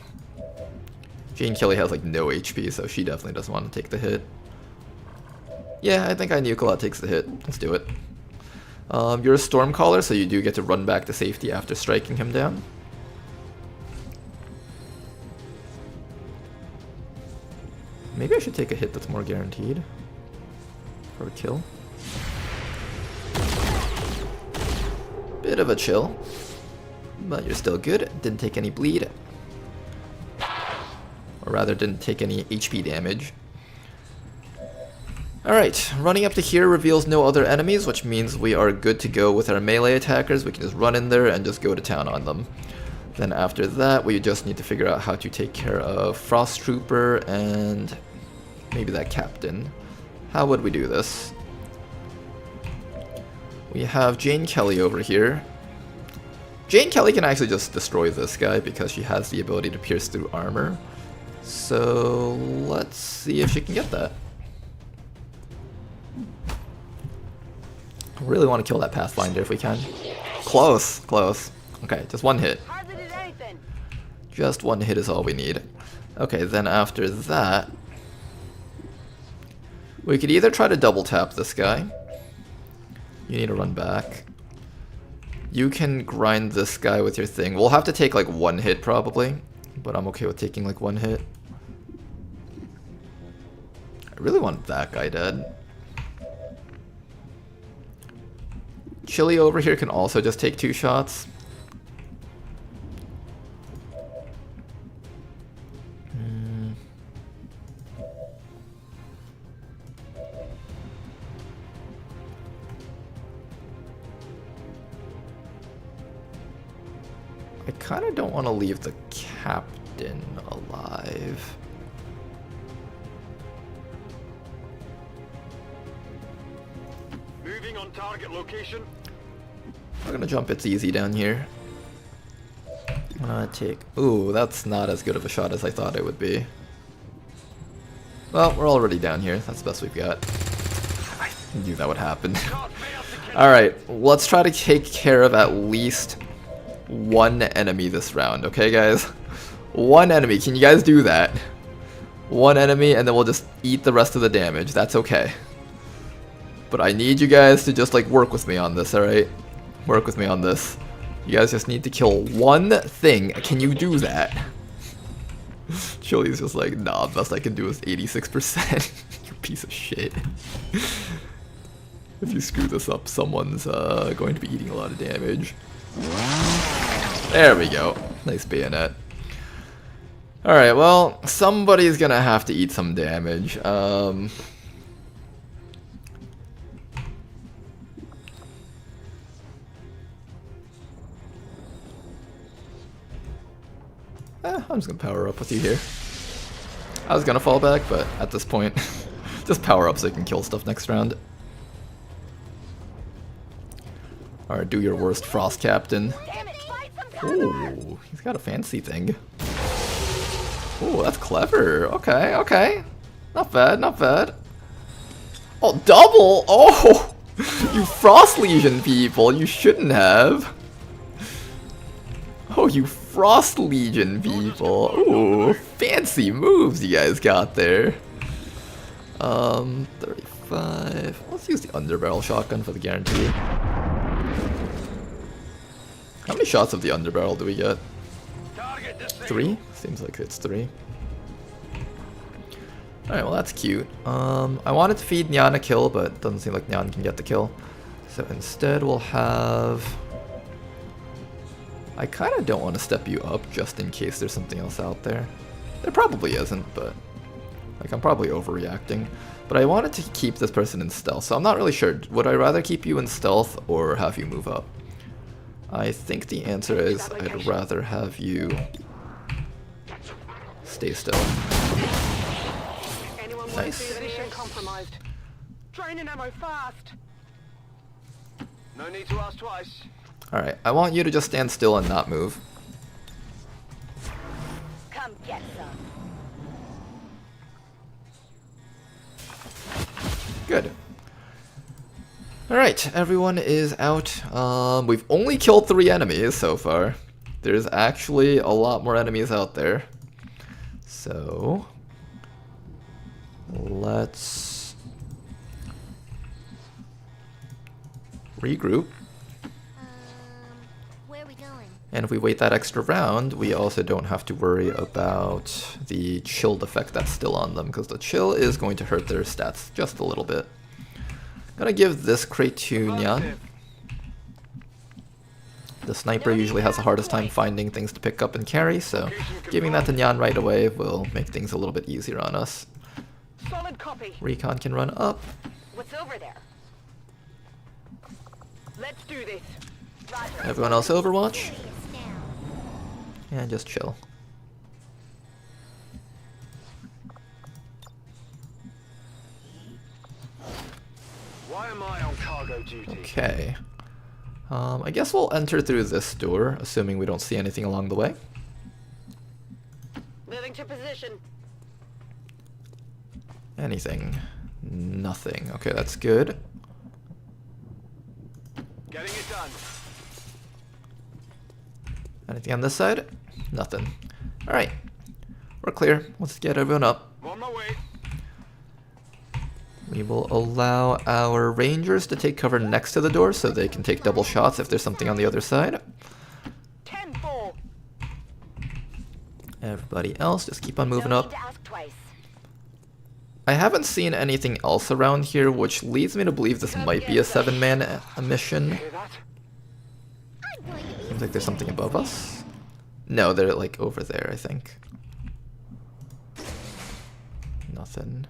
Jane Kelly has like no HP, so she definitely doesn't want to take the hit. Yeah, I think Nucleot takes the hit. Let's do it. You're a Stormcaller, so you do get to run back to safety after striking him down. Maybe I should take a hit that's more guaranteed for a kill. Bit of a chill, but you're still good. Didn't take any bleed. Or rather, didn't take any HP damage. Alright, running up to here reveals no other enemies, which means we are good to go with our melee attackers. We can just run in there and just go to town on them. Then after that, we just need to figure out how to take care of Frost Trooper and maybe that Captain. How would we do this? We have Jane Kelly over here. Jane Kelly can actually just destroy this guy because she has the ability to pierce through armor. So let's see if she can get that. I really want to kill that Pathfinder if we can. Close, close. Okay, just one hit. Just one hit is all we need. Okay, then after that, we could either try to double tap this guy. You need to run back. You can grind this guy with your thing. We'll have to take like one hit probably, but I'm okay with taking like one hit. I really want that guy dead. Chili over here can also just take 2 shots. I kind of don't want to leave the Captain alive. Moving on target location. I'm gonna jump It's Easy down here. I'm gonna take... Ooh, that's not as good of a shot as I thought it would be. Well, we're already down here. That's the best we've got. I knew that would happen. Alright, let's try to take care of at least one enemy this round, okay guys? One enemy, can you guys do that? One enemy and then we'll just eat the rest of the damage, that's okay. But I need you guys to just like work with me on this, alright? Work with me on this. You guys just need to kill one thing, can you do that? Chili's just like, nah, best I can do is 86%. You piece of shit. If you screw this up, someone's going to be eating a lot of damage. There we go. Nice bayonet. Alright, well, somebody's gonna have to eat some damage. I'm just gonna power up with you here. I was gonna fall back, but at this point, just power up so you can kill stuff next round. Alright, do your worst, Frost Captain. Ooh, he's got a fancy thing. Ooh, that's clever. Okay, okay. Not bad, not bad. Oh, double! Oh! You Frost Legion people, you shouldn't have. Oh, you Frost Legion people. Ooh, fancy moves you guys got there. 35. Let's use the underbarrel shotgun for the guarantee. How many shots of the underbarrel do we get? 3? Seems like it's 3. Alright, well that's cute. I wanted to feed Nyan a kill, but it doesn't seem like Nyan can get the kill. So instead we'll have... I kind of don't want to step you up just in case there's something else out there. There probably isn't, but... Like, I'm probably overreacting. But I wanted to keep this person in stealth, so I'm not really sure. Would I rather keep you in stealth or have you move up? I think the answer is I'd rather have you stay still. Nice. Training ammo fast. No need to ask twice. Alright, I want you to just stand still and not move. Come get some. Good. Alright, everyone is out. We've only killed 3 enemies so far. There's actually a lot more enemies out there. So let's regroup. Where are we going? And if we wait that extra round, we also don't have to worry about the chilled effect that's still on them, because the chill is going to hurt their stats just a little bit. Gonna give this crate to Nyan. The sniper usually has the hardest time finding things to pick up and carry, so giving that to Nyan right away will make things a little bit easier on us. Solid copy. Recon can run up. What's over there? Let's do this. Roger. Everyone else Overwatch. And just chill. Why am I on cargo duty? Okay. I guess we'll enter through this door, assuming we don't see anything along the way. Moving to position. Anything? Nothing. Okay, that's good. Getting it done. Anything on this side? Nothing. Alright. We're clear. Let's get everyone up. On my way. We will allow our rangers to take cover next to the door so they can take double shots if there's something on the other side. 10-4. Everybody else, just keep on moving up. To ask twice. I haven't seen anything else around here, which leads me to believe this might be a 7-man mission. Seems like there's something above us. No, they're like over there, I think. Nothing.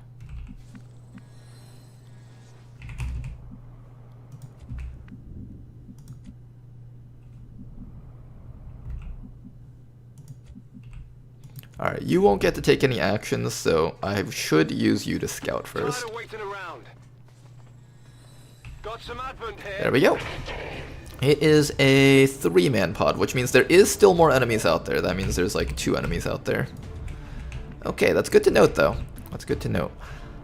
Alright, you won't get to take any actions, so I should use you to scout first. There we go. It is a 3-man pod, which means there is still more enemies out there. That means there's like 2 enemies out there. Okay, that's good to note though. That's good to note.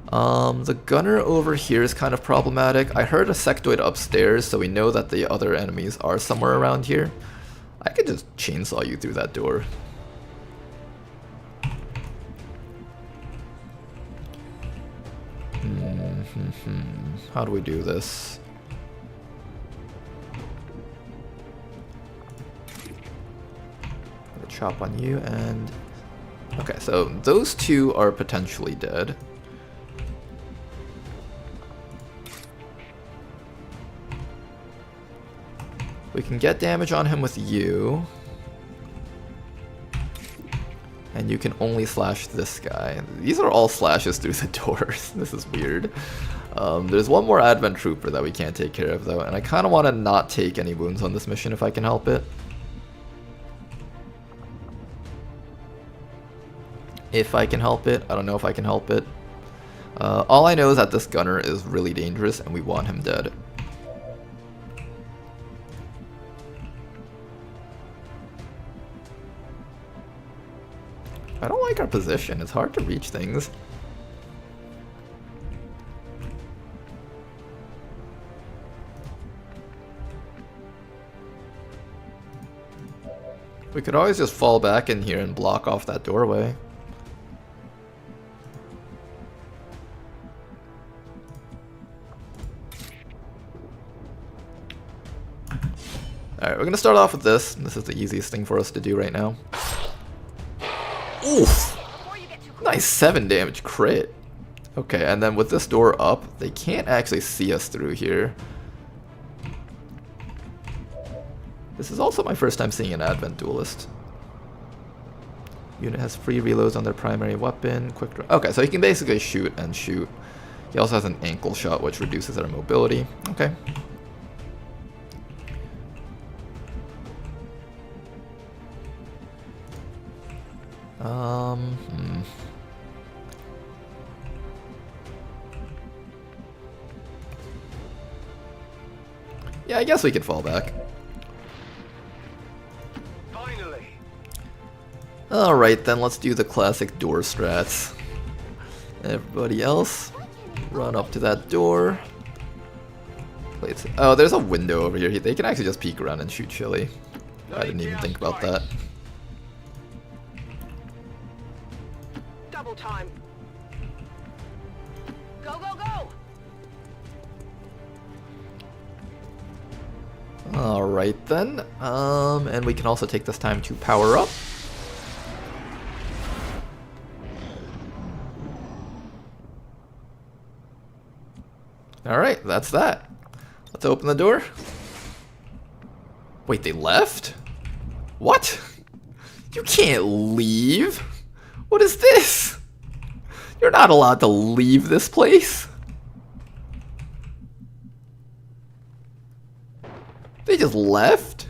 The gunner over here is kind of problematic. I heard a sectoid upstairs, so we know that the other enemies are somewhere around here. I could just chainsaw you through that door. How do we do this? Gonna chop on you and... Okay, so those 2 are potentially dead. We can get damage on him with you. And you can only slash this guy. These are all slashes through the doors. This is weird. There's one more Advent Trooper that we can't take care of though, and I kind of want to not take any wounds on this mission if I can help it. If I can help it. I don't know if I can help it. All I know is that this gunner is really dangerous and we want him dead. I don't like our position. It's hard to reach things. We could always just fall back in here and block off that doorway. Alright, we're gonna start off with this. This is the easiest thing for us to do right now. Oof! Nice 7 damage crit. Okay, and then with this door up, they can't actually see us through here. This is also my first time seeing an Advent Duelist. Unit has free reloads on their primary weapon. Quick draw. Okay, so he can basically shoot and shoot. He also has an ankle shot, which reduces their mobility. Okay. Yeah, I guess we could fall back. Finally. Alright then, let's do the classic door strats. Everybody else, run up to that door. Oh, there's a window over here. They can actually just peek around and shoot Chili. I didn't even think about that. Double time. Go, go, go! Alright then. And we can also take this time to power up. Alright, that's that. Let's open the door. Wait, they left? What? You can't leave. What is this? You're not allowed to leave this place. They just left?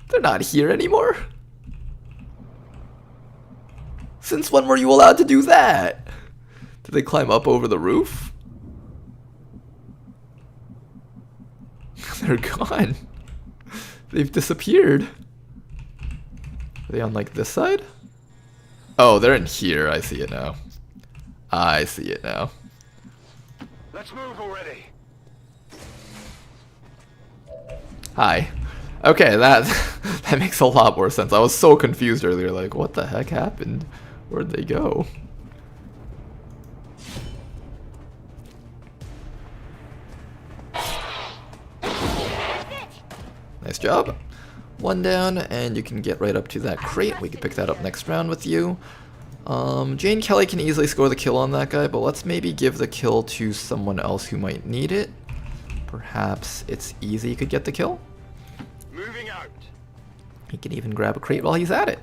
They're not here anymore? Since when were you allowed to do that? Did they climb up over the roof? They're gone. They've disappeared. Are they on like this side? Oh, they're in here. I see it now. I see it now. Let's move already. Hi. Okay, that that makes a lot more sense. I was so confused earlier, like, what the heck happened? Where'd they go? Nice job. One down, and you can get right up to that crate. We can pick that up next round with you. Jane Kelly can easily score the kill on that guy, but let's maybe give the kill to someone else who might need it. Perhaps it's easy could get the kill. Moving out. He can even grab a crate while he's at it.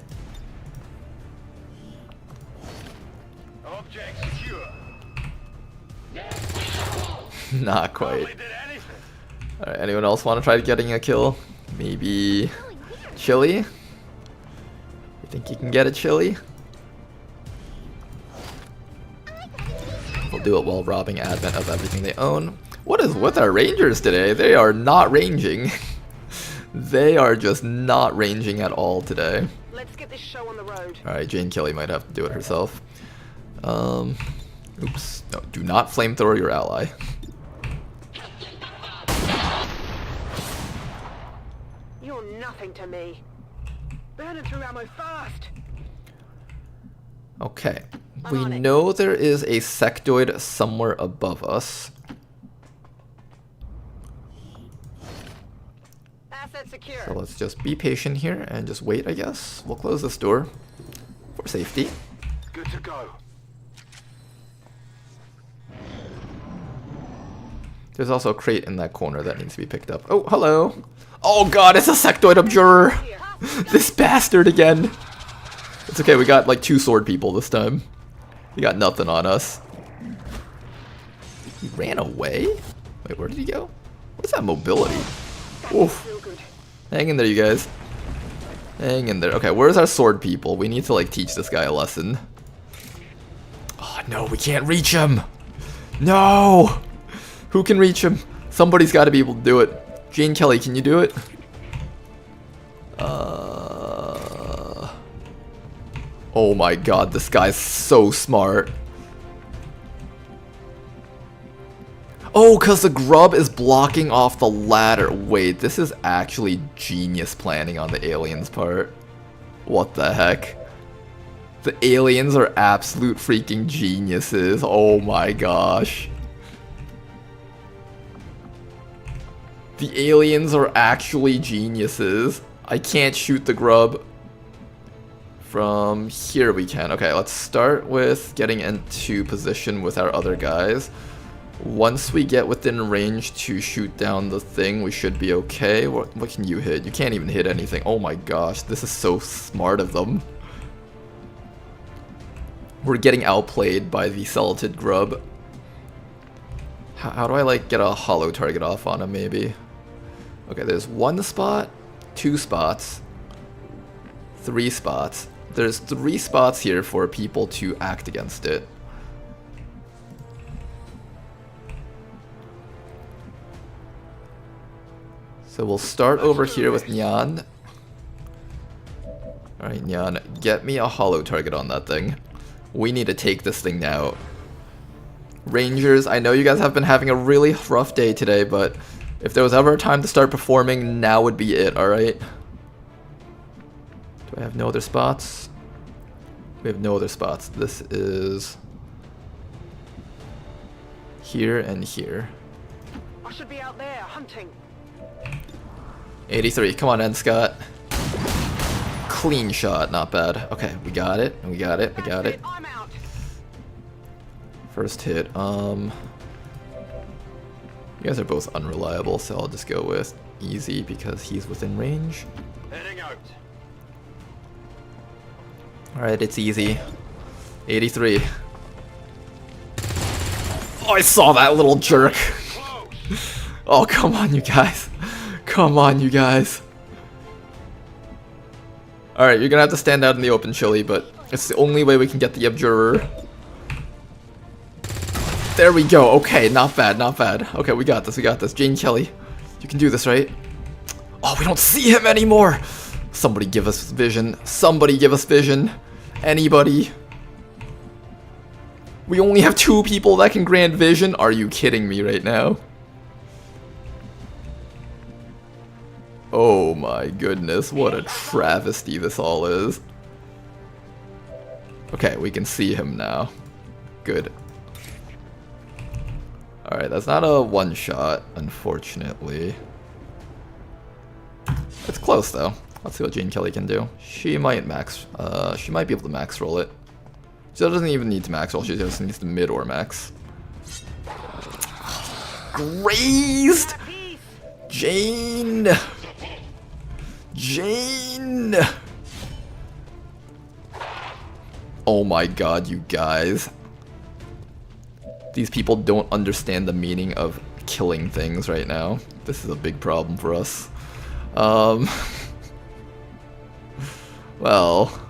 Object secure. Not quite. Alright, anyone else want to try getting a kill? Maybe Chili? You think you can get a Chili? We'll do it while robbing Advent of everything they own. What is with our Rangers today? They are not ranging. They are just not ranging at all today. Let's get this show on the road. Alright, Jane Kelly might have to do it herself. Oops. No, do not flamethrower your ally. You're nothing to me. Burning through ammo fast. Okay. We know there is a sectoid somewhere above us. Asset secure. So let's just be patient here and just wait, I guess. We'll close this door for safety. Good to go. There's also a crate in that corner that needs to be picked up. Oh, hello. Oh god, it's a sectoid abjurer. This bastard again. It's okay, we got like 2 sword people this time. He got nothing on us. He ran away? Wait, where did he go? What is that mobility? Oof. Hang in there, you guys. Hang in there. Okay, where's our sword people? We need to like teach this guy a lesson. Oh no, we can't reach him. No! Who can reach him? Somebody's got to be able to do it. Jane Kelly, can you do it? Oh my god, this guy's so smart. Oh, because the grub is blocking off the ladder. Wait, this is actually genius planning on the aliens' part. What the heck? The aliens are absolute freaking geniuses. Oh my gosh. The aliens are actually geniuses. I can't shoot the grub. From here we can. Okay, let's start with getting into position with our other guys. Once we get within range to shoot down the thing, we should be okay. What can you hit? You can't even hit anything. Oh my gosh, this is so smart of them. We're getting outplayed by the Celatid grub. How do I like get a hollow target off on him maybe? Okay, there's 1 spot, 2 spots, 3 spots. There's 3 spots here for people to act against it. So we'll start over here with Nyan. Alright, Nyan, get me a hollow target on that thing. We need to take this thing out. Rangers, I know you guys have been having a really rough day today, but if there was ever a time to start performing, now would be it, alright? Do I have no other spots? We have no other spots. This is here and here. I should be out there hunting. 83. Come on, Scott. Clean shot, not bad. Okay, we got it. We got it. We got it. I'm out. First hit. You guys are both unreliable, so I'll just go with easy because he's within range. Heading out. Alright, it's easy. 83. Oh, I saw that little jerk. Oh, come on, you guys. Come on, you guys. Alright, you're gonna have to stand out in the open, Chili, but it's the only way we can get the Abjurer. There we go. Okay, not bad, not bad. Okay, we got this, we got this. Jane Kelly, you can do this, right? Oh, we don't see him anymore. Somebody give us vision. Somebody give us vision. Anybody? We only have 2 people that can grant vision? Are you kidding me right now? Oh my goodness, what a travesty this all is. Okay, we can see him now. Good. Alright, that's not a one-shot, unfortunately. It's close though. Let's see what Jane Kelly can do. She might be able to max roll it. She doesn't even need to max roll, she just needs to mid or max. Grazed! Jane! Jane! Oh my god, you guys. These people don't understand the meaning of killing things right now. This is a big problem for us. Well...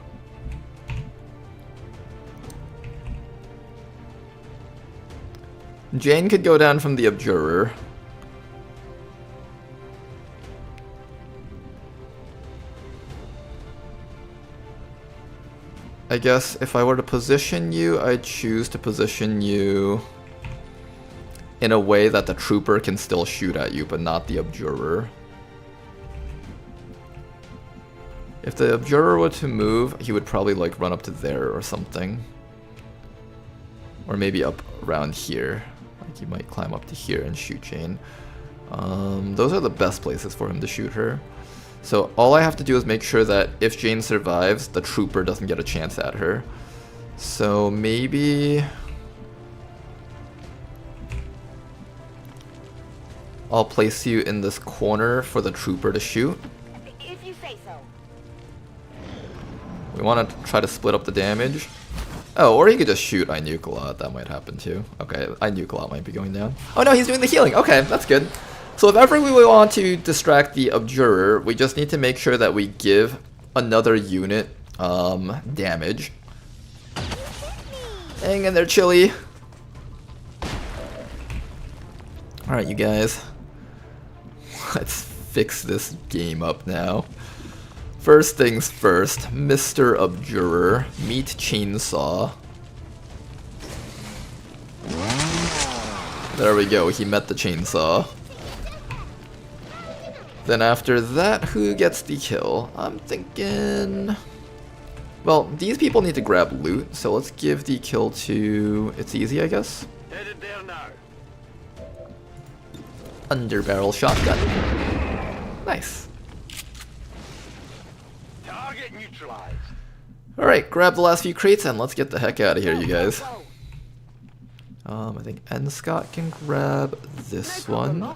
Jane could go down from the Abjurer. I guess if I were to position you, I'd choose to position you in a way that the trooper can still shoot at you, but not the Abjurer. If the Abjurer were to move, he would probably like run up to there or something. Or maybe up around here. Like he might climb up to here and shoot Jane. Those are the best places for him to shoot her. So all I have to do is make sure that if Jane survives, the trooper doesn't get a chance at her. So maybe... I'll place you in this corner for the trooper to shoot. If you say so. We want to try to split up the damage. Oh, or he could just shoot I nuke a lot. That might happen too. Okay, I nuke a lot might be going down. Oh no, he's doing the healing. Okay, that's good. So if ever we want to distract the Abjurer, we just need to make sure that we give another unit damage. Hang in there, Chili. Alright, you guys. Let's fix this game up now. First things first, Mr. Abjurer, meet Chainsaw. There we go, he met the Chainsaw. Then after that, who gets the kill? I'm thinking... Well, these people need to grab loot, so let's give the kill to... It's easy, I guess? Headed there now. Underbarrel shotgun. Nice. Target neutralized. Alright, grab the last few crates and let's get the heck out of here, you guys. I think Scott can grab this one.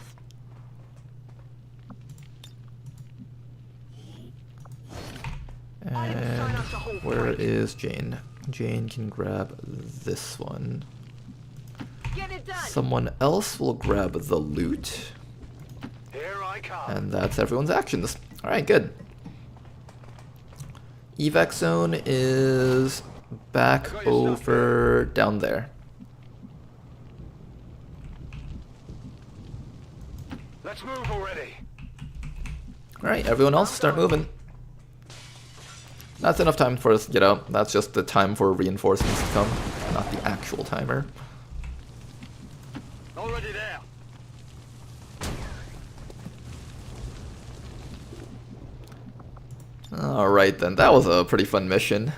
And where is Jane? Jane can grab this one. Someone else will grab the loot. Here I come. And that's everyone's actions. Alright, good. Evac zone is back over down there. Let's move already. Alright, everyone else start moving. That's enough time for us to get out. That's just the time for reinforcements to come, not the actual timer. Already there. Alright then, that was a pretty fun mission.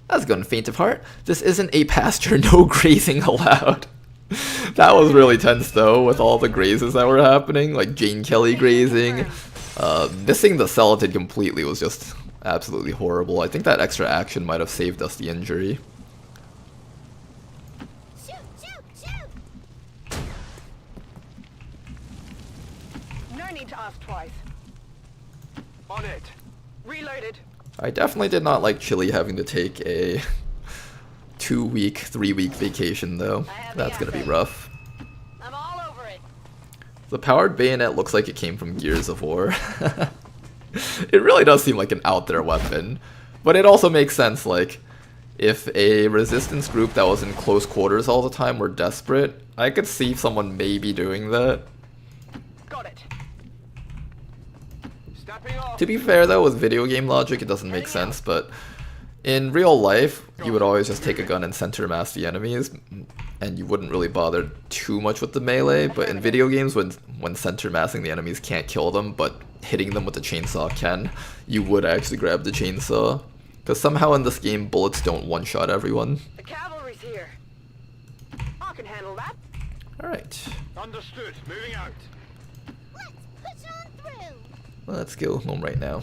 That's going faint of heart. This isn't a pasture, no grazing allowed. That was really tense though, with all the grazes that were happening, like Jane Kelly grazing. Missing the Celatid completely was just absolutely horrible. I think that extra action might have saved us the injury. No need to ask twice. On it. Reloaded. I definitely did not like Chile having to take a 2-week, 3-week vacation though. That's gonna be rough. I'm all over it. The powered bayonet looks like it came from Gears of War. It really does seem like an out there weapon, but it also makes sense, like, if a resistance group that was in close quarters all the time were desperate, I could see someone maybe doing that. Got it. Stepping off. To be fair though, with video game logic it doesn't make sense, but in real life you would always just take a gun and center mass the enemies, and you wouldn't really bother too much with the melee, but in video games when center massing the enemies can't kill them, but hitting them with the chainsaw can, you would actually grab the chainsaw. Because somehow in this game, bullets don't one-shot everyone. The cavalry's here. I can handle that. Alright. Understood. Moving out. Let's push on through. Let's go home right now.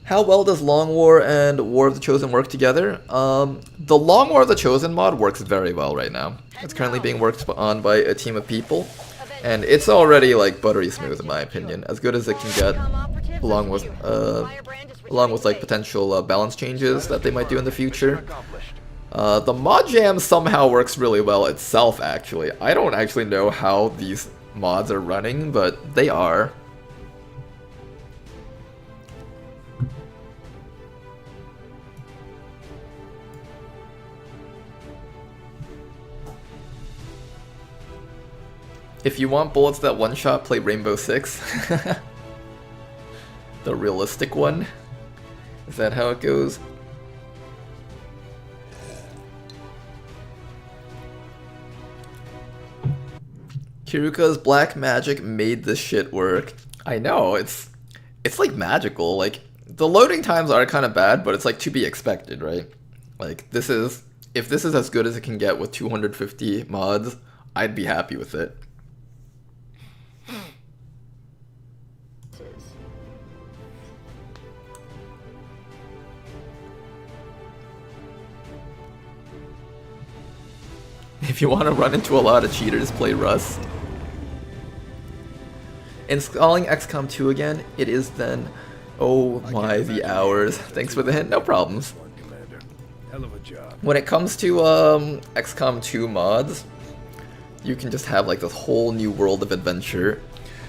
How well does Long War and War of the Chosen work together? The Long War of the Chosen mod works very well right now. It's currently being worked on by a team of people, and it's already like buttery smooth in my opinion, as good as it can get, along with like potential balance changes that they might do in the future. The mod jam somehow works really well itself actually. I don't actually know how these mods are running, but they are. If you want bullets that one-shot, play Rainbow Six. The realistic one. Is that how it goes? Kiruka's black magic made this shit work. I know, it's like magical. Like, the loading times are kind of bad, but it's like to be expected, right? Like, if this is as good as it can get with 250 mods, I'd be happy with it. If you want to run into a lot of cheaters, play Rust. Installing XCOM 2 again, it is then. Oh my, the hours. Thanks for the hint, no problems. When it comes to XCOM 2 mods, you can just have like this whole new world of adventure.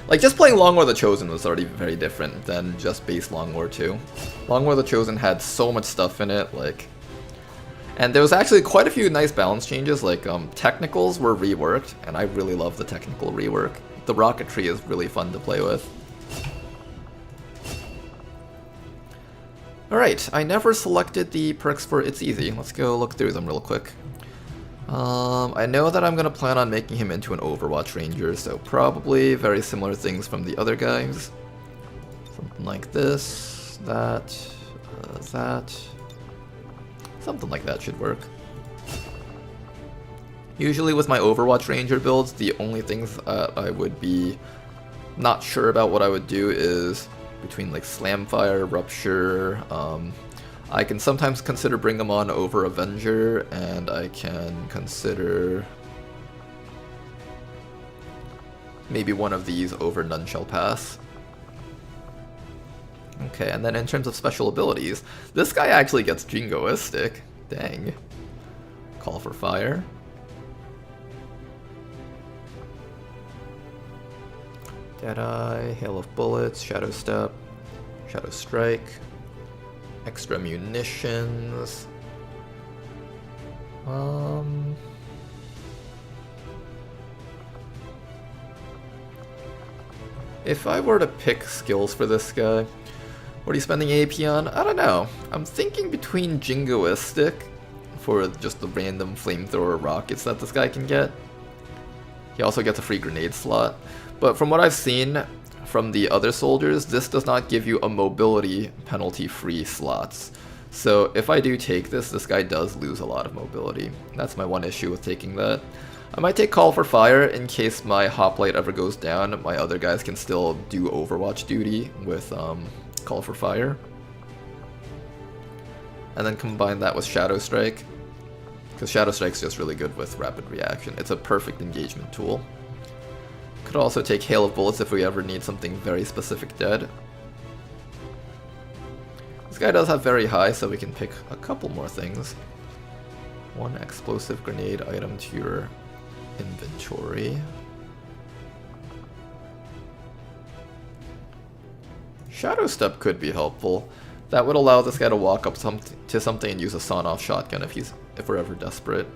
Like, just playing Long War the Chosen was already very different than just base Long War 2. Long War the Chosen had so much stuff in it, like... And there was actually quite a few nice balance changes, like technicals were reworked, and I really love the technical rework. The rocketry is really fun to play with. Alright, I never selected the perks for It's Easy. Let's go look through them real quick. I know that I'm going to plan on making him into an Overwatch Ranger, so probably very similar things from the other guys. Something like this, that. Something like that should work. Usually with my Overwatch Ranger builds, the only things I would be not sure about what I would do is between like Slamfire, Rupture. I can sometimes consider bring them on over Avenger, and I can consider maybe one of these over None Shall Pass. Okay, and then in terms of special abilities, this guy actually gets Jingoistic. Dang. Call for Fire. Deadeye, Hail of Bullets, Shadow Step, Shadow Strike, extra munitions. If I were to pick skills for this guy, what are you spending AP on? I don't know. I'm thinking between Jingoistic for just the random flamethrower rockets that this guy can get. He also gets a free grenade slot. But from what I've seen, from the other soldiers, this does not give you a mobility penalty-free slots. So if I do take this, this guy does lose a lot of mobility. That's my one issue with taking that. I might take Call for Fire in case my hoplite ever goes down. My other guys can still do Overwatch duty with Call for Fire. And then combine that with Shadow Strike, because Shadow Strike's just really good with rapid reaction. It's a perfect engagement tool. Could also take Hail of Bullets if we ever need something very specific dead. This guy does have very high, so we can pick a couple more things. One explosive grenade item to your inventory. Shadow Step could be helpful. That would allow this guy to walk up to something and use a sawn-off shotgun if we're ever desperate.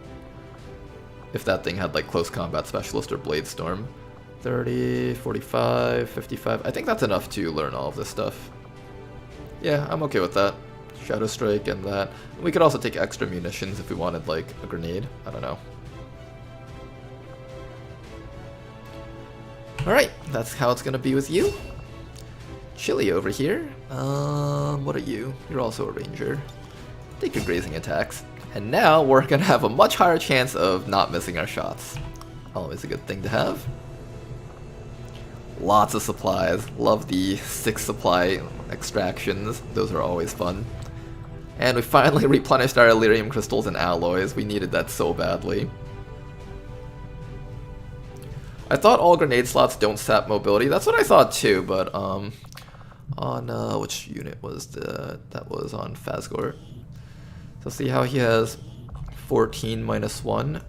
If that thing had like close combat specialist or blade storm. 30, 45, 55. I think that's enough to learn all of this stuff. Yeah, I'm okay with that. Shadow Strike and that. We could also take extra munitions if we wanted like a grenade. I don't know. Alright, that's how it's gonna be with you. Chili over here. What are you? You're also a ranger. Take your grazing attacks. And now we're gonna have a much higher chance of not missing our shots. Always a good thing to have. Lots of supplies. Love the 6 supply extractions. Those are always fun. And we finally replenished our Elerium crystals and alloys. We needed that so badly. I thought all grenade slots don't sap mobility. That's what I thought too, but on which unit was that was on Phasgor. So see how he has 14 minus 1.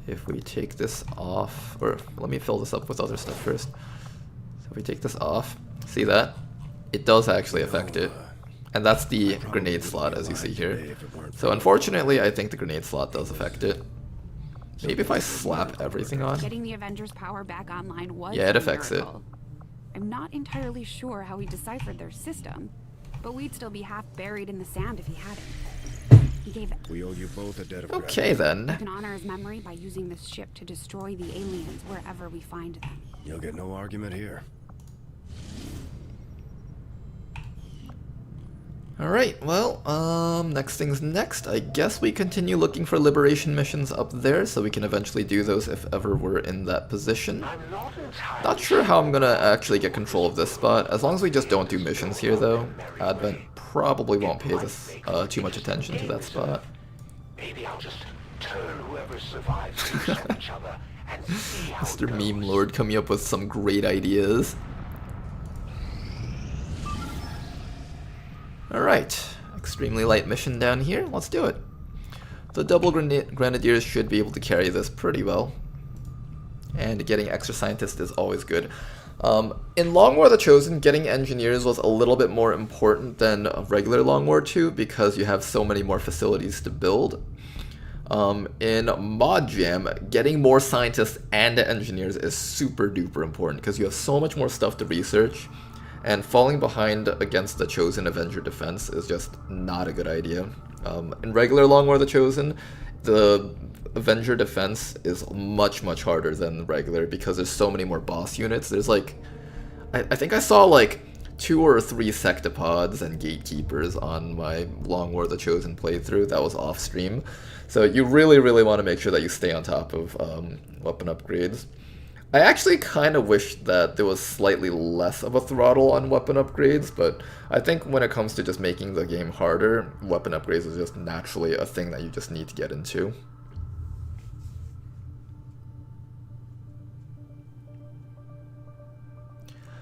If we take this off, or let me fill this up with other stuff first. So if we take this off, see that? It does actually affect it. And that's the grenade slot, as you see here. So unfortunately, I think the grenade slot does affect it. Maybe if I slap everything on. Getting the Avengers' power back online was yeah, it affects it. I'm not entirely sure how he deciphered their system, but we'd still be half buried in the sand if he hadn't. He gave it. We owe you both a debt of okay then. We can honor his memory by using this ship to destroy the aliens wherever we find them. You'll get no argument here. Alright, well, next thing's next. I guess we continue looking for liberation missions up there, so we can eventually do those if ever we're in that position. Not sure how I'm gonna actually get control of this spot. As long as we just don't do missions here, though, Advent probably won't pay this too much attention to that spot. Maybe I'll just turn whoever survives loose on each other and see how Mr. Meme Lord coming up with some great ideas. Alright, extremely light mission down here. Let's do it. The double grenadiers should be able to carry this pretty well. And getting extra scientists is always good. In Long War the Chosen, getting engineers was a little bit more important than regular Long War 2 because you have so many more facilities to build. In Mod Jam, getting more scientists and engineers is super duper important because you have so much more stuff to research. And falling behind against the Chosen Avenger defense is just not a good idea. In regular Long War the Chosen, the Avenger defense is much harder than regular because there's so many more boss units. There's like, I think I saw like 2 or 3 sectopods and gatekeepers on my Long War the Chosen playthrough that was off stream. So you really want to make sure that you stay on top of weapon upgrades. I actually kind of wish that there was slightly less of a throttle on weapon upgrades, but I think when it comes to just making the game harder, weapon upgrades is just naturally a thing that you just need to get into.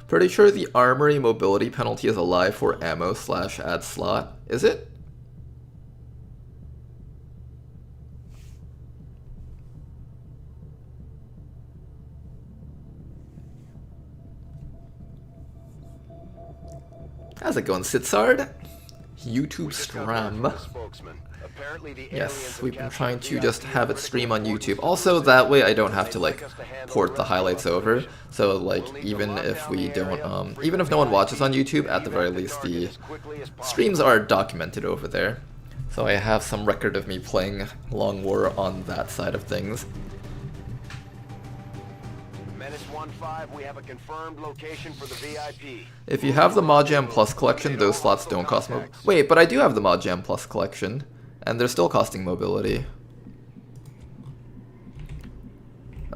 Pretty sure the armory mobility penalty is alive for ammo/add slot. Is it? How's it going, Sitsard? YouTube stream. Yes, we've been trying to just have it stream on YouTube. Also, that way I don't have to like port the highlights over. So like even if we don't, even if no one watches on YouTube, at the very least the streams are documented over there. So I have some record of me playing Long War on that side of things. Menace 1 1-5, we have a confirmed location for the VIP. If you have the Modjam Plus collection, those slots don't cost mobility. Wait, but I do have the Modjam Plus collection, and they're still costing mobility.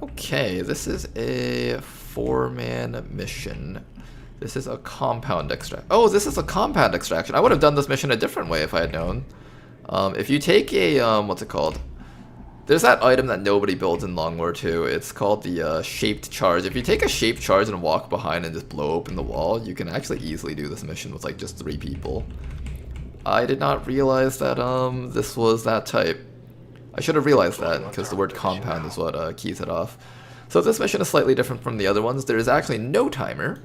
Okay, this is a 4-man mission. This is a compound extract. Oh, this is a compound extraction. I would have done this mission a different way if I had known. If you take a, what's it called? There's that item that nobody builds in Long War 2. It's called the shaped charge. If you take a shaped charge and walk behind and just blow open the wall, you can actually easily do this mission with like just 3 people. I did not realize that this was that type. I should have realized that because the word compound is what keys it off. So this mission is slightly different from the other ones. There is actually no timer.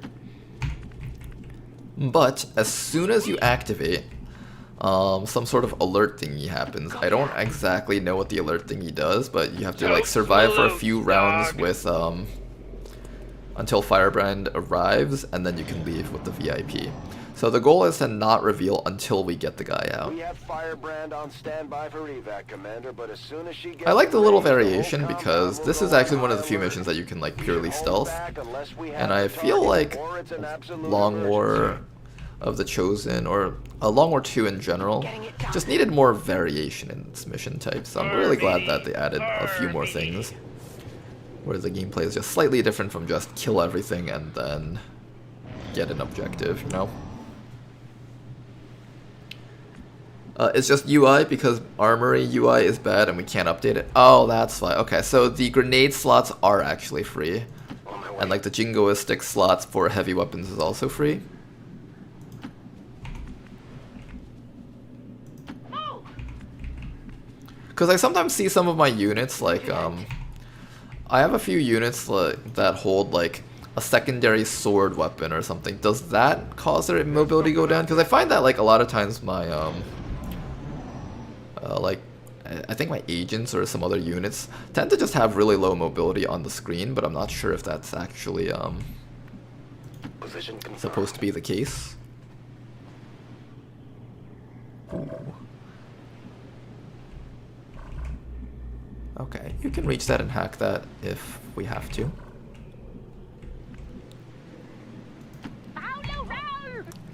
But as soon as you activate, some sort of alert thingy happens. I don't exactly know what the alert thingy does, but you have to like survive for a few rounds with until Firebrand arrives, and then you can leave with the VIP. So the goal is to not reveal until we get the guy out. We have Firebrand on standby for evac, Commander, but as soon as she gets I like the little variation because this is actually one of the few missions that you can like purely stealth. And I feel like Long War of the Chosen, or Long War 2 in general, just needed more variation in its mission type. So I'm really glad that they added a few more things, where the gameplay is just slightly different from just kill everything and then get an objective, you know? It's just UI because Armory UI is bad and we can't update it. Oh, that's why. Okay, so the grenade slots are actually free. And like the jingoistic slots for heavy weapons is also free. Because I sometimes see some of my units, like, I have a few units that hold like a secondary sword weapon or something. Does that cause their mobility go down? Because I find that like a lot of times my, like, I think my agents or some other units tend to just have really low mobility on the screen, but I'm not sure if that's actually supposed to be the case. Ooh. Okay, you can reach that and hack that if we have to.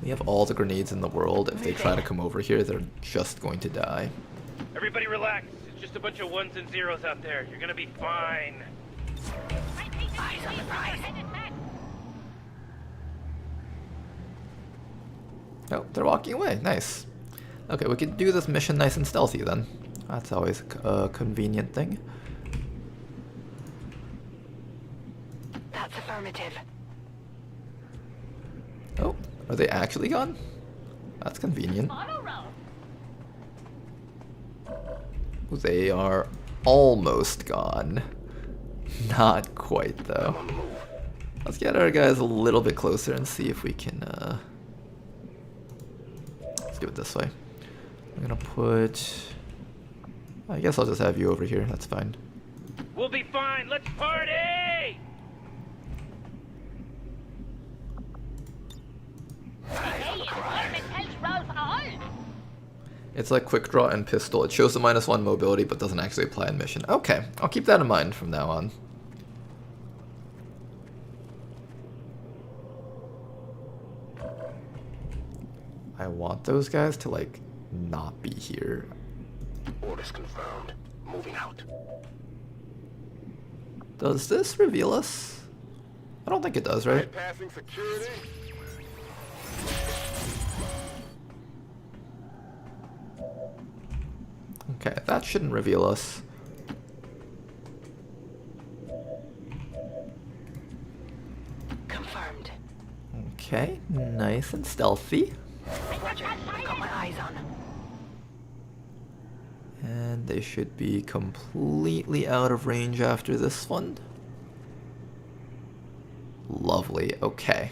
We have all the grenades in the world. If they try to come over here, they're just going to die. Everybody relax. It's just a bunch of 1s and 0s out there. You're gonna be fine. Eyes on the prize. Oh, they're walking away. Nice. Okay, we can do this mission nice and stealthy then. That's always a convenient thing. That's affirmative. Oh, are they actually gone? That's convenient. They are almost gone. Not quite, though. Let's get our guys a little bit closer and see if we can, let's do it this way. I'm gonna put... I guess I'll just have you over here, that's fine. We'll be fine, let's party! It's like quick draw and pistol. It shows the -1 mobility but doesn't actually apply in mission. Okay, I'll keep that in mind from now on. I want those guys to like not be here. Orders confirmed. Moving out. Does this reveal us? I don't think it does, right? Passing security. Okay, that shouldn't reveal us. Confirmed. Okay, nice and stealthy. Roger, I've got my eyes on. And they should be completely out of range after this one. Lovely, okay.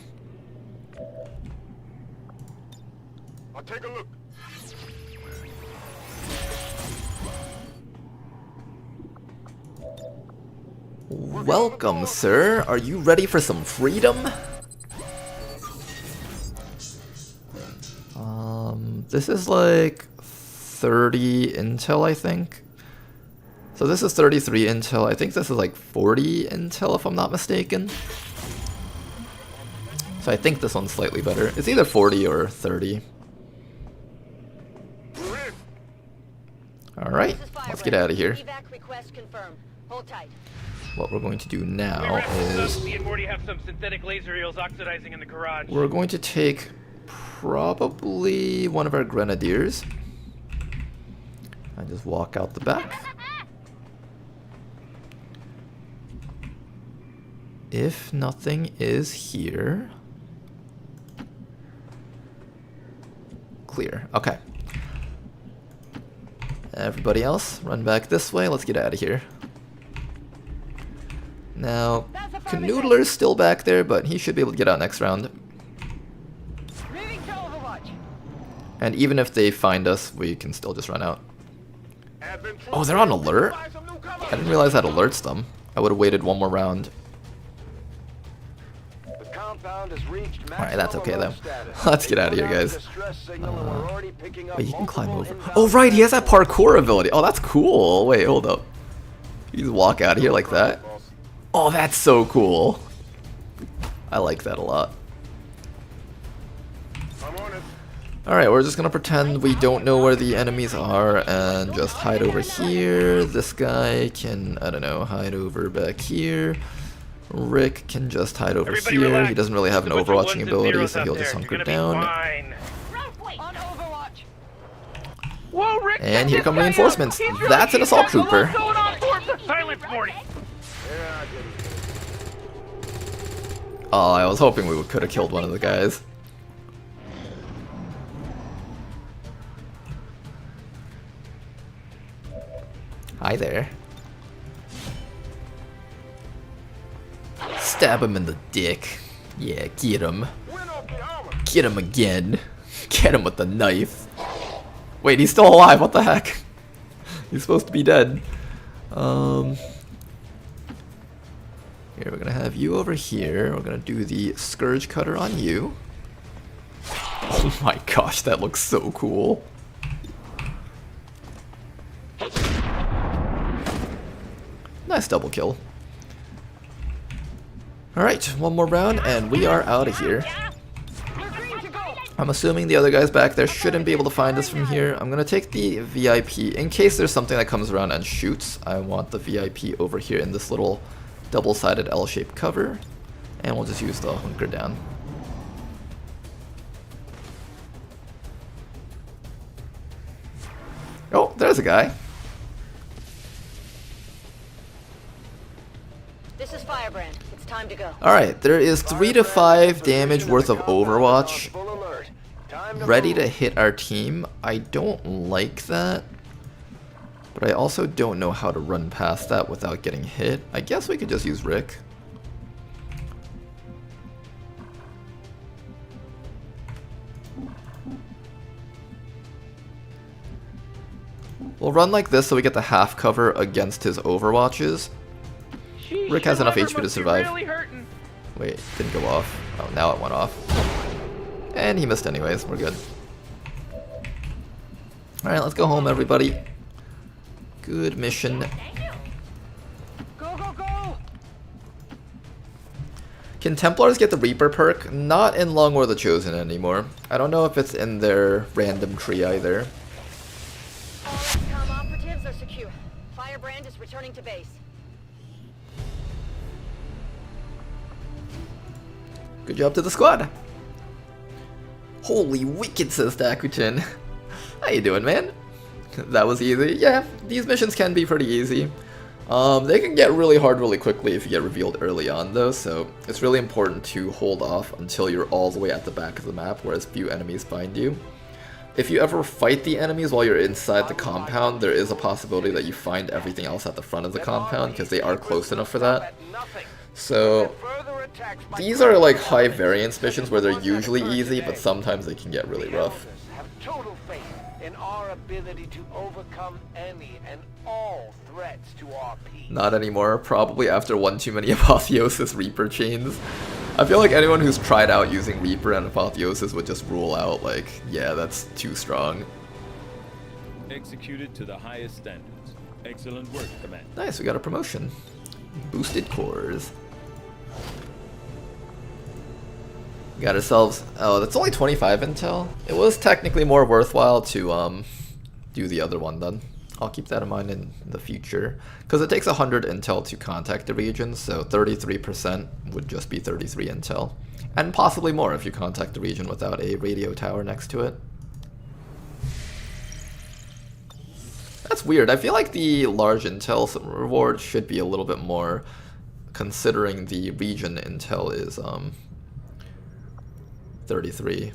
I'll take a look. Welcome, sir. Are you ready for some freedom? This is like 30 intel, I think. So this is 33 intel. I think this is like 40 intel if I'm not mistaken. So I think this one's slightly better. It's either 40 or 30. Alright, let's get out of here. Evac request confirmed. Hold tight. What we're going to do now is Me and Morty have some synthetic laser eels oxidizing in the garage. we're going to take probably one of our grenadiers and just walk out the back. If nothing is here, clear. Okay. Everybody else, run back this way. Let's get out of here. Now, Canoodler's still back there, but he should be able to get out next round. And even if they find us, we can still just run out. Oh, they're on alert? I didn't realize that alerts them. I would have waited one more round. Alright, that's okay though. Let's get out of here, guys. Wait, you can climb over. Oh, right, he has that parkour ability. Oh, that's cool. Wait, hold up. You just walk out of here like that. Oh, that's so cool. I like that a lot. Alright, we're just gonna pretend we don't know where the enemies are and just hide over here. This guy can, I don't know, hide over back here. Rick can just hide over here. Relax. He doesn't really have an overwatching ability, so he'll just hunker down. Whoa, Rick, And here come reinforcements. That's an assault trooper. Silence, Morty. Oh, I was hoping we could have killed one of the guys. Hi there. Stab him in the dick. Yeah, get him. Get him again. Get him with the knife. Wait, he's still alive. What the heck? He's supposed to be dead. Here, we're gonna have you over here. We're gonna do the Scourge Cutter on you. Oh my gosh, that looks so cool. Nice double kill. Alright, one more round and we are out of here. I'm assuming the other guys back there shouldn't be able to find us from here. I'm gonna take the VIP. In case there's something that comes around and shoots, I want the VIP over here in this little double-sided L-shaped cover. And we'll just use the hunker down. Oh, there's a guy. This is Firebrand. It's time to go. Alright, there is 3 to 5 damage worth of Overwatch ready to hit our team. I don't like that, but I also don't know how to run past that without getting hit. I guess we could just use Rick. We'll run like this so we get the half cover against his Overwatches. Rick has enough HP to survive. Wait, didn't go off. Oh, now it went off. And he missed anyways. We're good. Alright, let's go home, everybody. Good mission. Go, go, go! Can Templars get the Reaper perk? Not in Long War the Chosen anymore. I don't know if it's in their random tree either. All XCOM operatives are secure. Firebrand is returning to base. Good job to the squad. Holy wicked, says Dakuchin. How you doing, man? That was easy. Yeah, these missions can be pretty easy. They can get really hard really quickly if you get revealed early on though, so it's really important to hold off until you're all the way at the back of the map where as few enemies find you. If you ever fight the enemies while you're inside the compound, there is a possibility that you find everything else at the front of the compound because they are close enough for that. So these are like high variance missions where they're usually easy, but sometimes they can get really rough. Have total faith in our ability to overcome any and all threats to our peace. Not anymore, probably after one too many Apotheosis Reaper chains. I feel like anyone who's tried out using Reaper and Apotheosis would just rule out like, yeah, that's too strong. Executed to the highest standards. Excellent work, Commander. Nice, we got a promotion. Boosted cores. Got ourselves, oh, that's only 25 intel. It was technically more worthwhile to do the other one then. I'll keep that in mind in the future, because it takes 100 intel to contact the region, so 33% would just be 33 intel. And possibly more if you contact the region without a radio tower next to it. That's weird. I feel like the large intel reward should be a little bit more, considering the region intel is 33.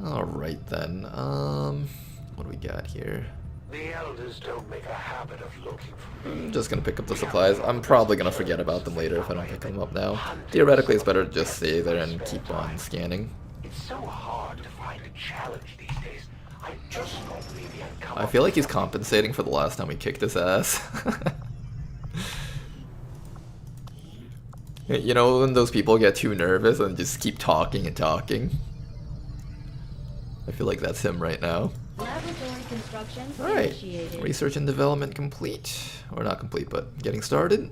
Alright then, what do we got here? The elders don't make a habit of looking for me. I'm just gonna pick up the supplies. I'm probably gonna forget about them later if I don't pick them up now. Theoretically, it's better to just stay there and keep on scanning. It's so hard to find a challenge these days. I just thought maybe I'd come I feel like he's compensating for the last time we kicked his ass. You know when those people get too nervous and just keep talking and talking? I feel like that's him right now. Laboratory construction Alright, initiated. research and development complete. Or not complete, but getting started.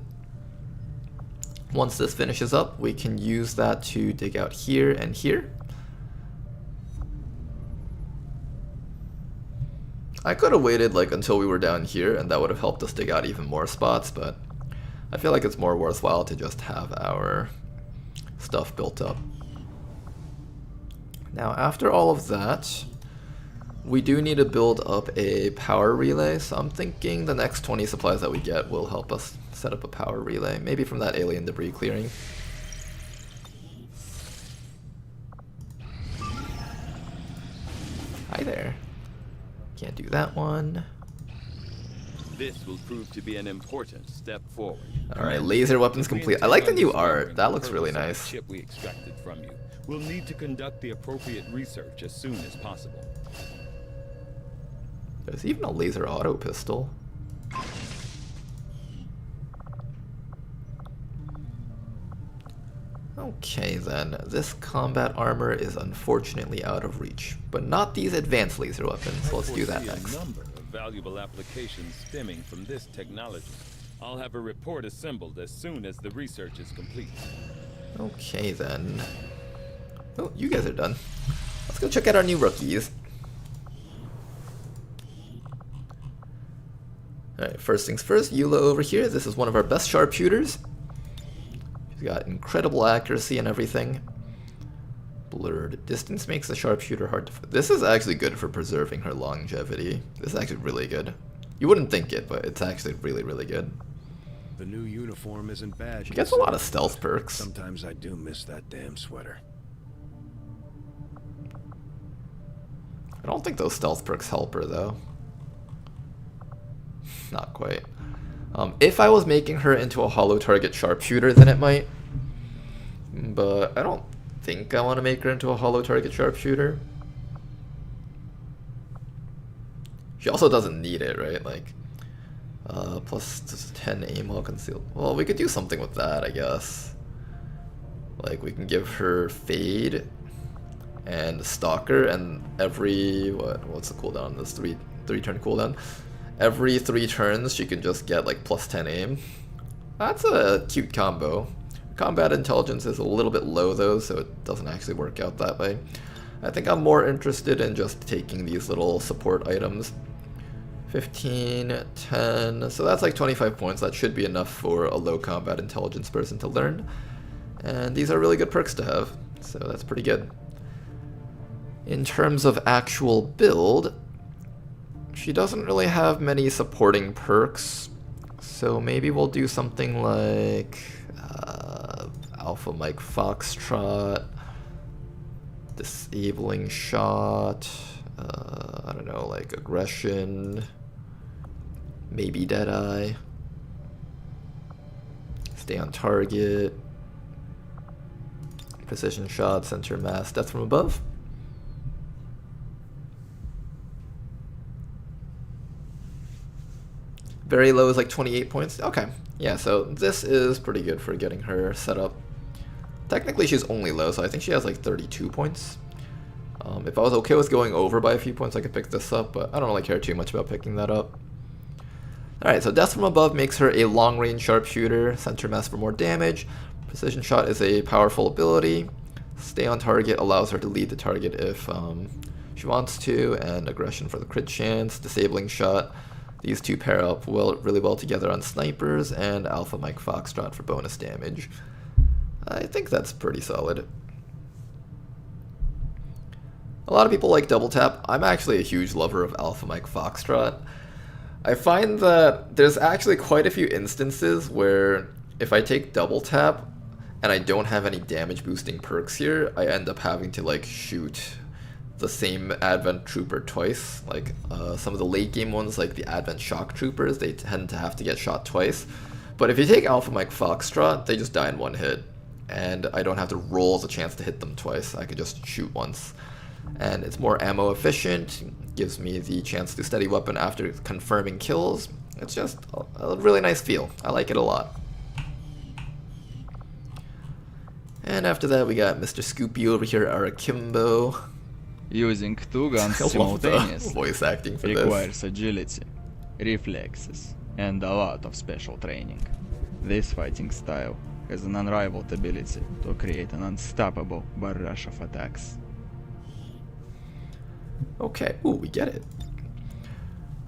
Once this finishes up, we can use that to dig out here and here. I could have waited like until we were down here and that would have helped us dig out even more spots, but I feel like it's more worthwhile to just have our stuff built up. Now after all of that, we do need to build up a power relay, so I'm thinking the next 20 supplies that we get will help us set up a power relay, maybe from that alien debris clearing. Hi there. Can't do that one. This will prove to be an important step forward. Alright, laser weapons complete. I like the new art. That looks really nice. Chip we extracted from you. We'll need to conduct the appropriate research as soon as possible. There's even a laser auto pistol. Okay then, this combat armor is unfortunately out of reach, but not these advanced laser weapons. Let's do that next. A number of valuable applications stemming from this technology. I'll have a report assembled as soon as the research is complete. Okay then. Oh, you guys are done. Let's go check out our new rookies. Alright, first things first, Eula over here. This is one of our best sharpshooters. She's got incredible accuracy and everything. Blurred distance makes the sharpshooter hard to... This is actually good for preserving her longevity. This is actually really good. You wouldn't think it, but it's actually really, really good. The new uniform isn't bad. She gets a lot of stealth perks. Sometimes I do miss that damn sweater. I don't think those stealth perks help her, though. Not quite. If I was making her into a hollow target sharpshooter, then it might. But I don't think I want to make her into a hollow target sharpshooter. She also doesn't need it, right? Like, plus 10 aim while concealed. Well, we could do something with that, I guess. Like, we can give her Fade and Stalker, and every... What's the cooldown on this? 3 turn cooldown? Every 3 turns, she can just get, like, plus 10 aim. That's a cute combo. Combat intelligence is a little bit low, though, so it doesn't actually work out that way. I think I'm more interested in just taking these little support items. 15, 10, so that's like 25 points. That should be enough for a low combat intelligence person to learn. And these are really good perks to have, so that's pretty good. In terms of actual build, she doesn't really have many supporting perks, so maybe we'll do something like Alpha Mike Foxtrot, Disabling Shot, I don't know, like Aggression, maybe Deadeye, Stay on Target, Precision Shot, Center Mass, Death from Above. Very low is like 28 points. Okay, yeah, so this is pretty good for getting her set up. Technically she's only low, so I think she has like 32 points. If I was okay with going over by a few points, I could pick this up, but I don't really care too much about picking that up. Alright, so Death from Above makes her a long-range sharpshooter. Center mass for more damage. Precision Shot is a powerful ability. Stay on target allows her to lead the target if she wants to, and Aggression for the crit chance. Disabling Shot. These two pair up really well together on snipers, and Alpha Mike Foxtrot for bonus damage. I think that's pretty solid. A lot of people like double tap. I'm actually a huge lover of Alpha Mike Foxtrot. I find that there's actually quite a few instances where if I take double tap and I don't have any damage boosting perks here, I end up having to like shoot the same Advent Trooper twice. Like some of the late game ones, like the Advent Shock Troopers, they tend to have to get shot twice. But if you take Alpha Mike Foxtrot, they just die in one hit, and I don't have to roll the chance to hit them twice. I could just shoot once. And it's more ammo efficient, gives me the chance to steady weapon after confirming kills. It's just a really nice feel. I like it a lot. And after that we got Mr. Scoopy over here, our Akimbo. Using two guns simultaneously voice acting for requires agility, reflexes, and a lot of special training. This fighting style has an unrivaled ability to create an unstoppable barrage of attacks. Okay, ooh, we get it.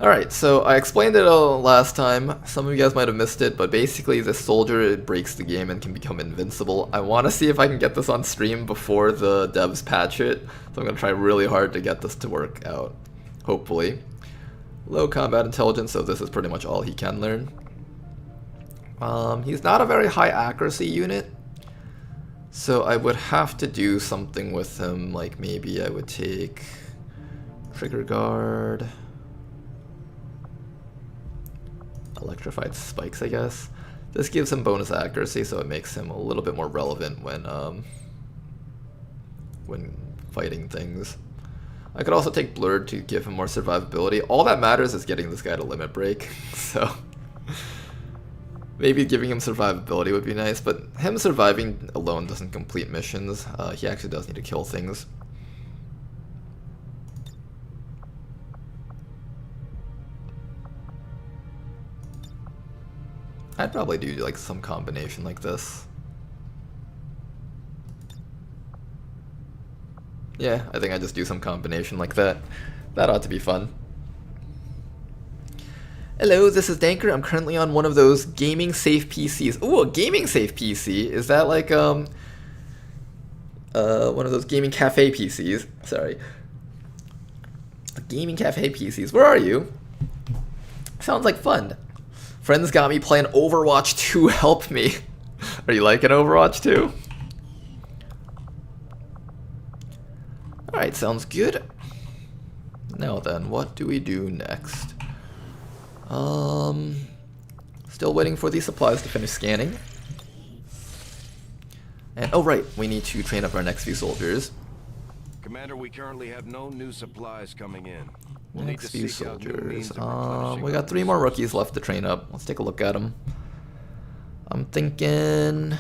Alright, so I explained it last time. Some of you guys might have missed it, but basically this soldier breaks the game and can become invincible. I want to see if I can get this on stream before the devs patch it, so I'm going to try really hard to get this to work out, hopefully. Low combat intelligence, so this is pretty much all he can learn. He's not a very high accuracy unit, so I would have to do something with him, like maybe I would take Trigger Guard, Electrified Spikes, I guess. This gives him bonus accuracy, so it makes him a little bit more relevant when fighting things. I could also take Blurred to give him more survivability. All that matters is getting this guy to limit break, so maybe giving him survivability would be nice, but him surviving alone doesn't complete missions. He actually does need to kill things. I'd probably do like some combination like this. Yeah, I think I just do some combination like that. That ought to be fun. Hello, this is Danker. I'm currently on one of those gaming safe PCs. Ooh, a gaming safe PC? Is that like one of those gaming cafe PCs? Sorry. Gaming cafe PCs. Where are you? Sounds like fun. Friends got me playing Overwatch 2, help me. Are you liking Overwatch 2? Alright, sounds good. Now then, what do we do next? Still waiting for the supplies to finish scanning. And, oh right, we need to train up our next few soldiers. Commander, we currently have no new supplies coming in. We'll Next few soldiers. We got 3 more rookies left to train up. Let's take a look at them. I'm thinking,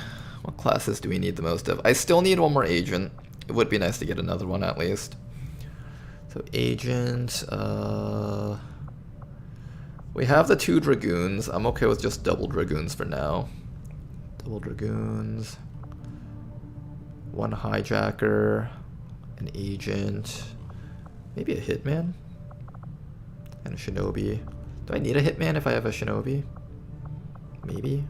what classes do we need the most of? I still need one more agent. It would be nice to get another one at least. So agent, we have the 2 dragoons. I'm okay with just double dragoons for now. Double dragoons, 1 hijacker, an agent, maybe a hitman, and a shinobi. Do I need a hitman if I have a shinobi? Maybe.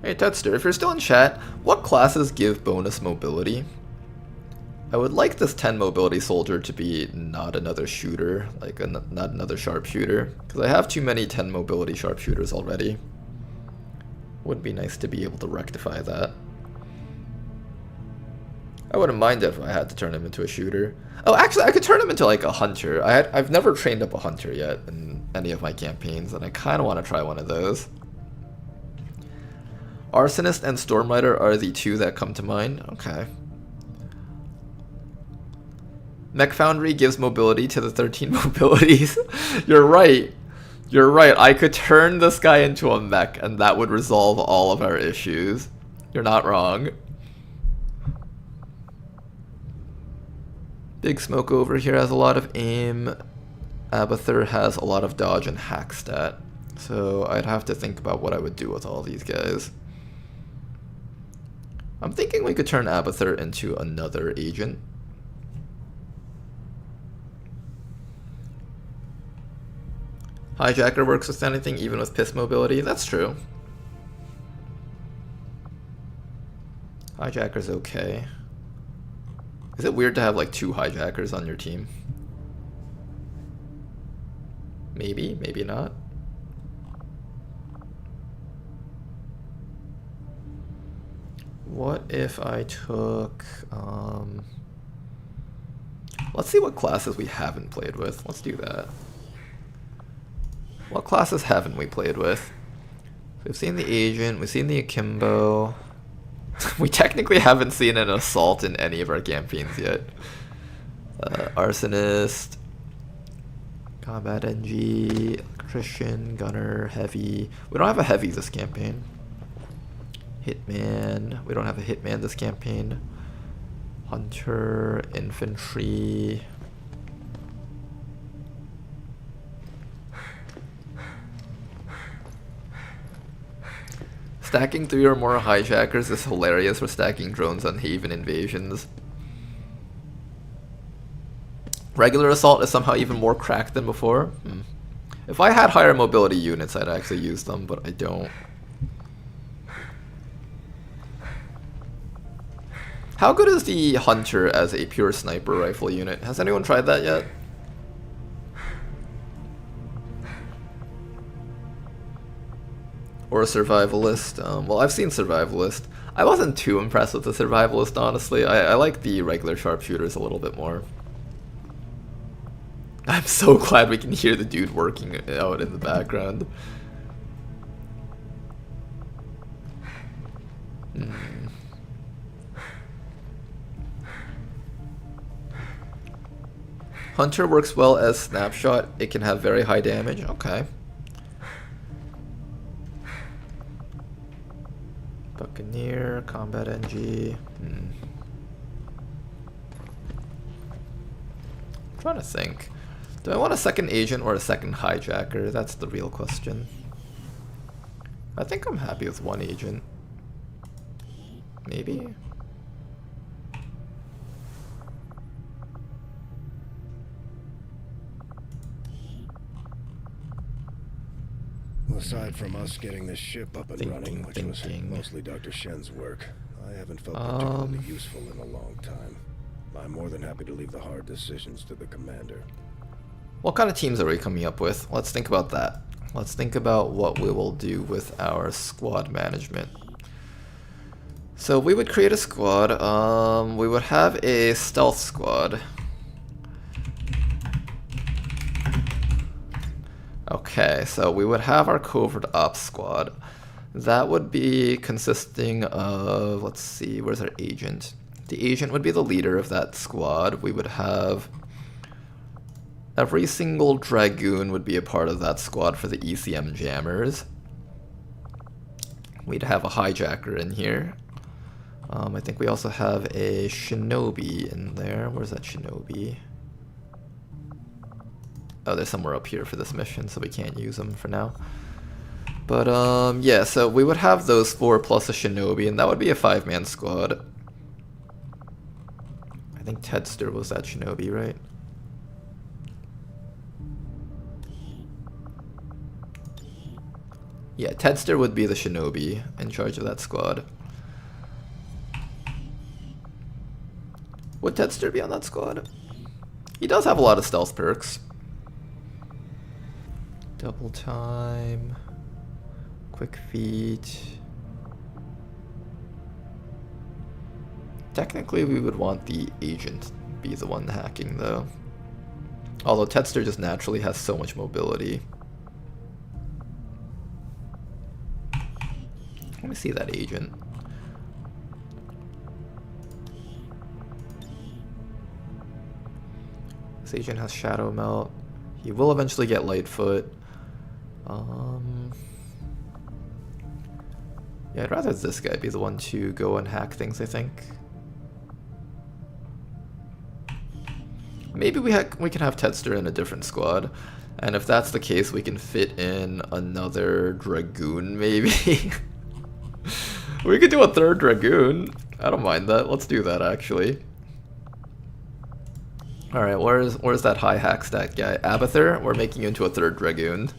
Hey Tetster, if you're still in chat, what classes give bonus mobility? I would like this 10 mobility soldier to be not another shooter, like not another sharpshooter, because I have too many 10 mobility sharpshooters already. Would be nice to be able to rectify that. I wouldn't mind if I had to turn him into a shooter. Oh, actually, I could turn him into like a hunter. I've never trained up a hunter yet in any of my campaigns, and I kind of want to try one of those. Arsonist and Stormrider are the 2 that come to mind. Okay. Mech Foundry gives mobility to the 13 mobilities. You're right. You're right. I could turn this guy into a mech and that would resolve all of our issues. You're not wrong. Big Smoke over here has a lot of aim. Abathur has a lot of dodge and hack stat. So I'd have to think about what I would do with all these guys. I'm thinking we could turn Abathur into another agent. Hijacker works with anything, even with piss mobility. That's true. Hijacker's okay. Is it weird to have like 2 hijackers on your team? Maybe, maybe not. What if I took... let's see what classes we haven't played with. Let's do that. What classes haven't we played with? We've seen the Agent, we've seen the Akimbo. We technically haven't seen an Assault in any of our campaigns yet. Arsonist, Combat NG, Electrician, Gunner, Heavy. We don't have a Heavy this campaign. Hitman, we don't have a Hitman this campaign. Hunter, Infantry. Stacking 3 or more hijackers is hilarious for stacking drones on Haven invasions. Regular assault is somehow even more cracked than before. If I had higher mobility units, I'd actually use them, but I don't. How good is the Hunter as a pure sniper rifle unit? Has anyone tried that yet? Or a Survivalist? Well, I've seen Survivalist. I wasn't too impressed with the Survivalist, honestly. I like the regular sharpshooters a little bit more. I'm so glad we can hear the dude working out in the background. Hunter works well as Snapshot. It can have very high damage. Okay. Buccaneer, Combat NG. I'm trying to think. Do I want a second agent or a second hijacker? That's the real question. I think I'm happy with one agent. Maybe? Aside from us getting this ship up and running, which was mostly Dr. Shen's work, I haven't felt particularly useful in a long time. I'm more than happy to leave the hard decisions to the commander. What kind of teams are we coming up with? Let's think about that. Let's think about what we will do with our squad management. So we would create a squad. We would have a stealth squad. Okay, so we would have our covert ops squad. That would be consisting of, let's see, where's our agent? The agent would be the leader of that squad. We would have every single Dragoon would be a part of that squad for the ECM jammers. We'd have a hijacker in here. I think we also have a shinobi in there. Where's that shinobi? Oh, they're somewhere up here for this mission, so we can't use them for now. But yeah, so we would have those 4 plus a shinobi, and that would be a 5-man squad. I think Tedster was that shinobi, right? Yeah, Tedster would be the shinobi in charge of that squad. Would Tedster be on that squad? He does have a lot of stealth perks. Double time, quick feet. Technically we would want the agent be the one hacking though. Although Tedster just naturally has so much mobility. Let me see that agent. This agent has Shadow Melt. He will eventually get Lightfoot. Yeah, I'd rather this guy be the one to go and hack things, I think. Maybe we can have Tedster in a different squad. And if that's the case, we can fit in another Dragoon, maybe. We could do a third Dragoon. I don't mind that. Let's do that, actually. Alright, where's that high hack stat guy? Abathur? We're making you into a third Dragoon.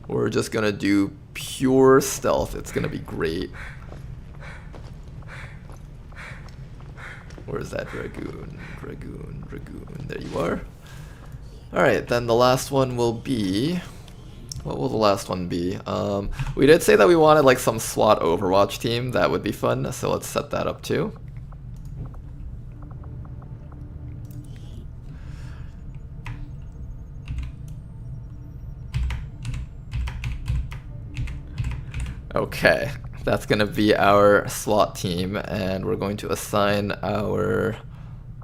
We're just gonna do pure stealth. It's gonna be great. Where's that Dragoon? Dragoon, Dragoon. There you are. Alright, then the last one will be... What will the last one be? We did say that we wanted like some SWAT Overwatch team. That would be fun, so let's set that up too. Okay, that's gonna be our SWAT team, and we're going to assign our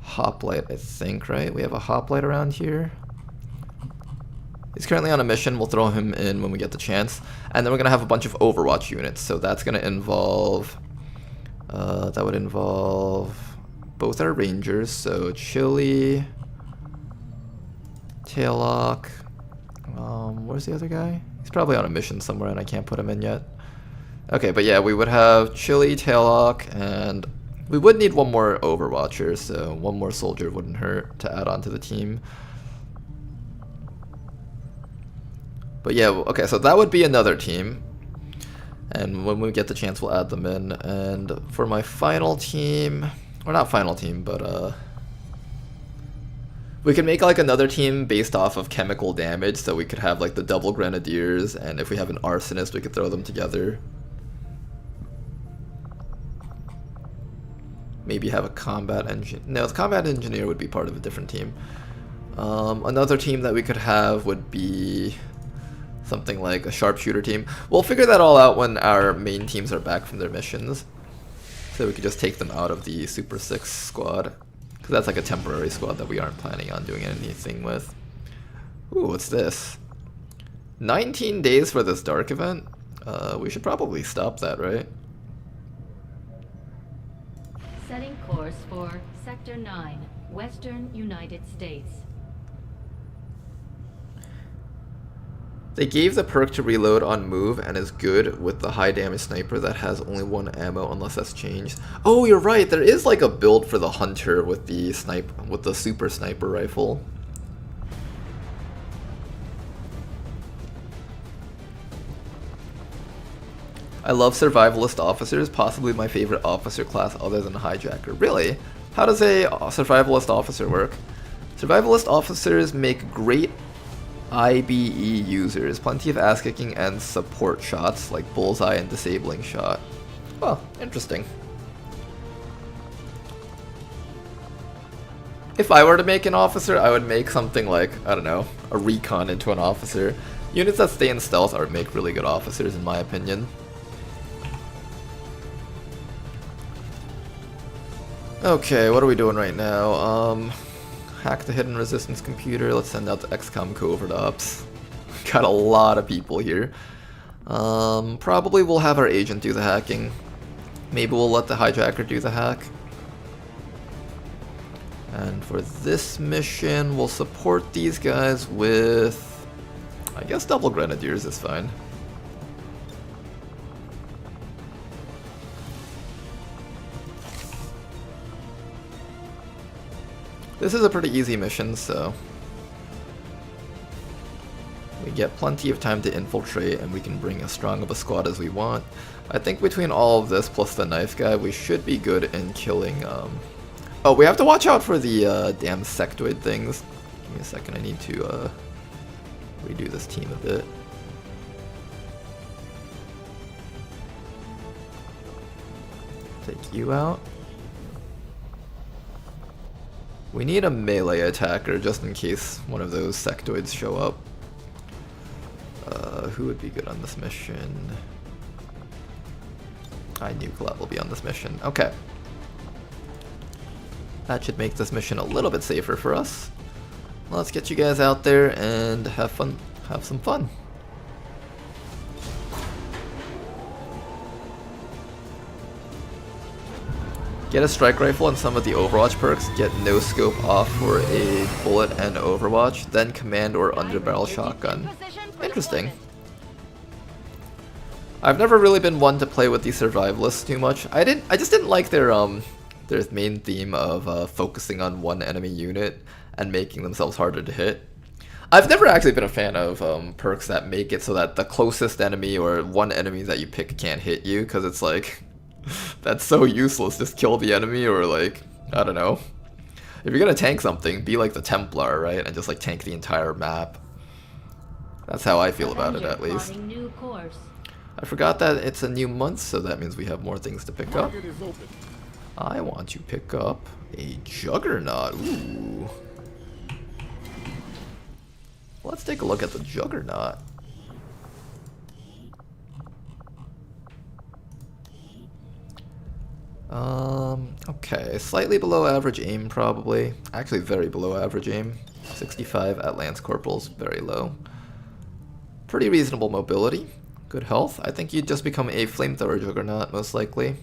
hoplite, I think, right? We have a hoplite around here. He's currently on a mission. We'll throw him in when we get the chance. And then we're gonna have a bunch of Overwatch units, so that's gonna involve that would involve both our Rangers, so Chili, Taillock, where's the other guy? He's probably on a mission somewhere and I can't put him in yet. Okay, but yeah, we would have Chili, Taillock, and we would need one more Overwatcher, so one more soldier wouldn't hurt to add on to the team. But yeah, okay, so that would be another team. And when we get the chance, we'll add them in. And for my final team, or not final team, but we can make like another team based off of chemical damage, so we could have like the double Grenadiers, and if we have an Arsonist, we could throw them together. Maybe have a combat engineer. No, the combat engineer would be part of a different team. Another team that we could have would be something like a sharpshooter team. We'll figure that all out when our main teams are back from their missions. So we could just take them out of the Super 6 squad. Because that's like a temporary squad that we aren't planning on doing anything with. Ooh, what's this? 19 days for this dark event? We should probably stop that, right? Setting course for Sector 9, Western United States. They gave the perk to reload on move and is good with the high damage sniper that has only one ammo unless that's changed. Oh, you're right. There is like a build for the hunter with the super sniper rifle. I love survivalist officers, possibly my favorite officer class other than hijacker. Really? How does a survivalist officer work? Survivalist officers make great IBE users, plenty of ass kicking and support shots like bullseye and disabling shot. Well, interesting. If I were to make an officer, I would make something like, I don't know, a recon into an officer. Units that stay in stealth are make really good officers in my opinion. Okay, what are we doing right now? Hack the hidden resistance computer. Let's send out the XCOM covert ops. Got a lot of people here. Probably we'll have our agent do the hacking. Maybe we'll let the hijacker do the hack. And for this mission, we'll support these guys with, I guess, double grenadiers is fine. This is a pretty easy mission, so we get plenty of time to infiltrate and we can bring as strong of a squad as we want. I think between all of this plus the knife guy, we should be good in killing... Oh, we have to watch out for the damn sectoid things. Give me a second, I need to redo this team a bit. Take you out. We need a melee attacker just in case one of those sectoids show up. Who would be good on this mission? High nuke level will be on this mission. Okay. That should make this mission a little bit safer for us. Let's get you guys out there and have fun. Have some fun. Get a strike rifle and some of the Overwatch perks. Get no scope off for a bullet and Overwatch. Then command or underbarrel shotgun. Interesting. I've never really been one to play with the survivalists too much. I just didn't like their main theme of focusing on one enemy unit and making themselves harder to hit. I've never actually been a fan of perks that make it so that the closest enemy or one enemy that you pick can't hit you, because it's like, that's so useless. Just kill the enemy, or like, I don't know. If you're gonna tank something, be like the Templar, right? And just like tank the entire map. That's how I feel about it, at least. I forgot that it's a new month, so that means we have more things to pick up. I want to pick up a Juggernaut. Ooh. Let's take a look at the Juggernaut. Okay, slightly below average aim probably. Actually very below average aim. 65 at Lance Corporals, very low. Pretty reasonable mobility. Good health. I think you'd just become a flamethrower Juggernaut, most likely.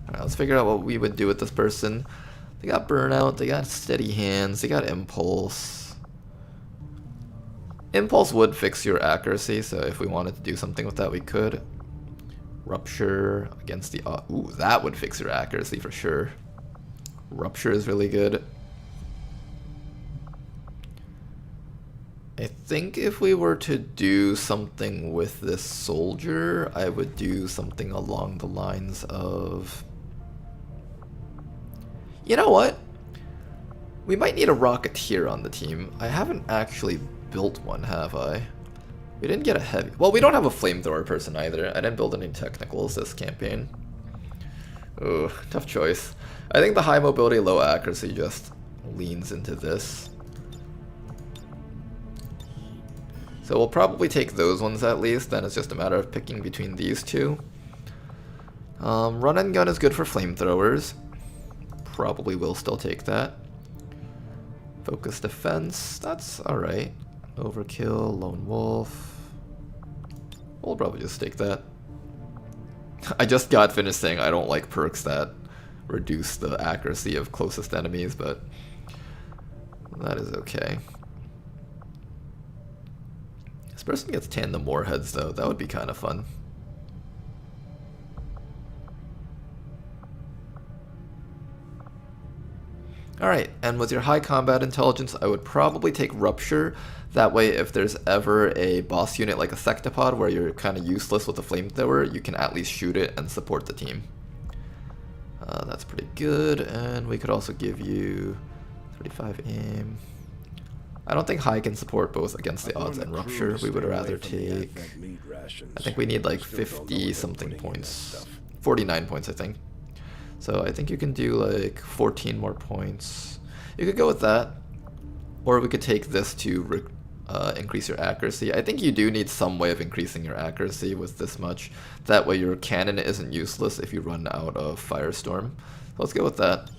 Alright, let's figure out what we would do with this person. They got burnout, they got steady hands, they got impulse. Impulse would fix your accuracy, so if we wanted to do something with that, we could. Rupture against the... ooh, that would fix your accuracy for sure. Rupture is really good. I think if we were to do something with this soldier, I would do something along the lines of... You know what? We might need a Rocketeer on the team. I haven't actually built one, have I? We didn't get a heavy... Well, we don't have a flamethrower person either. I didn't build any technicals this campaign. Ooh, tough choice. I think the high mobility, low accuracy just leans into this. So we'll probably take those ones at least, then it's just a matter of picking between these two. Run and gun is good for flamethrowers. Probably will still take that. Focus defense, that's alright. Overkill, lone wolf. We'll probably just take that. I just got finished saying I don't like perks that reduce the accuracy of closest enemies, but that is okay. This person gets tandem warheads though, that would be kind of fun. Alright, and with your high combat intelligence, I would probably take Rupture. That way, if there's ever a boss unit like a Sectopod where you're kind of useless with a flamethrower, you can at least shoot it and support the team. That's pretty good, and we could also give you 35 aim. I don't think High can support both against the odds and Rupture. We would rather take... I think we need like 50 something points. 49 points, I think. So I think you can do like 14 more points. You could go with that. Or we could take this to increase your accuracy. I think you do need some way of increasing your accuracy with this much. That way your cannon isn't useless if you run out of Firestorm. So let's go with that.